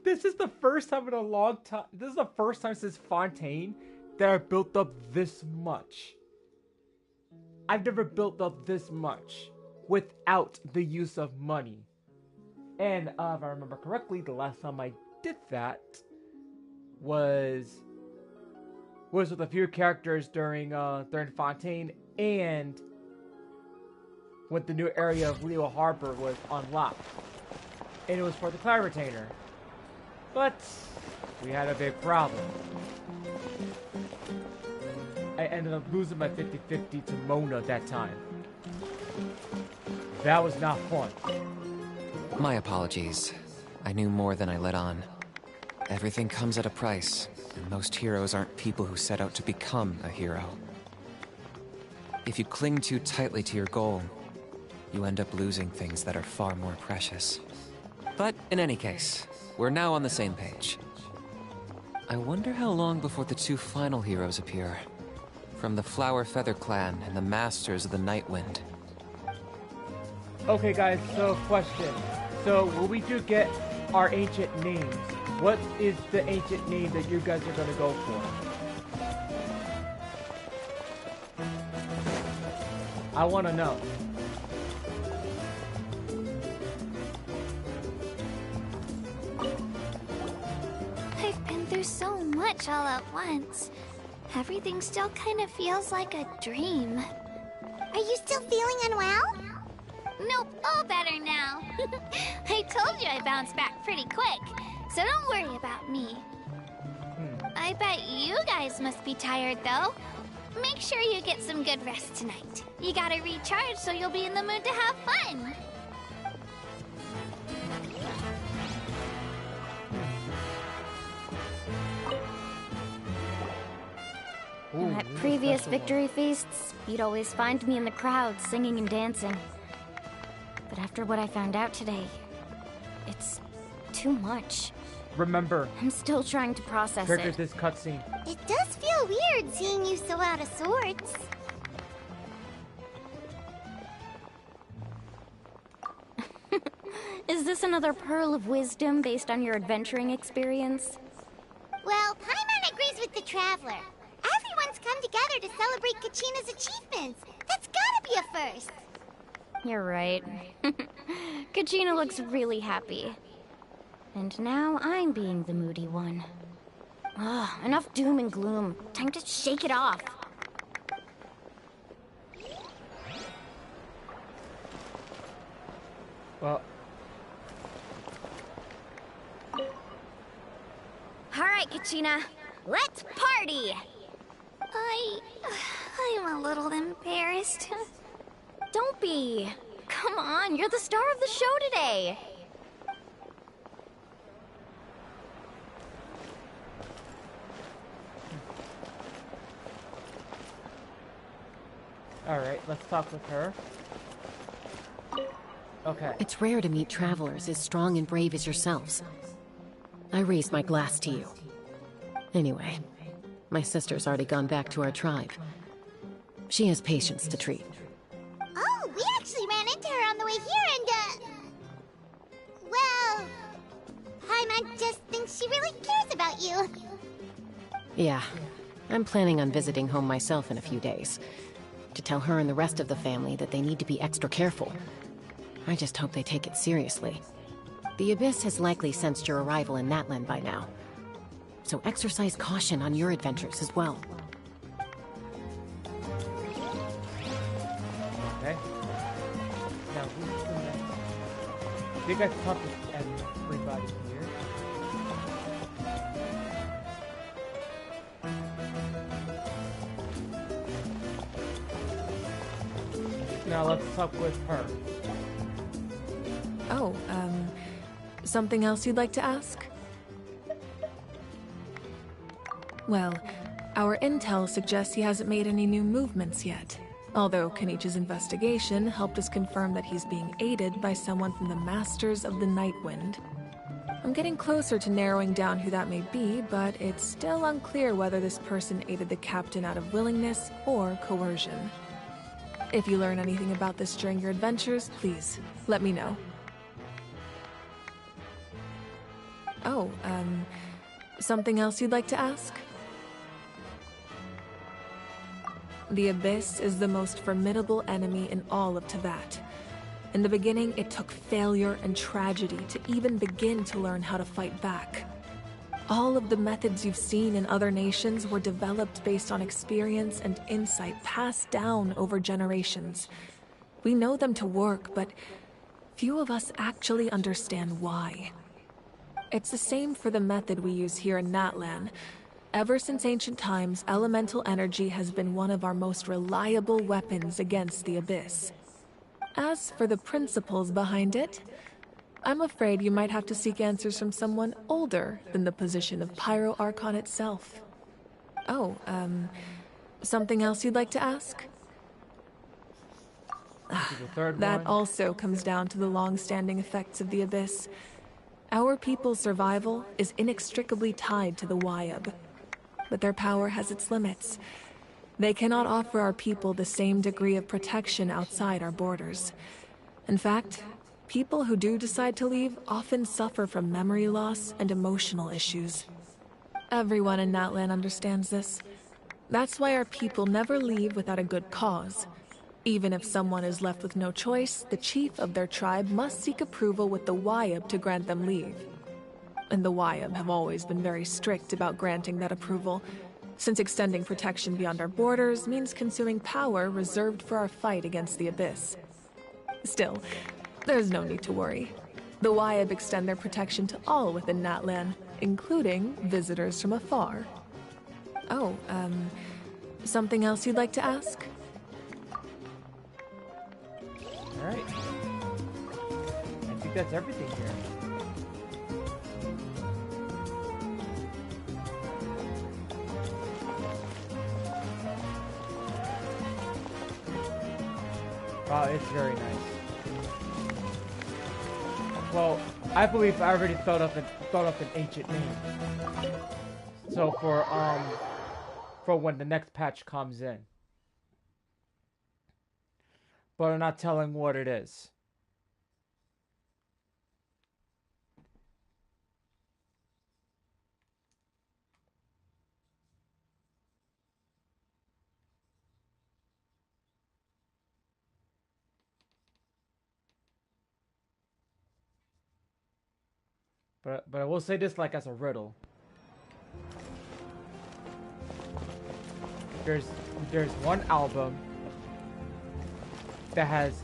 This is the first time in a long time. This is the first time since Fontaine that I built up this much. I've never built up this much without the use of money. And if I remember correctly, the last time I did that was with a few characters during Fontaine, and when the new area of Leo Harbor was unlocked. And it was for the Cloud Retainer. But we had a big problem. I ended up losing my 50-50 to Mona that time. That was not fun. My apologies. I knew more than I let on. Everything comes at a price, and most heroes aren't people who set out to become a hero. If you cling too tightly to your goal, you end up losing things that are far more precious. But in any case, we're now on the same page. I wonder how long before the two final heroes appear. From the Flower Feather Clan and the Masters of the Night Wind. Okay guys, so question. So when we do get our ancient names, what is the ancient name that you guys are going to go for? I want to know. I've been through so much all at once. Everything still kind of feels like a dream. Are you still feeling unwell? Nope, all better now. I told you I bounced back pretty quick, so don't worry about me. I bet you guys must be tired, though. Make sure you get some good rest tonight. You gotta recharge so you'll be in the mood to have fun. At previous victory feasts, you'd always find me in the crowd singing and dancing. But after what I found out today, it's too much. Remember, I'm still trying to process trigger it. this cutscene. It does feel weird seeing you so out of sorts. Is this another pearl of wisdom based on your adventuring experience? Well, Paimon agrees with the Traveler. Everyone's come together to celebrate Kachina's achievements. That's gotta be a first. You're right. Kachina looks really happy. And now I'm being the moody one. Ugh, enough doom and gloom. Time to shake it off. Well. Alright, Kachina. Let's party! I'm a little embarrassed. Don't be. Come on, you're the star of the show today. Alright, let's talk with her. Okay. It's rare to meet travelers as strong and brave as yourselves. I raise my glass to you. Anyway, my sister's already gone back to our tribe. She has patients to treat. Oh, we actually ran into her on the way here and, well, Paimon just thinks she really cares about you. Yeah, I'm planning on visiting home myself in a few days. To tell her and the rest of the family that they need to be extra careful. I just hope they take it seriously. The Abyss has likely sensed your arrival in Natlan by now. So exercise caution on your adventures as well. Okay. Now, who's the next? You guys talk to everybody here. Now let's talk with her. Oh, something else you'd like to ask? Well, our intel suggests he hasn't made any new movements yet. Although Kenichi's investigation helped us confirm that he's being aided by someone from the Masters of the Nightwind. I'm getting closer to narrowing down who that may be, but it's still unclear whether this person aided the captain out of willingness or coercion. If you learn anything about this during your adventures, please, let me know. Oh, something else you'd like to ask? The Abyss is the most formidable enemy in all of Teyvat. In the beginning, it took failure and tragedy to even begin to learn how to fight back. All of the methods you've seen in other nations were developed based on experience and insight passed down over generations. We know them to work, but few of us actually understand why. It's the same for the method we use here in Natlan. Ever since ancient times, elemental energy has been one of our most reliable weapons against the Abyss. As for the principles behind it, I'm afraid you might have to seek answers from someone older than the position of Pyro Archon itself. Oh, something else you'd like to ask? That also comes down to the long-standing effects of the Abyss. Our people's survival is inextricably tied to the Wyab, but their power has its limits. They cannot offer our people the same degree of protection outside our borders. In fact, people who do decide to leave often suffer from memory loss and emotional issues. Everyone in Natlan understands this. That's why our people never leave without a good cause. Even if someone is left with no choice, the chief of their tribe must seek approval with the Wyab to grant them leave. And the Wyab have always been very strict about granting that approval, since extending protection beyond our borders means consuming power reserved for our fight against the Abyss. Still, there's no need to worry. The Wyeb extend their protection to all within Natlan, including visitors from afar. Oh, something else you'd like to ask? Alright. I think that's everything here. Wow, it's very nice. Well, I believe I already thought up an ancient name. So for when the next patch comes in. But I'm not telling what it is. But I will say this like as a riddle. There's one album that has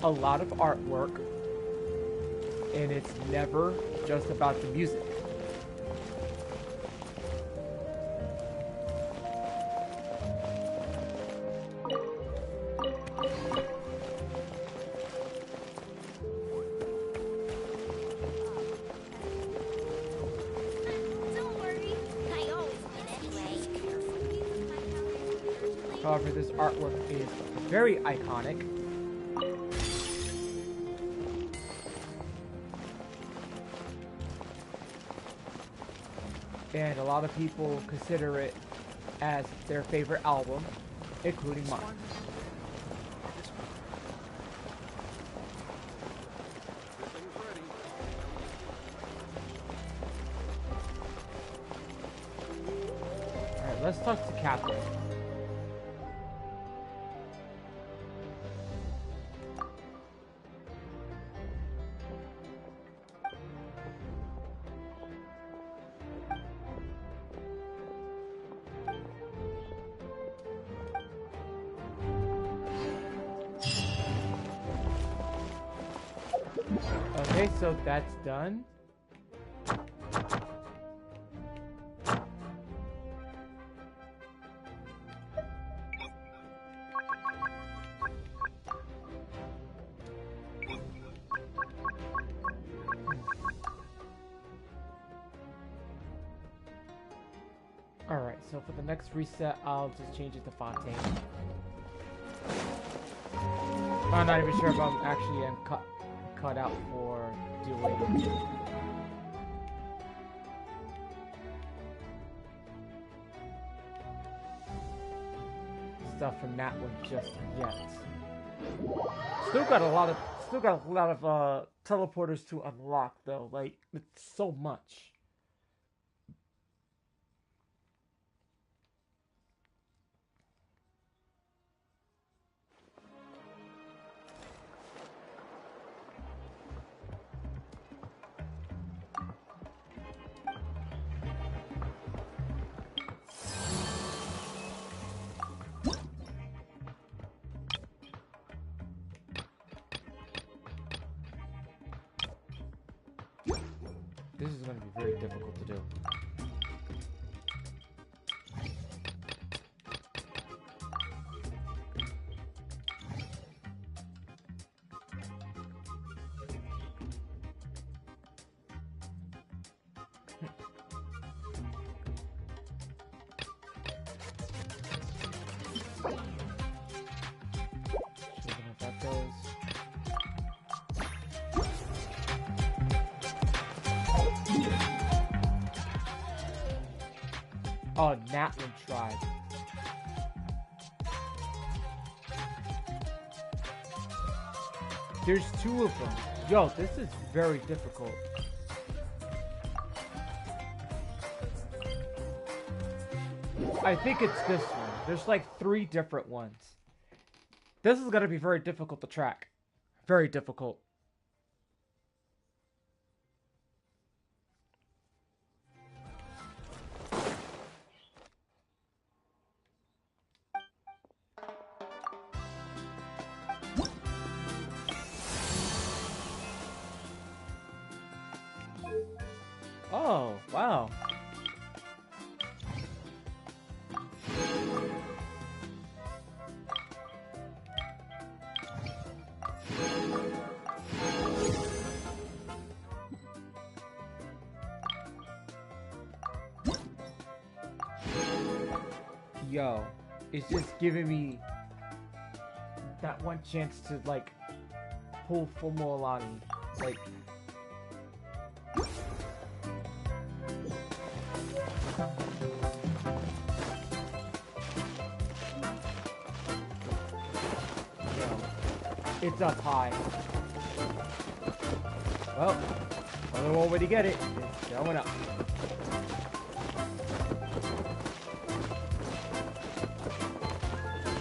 a lot of artwork, and it's never just about the music. However, this artwork is very iconic. And a lot of people consider it as their favorite album, including mine. Alright, let's talk to Catherine. Okay, so that's done. Alright, so for the next reset, I'll just change it to Fontaine. I'm not even sure if I'm actually cut out for doing stuff from that one just yet. Still got a lot of teleporters to unlock though. Like, it's so much. This is going to be very difficult to do. Oh, Natlan tribe. There's two of them. Yo, this is very difficult. I think it's this one. There's like 3 different ones. This is gonna be very difficult to track. Very difficult. Oh, wow. Yo, it's just giving me that one chance to, like, pull full Mualani. Like, it's up high. Well, only one way to get it is going up.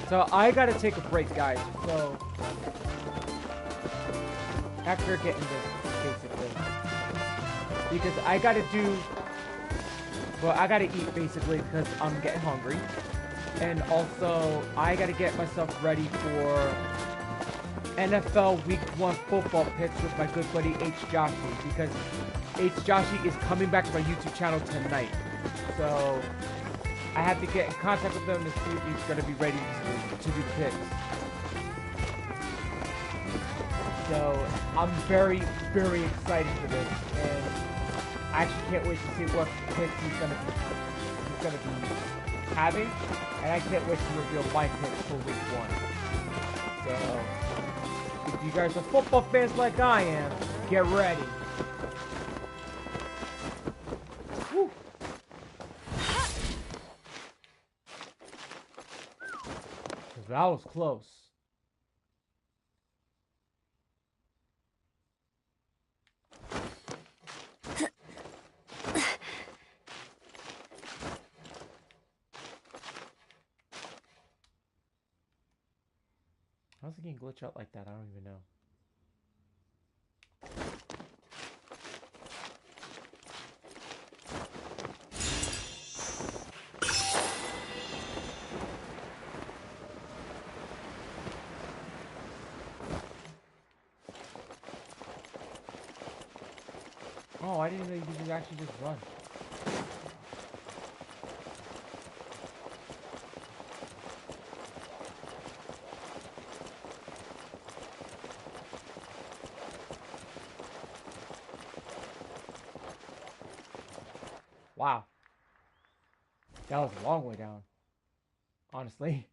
So I gotta take a break, guys. So after getting this, basically, because I gotta do. Well, I gotta eat basically because I'm getting hungry, and also I gotta get myself ready for NFL Week 1 football picks with my good buddy H. Joshi, because H. Joshi is coming back to my YouTube channel tonight. So I have to get in contact with him to see if he's going to be ready to do picks. So I'm very, very excited for this, and I actually can't wait to see what picks he's going to be having, and I can't wait to reveal my picks for Week 1. So if you guys are football fans like I am, get ready. Woo. That was close. How's it getting glitch out like that? I don't even know. Oh, I didn't know you could actually just run. Wow. That was a long way down. Honestly.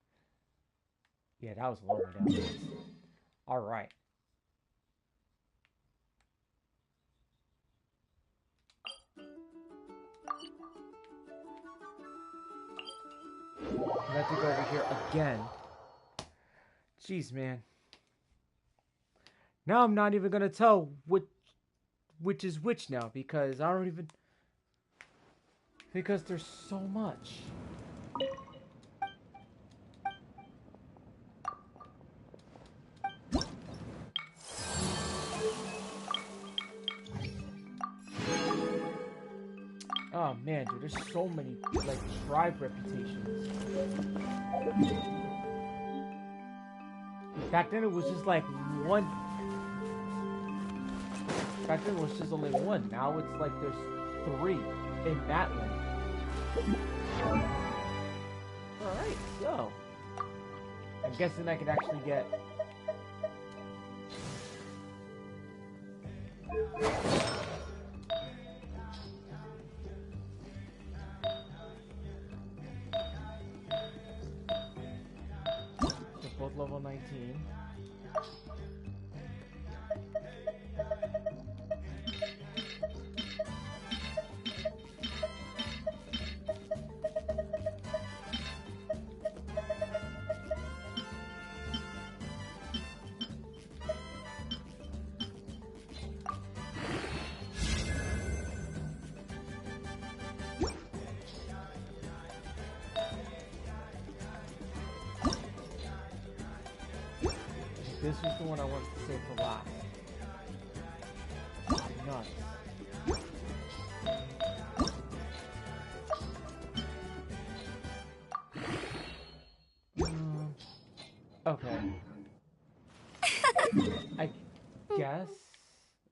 Yeah, that was a long way down. Alright. I have to go over here again. Jeez, man. Now I'm not even gonna tell which is which now, because I don't even... Because there's so much. Oh man, dude, there's so many, like, tribe reputations. Back then it was just like one. Back then it was just only one. Now it's like there's 3 in Natland. Alright, so I'm guessing I can actually get they're both level 19. This was the one I wanted to save for last. Nuts. Okay. I guess.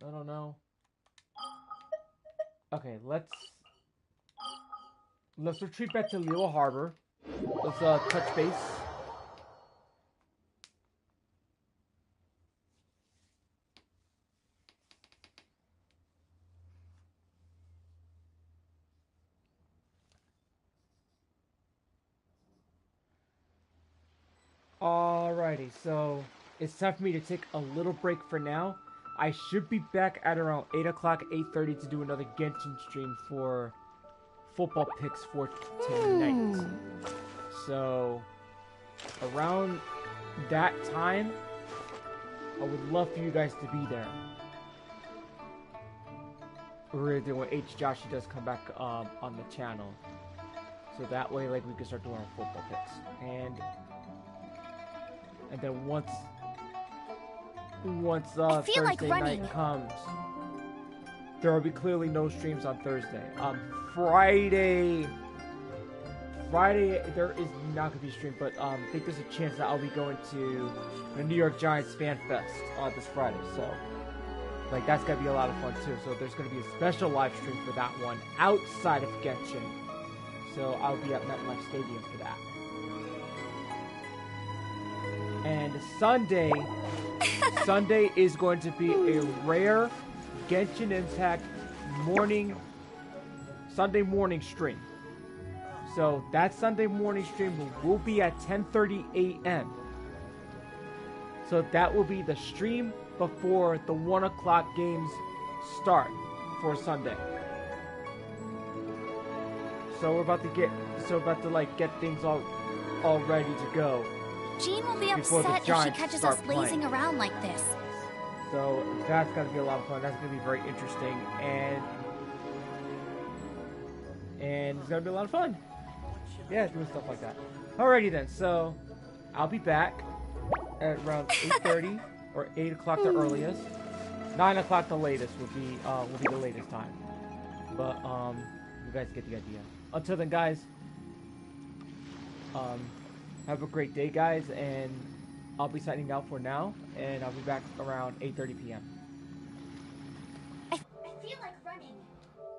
I don't know. Okay, let's retreat back to Lilo Harbor. Let's touch base. Alrighty, so it's time for me to take a little break for now. I should be back at around 8 o'clock, 8:30 to do another Genshin stream for football picks for tonight. So, around that time, I would love for you guys to be there. We're doing when H. Joshi does come back on the channel. So that way, like, we can start doing our football picks. And then once Thursday night comes, there will be clearly no streams on Thursday. Friday there is not gonna be a stream, but I think there's a chance that I'll be going to the New York Giants Fan Fest this Friday. So, like, that's gonna be a lot of fun too. So there's gonna be a special live stream for that one outside of Genshin. So I'll be at MetLife Stadium for that. And Sunday is going to be a rare Genshin Impact Sunday morning stream. So that Sunday morning stream will be at 10:30 a.m. So that will be the stream before the 1 o'clock games start for Sunday. So we're about to get things all ready to go. Jean will be upset if she catches us lazing around like this. So that's gonna be a lot of fun. That's gonna be very interesting, and it's gonna be a lot of fun. Yeah, doing stuff like that. Alrighty then. So I'll be back at around 8:30 or 8 o'clock the earliest. 9 o'clock the latest will be the latest time. But you guys get the idea. Until then, guys. Have a great day, guys, and I'll be signing out for now, and I'll be back around 8:30 p.m. I feel like